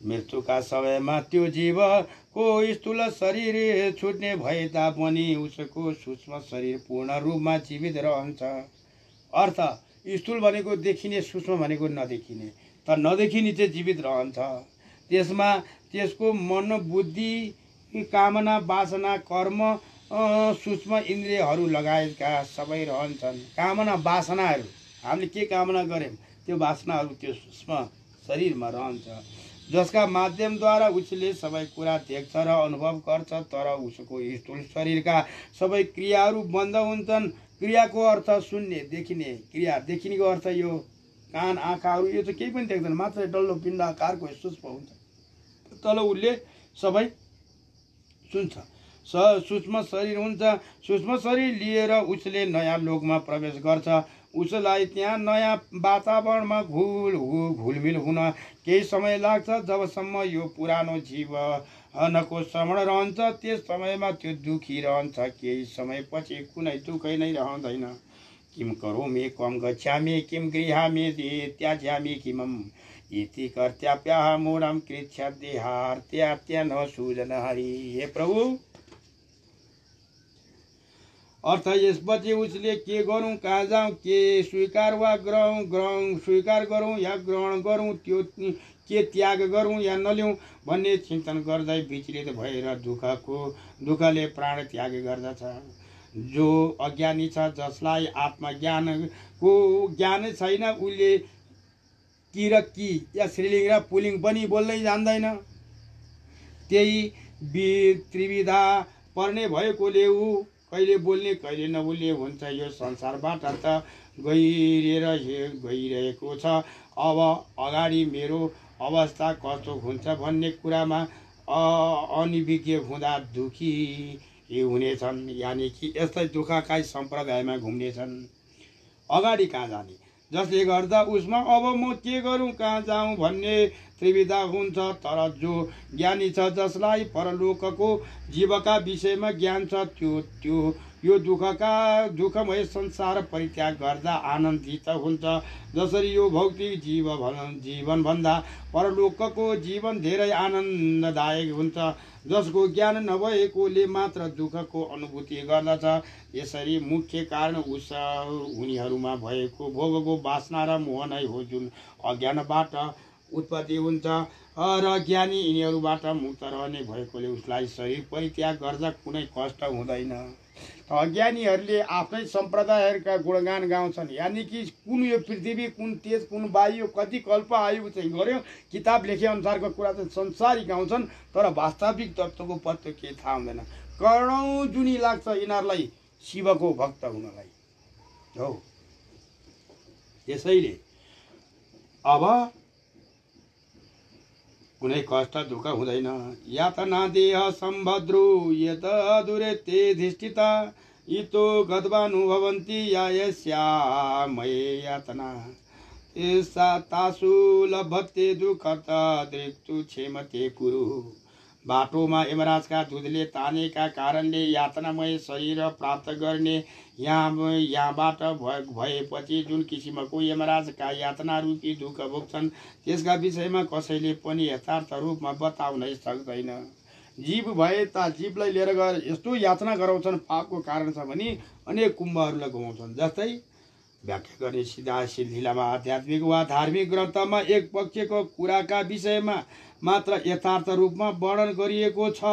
मृत्युका समयमा त्यो जीवको स्थूल शरीर छुट्ने भए तापनि उसको सूक्ष्म शरीर पूर्ण रूपमा जीवित रहन्छ। अर्थ स्थूल भनेको देखिने, सूक्ष्म भनेको नदेखिने, त नदेखिने चाहिँ जीवित रहन्छ। त्यसमा त्यसको मन बुद्धि कामना वासना कर्म सूक्ष्म इन्द्रियहरू लगायतका सबै रहन्छन्। कामना वासनाहरू, हामीले के कामना गऱ्यौँ त्यो वासनाहरू त्यो सूक्ष्म शरीरमा रहन्छ, जसका माध्यमद्वारा उसले सबै कुरा देख्छ र अनुभव गर्छ। तर उसको स्थूल शरीरका सबै क्रियाहरू बन्द हुन्छन्। क्रियाको अर्थ सुन्ने, देखिने। क्रिया देखिनेको अर्थ यो कान आँखाहरू, यो चाहिँ केही पनि देख्दैन, मात्र डल्लो पिण्ड आकारको सूक्ष्म हुन्छ, तर उसले सबै सुन्छ। सूक्ष्म शरीर हुन्छ। सूक्ष्म शरीर लिएर उसले नयाँ लोकमा प्रवेश गर्छ। उसलाई त्यहाँ नयाँ वातावरणमा घुलमिल हुन केही समय लाग्छ। जबसम्म यो पुरानो जीवनको श्रवण रहन्छ त्यस समयमा त्यो दुखी रहन्छ। केही समयपछि कुनै दुःखै नै रहँदैन। किम करोमि कम गच्छामि किम गृहामि त्याज्यामि किमम् इति कर्तव्यः मूढं कृत्य देहार्त्या न सूजन हरि। हे प्रभु, अर्थ यसपछि उसले के गरौँ, कहाँ जाउँ, के स्वीकार वा ग्रहण स्वीकार गरौँ या ग्रहण गरौँ, त्यो के त्याग गरौँ या नलिउँ भन्ने चिन्तन गर्दै विचलित भएर दुःखले प्राण त्याग गर्दछ। जो अज्ञानी छ, जसलाई आत्मज्ञानको ज्ञान छैन, उसले कि र कि या स्त्रीलिङ्ग र पुल्लिङ्ग पनि बोल्नै जान्दैन। त्यही त्रिविधा पर्ने भएकोले ऊ कहिले बोल्ने कहिले नबोल्ने हुन्छ। यो संसारबाट त गइरहेको छ। अब अगाडि मेरो अवस्था कस्तो हुन्छ भन्ने कुरामा अनिविज्ञ हुँदा दुखी हुनेछन्, यानि कि यस्तै दुःखका सम्प्रदायमा घुम्नेछन्। अगाडि कहाँ जाने, जसले गर्दा उसमा अब म के गरौँ, कहाँ जाउँ भन्ने त्रिविधा हुन्छ। तर जो ज्ञानी छ, जसलाई परलोकको जीवका विषयमा ज्ञान छ, त्यो यो दुःखमय संसार परित्याग गर्दा आनन्दित हुन्छ। जसरी यो भौतिक जीवनभन्दा परलोकको जीवन धेरै आनन्ददायक हुन्छ। जसको ज्ञान नभएकोले मात्र दुःखको अनुभूति गर्दछ। यसरी मुख्य कारण उनीहरूमा भएको भोगको वासना र मोह नै हो, जुन अज्ञानबाट उत्पत्ति हुन्छ। र ज्ञानी यिनीहरूबाट मुक्त रहने भएकोले उसलाई शरीर परित्याग गर्दा कुनै कष्ट हुँदैन। अज्ञानीहरूले आफ्नै सम्प्रदायहरूका गुणगान गाउँछन्, यानि कि कुन यो पृथ्वी, कुन तेज, कुन वायु, कति कल्प आयु चाहिँ गऱ्यो, किताब लेखे अनुसारको कुरा चाहिँ संसारी गाउँछन्। तर वास्तविक तत्त्वको पत्तो के थाहा हुँदैन। करोडौँ जुनी लाग्छ यिनीहरूलाई शिवको भक्त हुनलाई हो। त्यसैले अब कुनै कष्ट दुःख हुँदैन। यातना देह सम्भद्रु यत दुरे ते धिष्ठिता इतो गद्वानुभवन्ति या यस्यामये यातना तासु लभते दुःखत दृक्तु क्षेमते कुरु। बाटोमा यमराजका दूधले तानेका कारणले यातनामय शरीर प्राप्त गर्ने यहाँबाट भएपछि जुन किसिमको यमराजका यातना रूपी दुःख भोग्छन्, त्यसका विषयमा कसैले पनि यथार्थ रूपमा बताउनै सक्दैन। जीव भए ता जीवलाई लिएर गएर यस्तो यातना गराउँछन्, पापको कारण छ भने अनेक कुम्भहरूलाई घुमाउँछन्। जस्तै व्याख्या गर्ने सिधा सिलसिलामा आध्यात्मिक वा धार्मिक ग्रन्थमा एक पक्षको कुराका विषयमा मात्र यथार्थ रूपमा वर्णन गरिएको छ।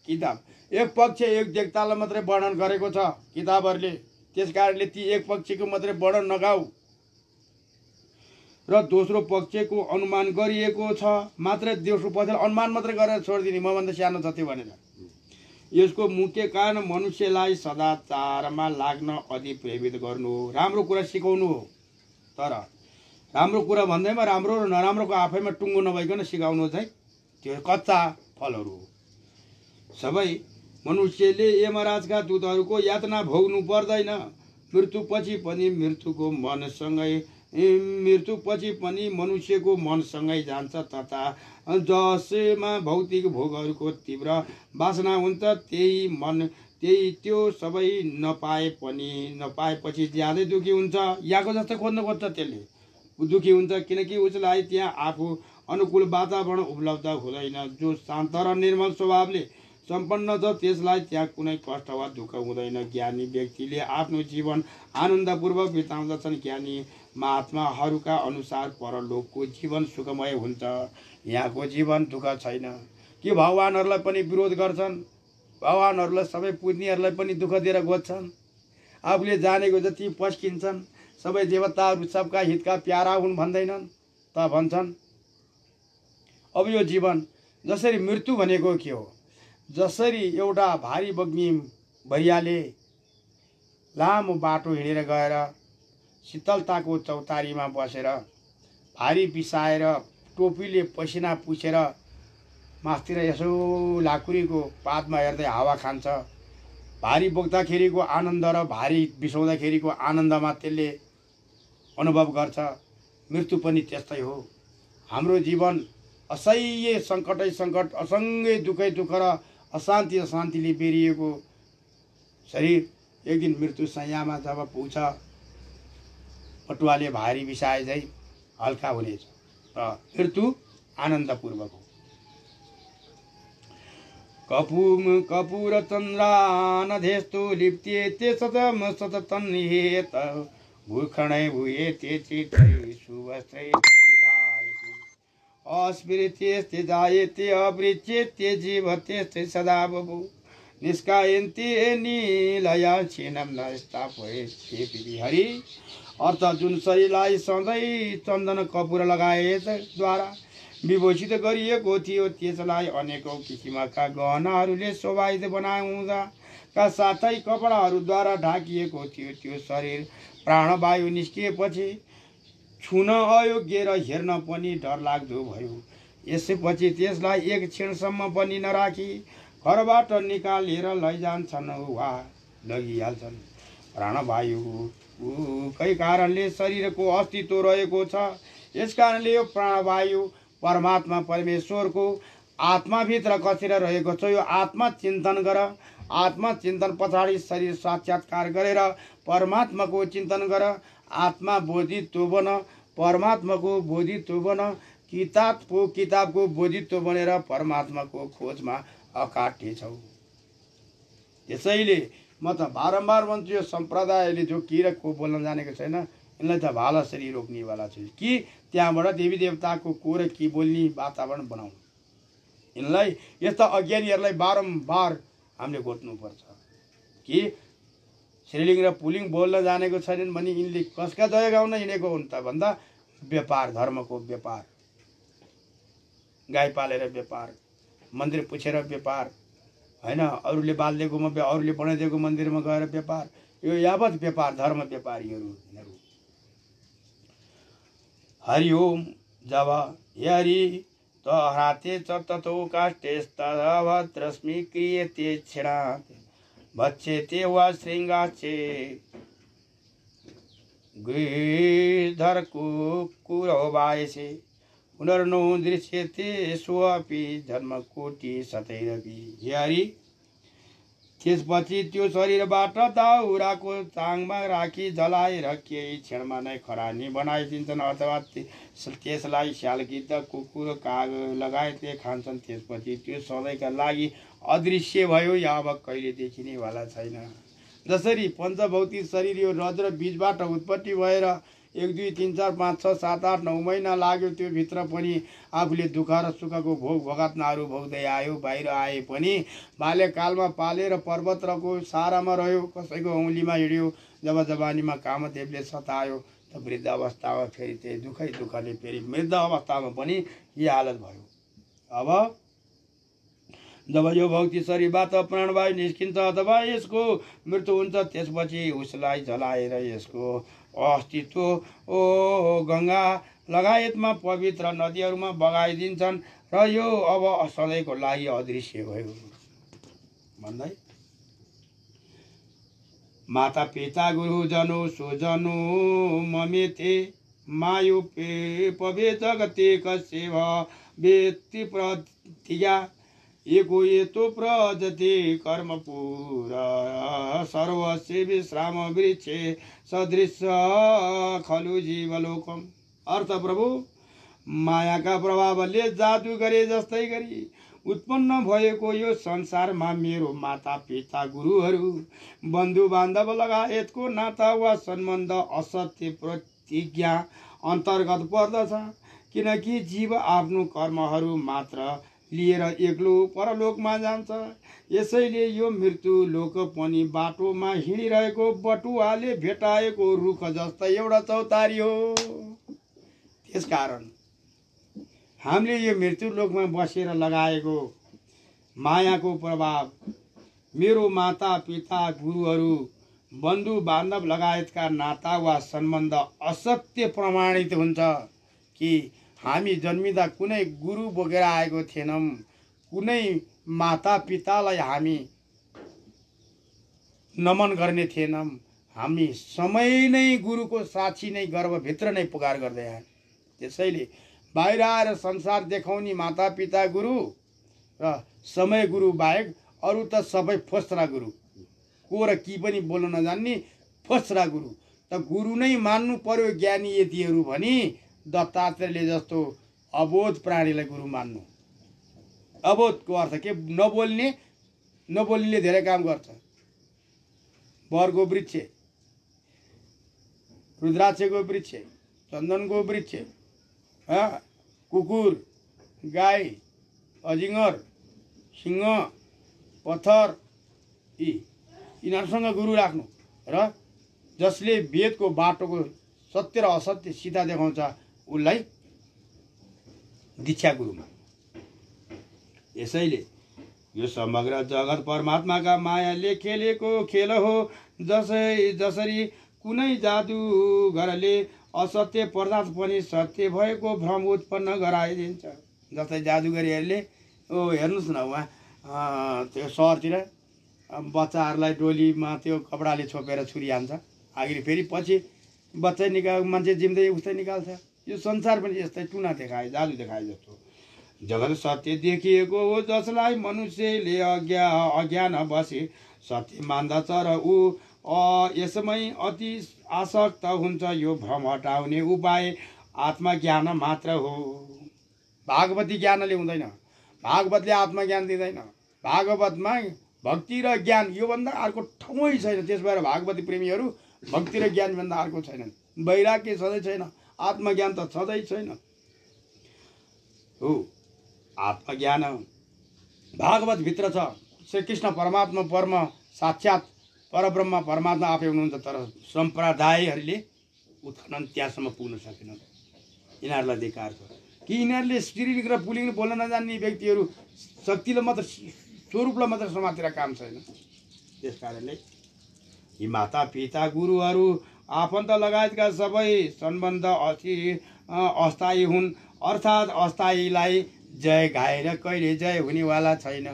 किताब एक पक्ष एक देवतालाई मात्रै वर्णन गरेको छ किताबहरूले। त्यस कारणले ती एक पक्षको मात्रै वर्णन नगाऊ र दोस्रो पक्षको अनुमान गरिएको छ, मात्र दोस्रो पक्षले अनुमान मात्रै गरेर छोडिदिने, मभन्दा सानो छ त्यो भनेर। यसको मुख्य कारण मनुष्यलाई सदाचारमा लाग्न अधि प्रेरित गर्नु हो, राम्रो कुरा सिकाउनु हो। तर राम्रो कुरा भन्दैमा राम्रो र नराम्रोको आफैमा टुङ्गो नभइकन सिकाउनु चाहिँ त्यो कच्चा फलहरू हो। सबै मनुष्यले यमराजका दूतहरूको यातना भोग्नु पर्दैन। मृत्युपछि पनि मनुष्यको मनसँगै जान्छ, तथा जसमा भौतिक भोगहरूको तीव्र वासना हुन्छ त्यही त्यो सबै नपाएपछि ज्यादै दुःखी हुन्छ। यहाँको जस्तै खोज्न खोज्छ त्यसले दुःखी हुन्छ, किनकि उसलाई त्यहाँ आफू अनुकूल वातावरण उपलब्ध हुँदैन। जो शान्त र निर्मल स्वभावले सम्पन्न छ त्यसलाई त्यहाँ कुनै कष्ट वा दुःख हुँदैन। ज्ञानी व्यक्तिले आफ्नो जीवन आनन्दपूर्वक बिताउँदछन्। ज्ञानी महात्माहरूका अनुसार परलोकको जीवन सुखमय हुन्छ। यहाँको जीवन दुःख छैन। कि भगवानहरूलाई पनि विरोध गर्छन्, भगवानहरूलाई सबै पुज्नेहरूलाई पनि दुःख दिएर गोज्छन्। आफूले जानेको जति पस्किन्छन्। सबै देवताहरू सबका हितका प्यारा हुन् भन्दैनन् त भन्छन्। अब यो जीवन जसरी मृत्यु भनेको के हो? जसरी एउटा भारी बग्ने भैयाले लामो बाटो हिँडेर गएर शीतलताको चौतारीमा बसेर भारी बिसाएर टोपीले पसिना पुछेर मास्तिर यसो लाकुरीको पातमा हेर्दै हावा खान्छ। भारी बोक्दाखेरिको आनन्द र भारी बिसाउँदाखेरिको आनन्दमा त्यसले अनुभव गर्छ। मृत्यु पनि त्यस्तै हो। हाम्रो जीवन असह्य सङ्कटै सङ्कट, असङ्गै दुःखै दुःख र अशान्तिले बेरिएको शरीर एक दिन मृत्यु शय्यामा जब पुग्छ, पटुवाले भारी बिसाए झै हल्का हुनेछ र मृत्यु आनन्दपूर्वक हो। कपूर चन्द्रानधेस्तु लिप्त्येते सततन्निहेत भूषणै भूयेते चित्रै सुवस्त्रै परिधायते अस्मृत्येस्ते जायेते अवृच्येते जीवतेस्ते सदा बभू निष्कायन्ते नीलया क्षीणं न स्थापयेते हरि। अर्थ जुन शरीरलाई सधैँ चन्दन कपुर लगाएद्वारा विभूषित गरिएको थियो त्यसलाई अनेकौं किसिमका गहनाहरूले शोभायित बनाउँदाका साथै कपडाहरूद्वारा ढाकिएको थियो। त्यो शरीर प्राणवायु निस्किएपछि छुन अयोग्य र हेर्न पनि डरलाग्दो भयो। यसपछि त्यसलाई एक क्षणसम्म पनि नराखी घरबाट निकालेर लैजान्छन् वा लगिहाल्छन्। प्राणवायुकै कारणले शरीरको अस्तित्व रहेको छ। यसकारणले यो प्राणवायु परमात्मा परमेश्वरको आत्माभित्र कसेर रहेको छ। यो आत्मा चिन्तन गर। आत्मा चिन्तन पछाडि शरीर साक्षात्कार गरेर परमात्माको चिन्तन गर। आत्मा बोधित्व बन, परमात्माको बोधित्व बन। किताबको बोधित्व बनेर परमात्माको खोजमा अकाट्य छौ। त्यसैले म त बारम्बार भन्छु, यो सम्प्रदायले जो किराको बोल्न जानेको छैन यिनलाई त भालासरी रोक्नेवाला छु कि त्यहाँबाट देवी देवताको को र कि बोल्ने वातावरण बनाउनु। यिनलाई यस्ता अज्ञानीहरूलाई बारम्बार हामीले गोत्नुपर्छ कि श्रीलिङ र पुलिङ बोल्न जानेको छैनन् भने यिनले कसका जय गाउन हिँडेको हुन् त भन्दा व्यापार, धर्मको व्यापार, गाई पालेर व्यापार, मन्दिर पुछेर व्यापार, हैन, अरूले बालिदिएकोमा अरूले बनाइदिएको मन्दिरमा गएर व्यापार, यो यावत व्यापार, धर्म व्यापारीहरू यिनीहरू। हरि ओम। जब हरि तहराते च ततो काष्ठेस्तभद्रश्मि क्रियते क्षणात् भक्षेते वा शृङ्गाचे गिर्धरको कुरो बायसे पुनर्नो दृश्यते स्वपि जन्मकोटि सतैरपि। हरि त्यसपछि त्यो शरीरबाट दाउराको चाङमा राखी जलाएर केही क्षणमा नै खरानी बनाइदिन्छन् अथवा त्यसलाई स्याल, गिद्ध, कुकुर, काग लगायतले खान्छन्। त्यसपछि त्यो सधैँका लागि अदृश्य भयो या अब कहिले देखिनेवाला छैन। जसरी पञ्चभौतिक शरीर यो रज र बीजबाट उत्पत्ति भएर 1 2 3 4 5 6 7 8 9 महिना लाग्यो। त्यो भित्र पनि आफूले दुःख र सुखको भोग भोगात्नाहरू भोग्दै आयो। बाहिर आए पनि बाल्यकालमा पालेर पर्वतको सारामा रह्यो, कसैको औँलीमा हिँड्यो। जब जवानीमा कामदेवले सतायो त वृद्ध अवस्थामा फेरि त्यही दुःखले फेरि मृद्ध अवस्थामा पनि यही हालत भयो। अब जब यो भौतिक शरीरबाट प्राणवायु निस्किन्छ अथवा यसको मृत्यु हुन्छ त्यसपछि उसलाई जलाएर यसको अस्तित्व गङ्गा लगायतमा पवित्र नदीहरूमा बगाइदिन्छन् र यो अब सधैँको लागि अदृश्य भयो भन्दै माता पिता गुरुजनो सुजनो ममेते मायु पवे जगते कस्यव वेत्ति प्रतिज्ञा एको एतो प्रजते कर्मपुर सर्वस्य विश्राम वृक्षे सदृश खलु जीवलोकम। अर्थ प्रभु मायाका प्रभावले जादु गरे जस्तै गरी उत्पन्न भएको यो संसारमा मेरो माता पिता गुरुहरू बन्धु बान्धव लगायतको नाता वा सम्बन्ध असत्य प्रतिज्ञा अन्तर्गत पर्दछ। किनकि जीव आफ्नो कर्महरू मात्र लिएर एक्लो परलोकमा जान्छ। यसैले यो मृत्यु लोक पनि बाटोमा हिँडिरहेको बटुवाले भेटाएको रुख जस्तै एउटा चौतारी हो। त्यसकारण हामीले यो मृत्यु लोकमा बसेर लगाएको मायाको प्रभाव मेरो माता पिता गुरुहरू बन्धु बान्धव लगायतका नाता वा सम्बन्ध असत्य प्रमाणित हुन्छ कि हामी जन्मिँदा कुनै गुरु बोकेर आएको थिएनौँ, कुनै माता पितालाई हामी नमन गर्ने थिएनौँ। हामी समय नै गुरुको साक्षी नै गर्भभित्र नै पुकार गर्दै आए। त्यसैले बाहिर आएर संसार देखाउने माता पिता गुरु र समय गुरु बाहेक अरू त सबै फोस्रा गुरु, को र की पनि बोल्न नजान्ने फोस्रा गुरु। त गुरु नै मान्नु पर्यो ज्ञानी यतिहरू भनी दत्तात्रेयले जस्तो अबोध प्राणीलाई गुरु मान्नु। अबोधको अर्थ के? नबोल्नेले धेरै काम गर्छ। बरको वृक्ष, रुद्राक्षको वृक्ष, चन्दनको वृक्ष, कुकुर, गाई, अजिङ्गर, सिंह, पत्थर यिनीहरूसँग गुरु राख्नु र जसले वेदको बाटोको सत्य र असत्य सिधा देखाउँछ उसलाई दीक्षा गुरुमा। यसैले यो समग्र जगत परमात्माका मायाले खेलेको खेल हो। जसरी कुनै जादुगरले असत्य पदार्थ पनि सत्य भएको भ्रम उत्पन्न गराइदिन्छ। जस्तै जादुगरीहरूले हेर्नुहोस् न, उहाँ त्यो सहरतिर बच्चाहरूलाई डोलीमा त्यो कपडाले छोपेर छुरी हान्छ, आखिर फेरि पछि बच्चा मान्छे जिम्दै उस्तै निकाल्छ। यो संसार पनि यस्तै टुना देखाए, जादु देखाए जस्तो। जगत सत्य देखिएको हो, जसलाई मनुष्यले अज्ञान बसे सत्य मान्दछ र ऊ यसमै अति आसक्त हुन्छ। यो भ्रम हटाउने उपाय आत्मज्ञान मात्र हो। भागवती ज्ञानले हुँदैन, भागवतले आत्मज्ञान दिँदैन। भागवतमा भक्ति र ज्ञान योभन्दा अर्को ठाउँै छैन। त्यस भएर भागवती प्रेमीहरू भक्ति र ज्ञानभन्दा अर्को छैनन्। वैराग्य सधैँ छैन, आत्मज्ञान त सधैँ छैन हो। आत्मज्ञान भागवत भित्र छ। श्रीकृष्ण परमात्मा परम साक्षात् परब्रह्म परमात्मा आफै हुनुहुन्छ, तर सम्प्रदायहरूले उत्खनन त्यहाँसम्म पुग्न सकेनन्। यिनीहरूलाई धिक्कार छ कि यिनीहरूले स्त्रीलिङ्ग र पुल्लिङ्ग बोल्न नजान्ने व्यक्तिहरू शक्तिलाई मात्र स्वरूपलाई मात्र समातेर काम छैन। त्यस कारणले यी माता पिता गुरुहरू आफन्त लगायतका सबै सम्बन्ध अस्थायी हुन्। अर्थात् अस्थायीलाई जय गाएर कहिले जय हुनेवाला छैन।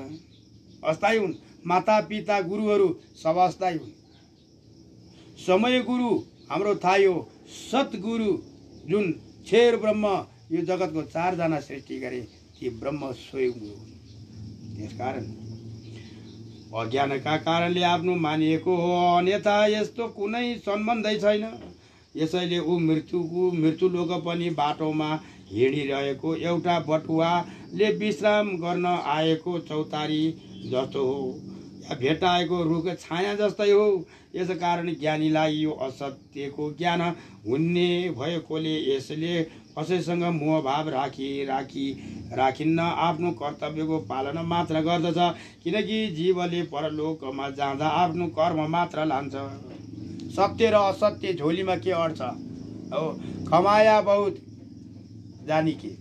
अस्थायी हुन् माता पिता गुरुहरू, सब अस्थायी हुन्। समय गुरु हाम्रो थाहै हो, सतगुरु जुन क्षर ब्रह्म यो जगतको 4 जना सृष्टि गरे ती ब्रह्म स्वयं हुन्। त्यसकारण अज्ञानका कारणले आफ्नो मानिएको हो, अन्यथा यस्तो कुनै सम्बन्धै छैन। यसैले ऊ मृत्यु लोक पनि बाटोमा हिँडिरहेको एउटा बटुवाले विश्राम गर्न आएको चौतारी जस्तो हो, या भेटाएको रुख छाया जस्तै हो। यसकारण ज्ञानीलाई यो असत्यको ज्ञान हुने भएकोले यसले कसैसँग मोहभाव राखिन्न, आफ्नो कर्तव्यको पालना मात्र गर्दछ। किनकि जीवले परलोकमा जाँदा आफ्नो कर्म मात्र लान्छ। सत्य र असत्य झोलीमा के अड्छ हो? कमाया बहुत जानी के।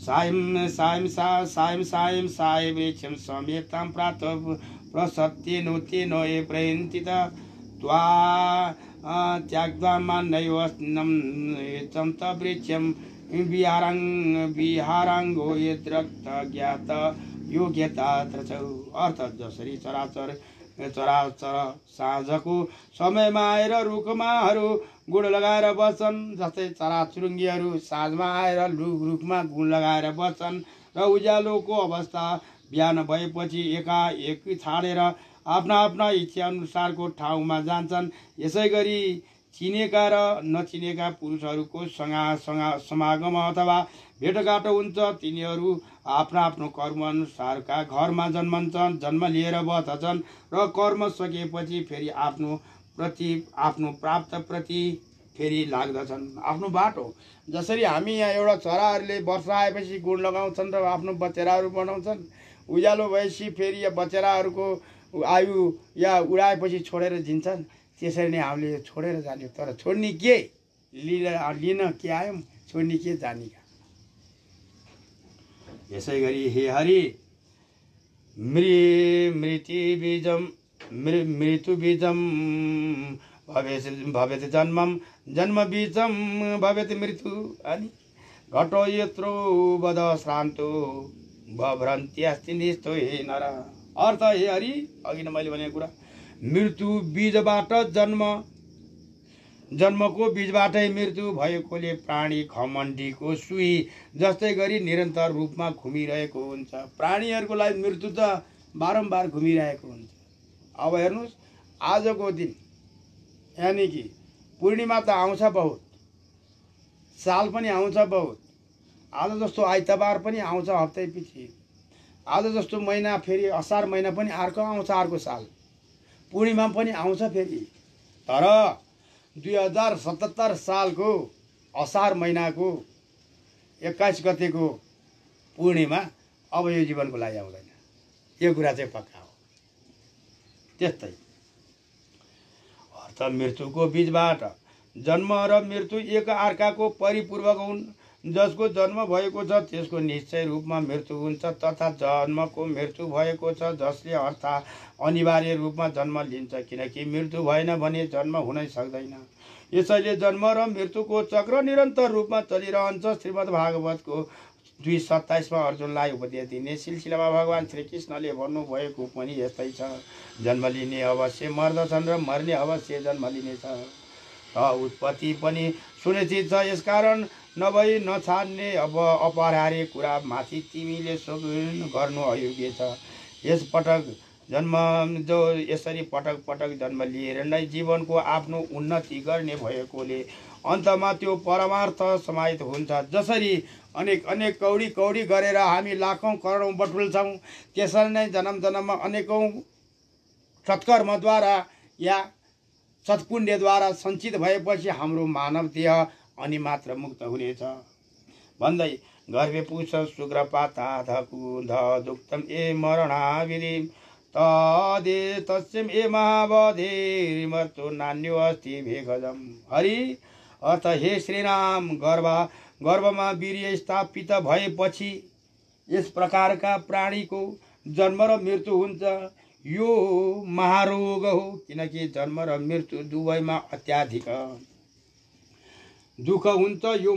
सायं साय वृक्षं समेतां प्रात प्रसत्येनो तेनो ये प्रयन्तित त्वा त्याग्वा मान्यवस्नं चन्त वृक्षं विहाराङ्गो यद्रक्त ज्ञात योग्यता त्रचौ। अर्थात् जसरी चराचर साँझको समयमा आएर रुखमाहरू गुड लगाएर बस्छन्, जस्तै चराचुरुङ्गीहरू साँझमा आएर रुखमा गुड लगाएर बस्छन् र उज्यालोको अवस्था बिहान भएपछि एकाएक छाडेर आफ्ना आफ्ना इच्छा अनुसारको ठाउँमा जान्छन्। यसै गरी चिनेका र नचिनेका पुरुषहरूको समागम अथवा भेटघाट हुन्छ। तिनीहरू आफ्नो आफ्नो कर्म अनुसारका घरमा जन्म लिएर बस्छन् र कर्म सकेपछि फेरि आफ्नो प्राप्त प्रति फेरि लाग्दछन् आफ्नो बाटो। जसरी हामी यहाँ एउटा चराहरूले वर्षा आएपछि गुड लगाउँछन् र आफ्नो बचेराहरू बनाउँछन्, उज्यालो भएपछि फेरि या बचेराहरूको आयु या उडाएपछि छोडेर दिन्छन्, त्यसरी नै हामीले छोडेर जाने। तर छोड्ने के लिन के आयौँ, छोड्ने के जाने का। यसै गरी हे हरि मृत्यु बीजम भवेत जन्मम जन्म बीजम भवेत मृत्यु। अनि घटो यत्रो बद श्रान्तो भभ्रन्ति अस्ति निस्तो हे नर। अर्थ हे हरि, अघि नै मैले भनेको कुरा, मृत्यु बीजबाट जन्मको बीजबाटै मृत्यु भएकोले प्राणी घमण्डीको सुई जस्तै गरी निरन्तर रूपमा घुमिरहेको हुन्छ। प्राणीहरूको लागि मृत्यु त बारम्बार घुमिरहेको हुन्छ। अब हेर्नुहोस्, आजको दिन यानि कि पूर्णिमा त आउँछ बहुत, साल पनि आउँछ बहुत, आज जस्तो आइतबार पनि आउँछ हप्तै पछि, आज जस्तो महिना फेरि असार महिना पनि अर्को आउँछ, अर्को साल पूर्णिमा पनि आउँछ फेरि। तर 2077 सालको असार महिनाको 21 गतेको पूर्णिमा अब यो जीवनको लागि आउँदैन, यो कुरा चाहिँ पक्का हो। त्यस्तै अर्थ मृत्युको बीचबाट जन्म र मृत्यु एक अर्काको परिपूर्वक हुन्। जसको जन्म भएको छ त्यसको निश्चय रूपमा मृत्यु हुन्छ, तथा जन्मको मृत्यु भएको छ जसले अर्थात् अनिवार्य रूपमा जन्म लिन्छ, किनकि मृत्यु भएन भने जन्म हुनै सक्दैन। यसैले जन्म र मृत्युको चक्र निरन्तर रूपमा चलिरहन्छ। श्रीमद् भागवतको 2:27 अर्जुनलाई उपदेश दिने सिलसिलामा भगवान श्रीकृष्णले भन्नुभएको पनि यस्तै छ। जन्म लिने अवश्य मर्दछन् र मर्ने अवश्य जन्म लिनेछ। उत्पत्ति पनि सुनिश्चित छ। यसकारण नभई नछाड्ने अब अपरिहार्य कुरा माथि तिमीले शोक गर्नु अयोग्य छ। यस पटक जन्म जो यसरी पटक पटक जन्म लिएर नै जीवनको आफ्नो उन्नति गर्ने भएकोले अन्तमा त्यो परमार्थ समाहित हुन्छ। जसरी अनेक अनेक कौडी कौडी गरेर हामी लाखौँ करोडौँ बटुल्छौँ, त्यसरी नै जन्म जन्ममा अनेकौँ सत्कर्मद्वारा या सत्पुण्यद्वारा सञ्चित भएपछि हाम्रो मानव देह अनि मात्र मुक्त हुनेछ भन्दै गर्भे पुष शुक्रपाताधकुध दुक्तम ए मरणाविधि तदे तस्यम ए महावधेर्मर्त्यो नान्यो अस्ति भेगजम। हरि अर्थ हे श्रीराम, गर्भमा वीर्य स्थापित भएपछि यस प्रकारका प्राणीको जन्म र मृत्यु हुन्छ। यो महारोग हो, किनकि जन्म र मृत्यु दुवैमा अत्याधिक दुःख हुन्छ। यो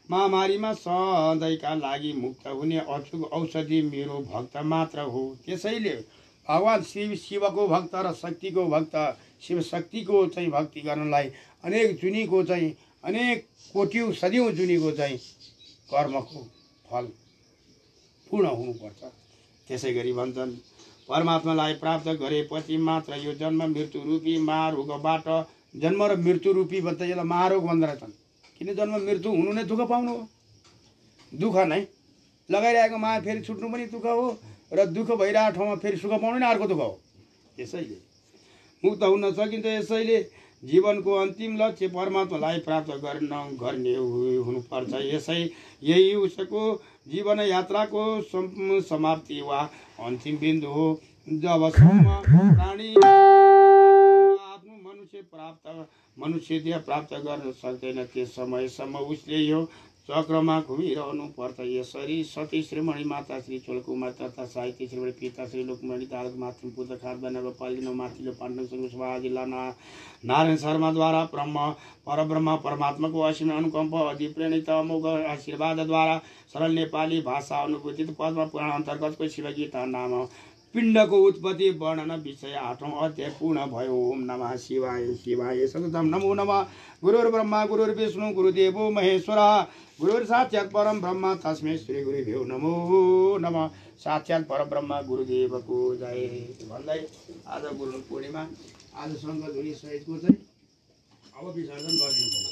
महामारीमा सधैँका लागि मुक्त हुने अचुक औषधि मेरो भक्त मात्र हो। त्यसैले भगवान शिवको भक्त र शक्तिको भक्त, शिव शक्तिको चाहिँ भक्ति गर्नलाई अनेक जुनीको चाहिँ अनेक कोटिौँ सदियौँ जुनीको चाहिँ कर्मको फल पूर्ण हुनुपर्छ। त्यसै गरी भन्छन् परमात्मालाई प्राप्त गरेपछि मात्र यो जन्म मृत्यु रूपी महारोगबाट, जन्म र मृत्यु रूपी भन्दा यसलाई महारोग भन्दो रहेछन्। किन जन्म मृत्यु हुनु नै दुःख पाउनु हो, दुःख नै लगाइरहेको माया फेरि छुट्नु पनि दुःख हो, र दुःख भइरहेको ठाउँमा फेरि सुख पाउनु नै अर्को दुःख हो। त्यसैले मुक्त हुन सकिन्छ। यसैले जीवनको अन्तिम लक्ष्य परमात्मालाई प्राप्त गर्ने हुनुपर्छ। यही उसको जीवन यात्राको समाप्ति वा अन्तिम बिन्दु हो। जबसम्म प्राणी आफ्नो मनुष्य देह प्राप्त गर्न सक्दैन त्यस समयसम्म उसले यो चक्रमा घुमिरहनु पर्छ। यसरी सती श्रीमणी माता श्री चोलकुमार तथा साहित्य श्रीमणी पिता श्री लोकमणि तारक मातृ पुत्र खाद्य नगरपालिका माथिल्लो पाण्डव सभा जिल्ला नारायण शर्माद्वारा परब्रह्म परमात्माको असीम अनुकम्प अधिप्रेरित अमोघ आशीर्वादद्वारा सरल नेपाली भाषा अनुभूति पद्म पुराण अन्तर्गतको शिवगीता नाम पिण्डको उत्पत्ति वर्णन विषय 8औं अध्याय पूर्ण भयो। ओम नमः शिवाय शिवाय सततम नमो नमः। गुरुर्ब्रह्मा गुरुर्विष्णु गुरुदेवो महेश्वर गुरुर्साक्षात् परम ब्रह्म तस्मै श्री गुरुभ्यो नमो नमः। साक्षात् परब्रह्म गुरुदेवको जय भन्दै आज गुरु पूर्णिमा, आज शङ्खध्वनि सहितको चाहिँ अब विसर्जन गरिनु पर्यो।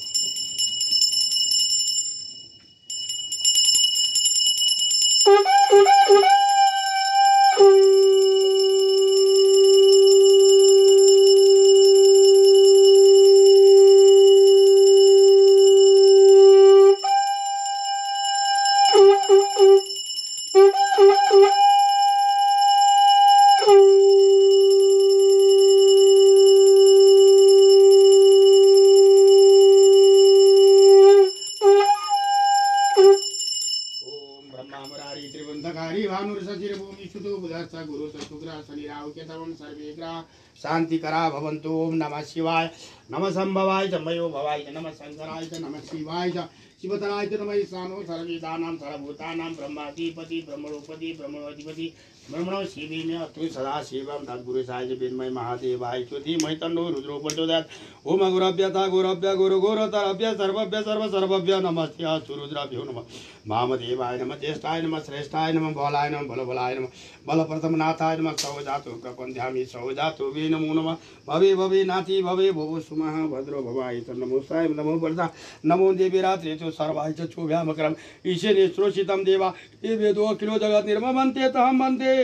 अंधकारी भानुर सचिर भूमि सुतो बुधश्च गुरु शुक्र शनि राहु केतवं सर्वे ग्रह शांतिकरा भवन्तु। ओम नमः शिवाय नमः संभवाय च मयो भवाय च नमः शंकराय च नमः शिवाय च शिवतराय च नमः ईशानो सर्ववेदानां सर्वभूतानां ब्रह्माधिपति ब्रह्मणोपति ब्रह्मणोधिपति ब्रह्मणो शिवेन अस्तु सदा शिवं तद्गुरुसाय च विद्महे महादेवाय च धीमहि तन्नो रुद्रो प्रचोदयात्। ओम गुरभ्यथा गुरभ्य गुरु गुरुतरभ्य सर्वभ्य सर्व सर्वभ्य नमस्ते रुद्राभ्यो नमः वामदेवाय नमः ज्येष्ठाय नमः श्रेष्ठाय नमः बलाय नमः बलबलाय नमः बलप्रथमनाथाय नमः सौजातु प्रपन्ध्यामि सौजातु वे नमो नमः भवे भवे नाथि भवे भवो सुमः भद्रो भवाय च नमो साय नमो वर्धा नमो देवी रात्रि सर्वाय च चोभ्यामकरम् ईशे श्रोषितं देवा ये वेदो अखिलो जगत् निर्ममन्ते तहं वन्दे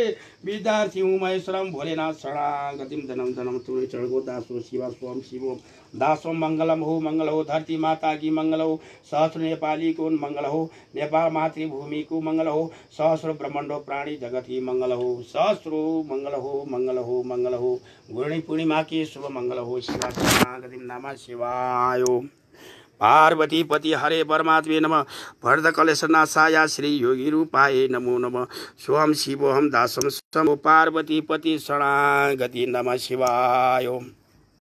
विद्यार्थी हूँ महेश्वरम भोलेनाथ शरणागतिम धनम धनम तुरे चढ़गो दासो शिवा स्वम शिवोम दासोम मंगलम हो धरती माता की मंगल हो सहस्र नेपाली को मंगल हो नेपाल मातृभूमि को मंगल हो सहस्र ब्रह्मांडो प्राणी जगत ही मंगल हो सहस्रो मंगल हो मंगल हो मंगल हो गुरुणी पूर्णिमा की शुभ मंगल हो शिवा शरणागतिम नमः शिवाय। पार्वती पति हरे परमात्मे नमः भरत कलेशनाशाय श्री योगी रूपाय नमो नमः सोहम शिवोहम दासम समो पार्वती पति शरणागति नमः शिवाय।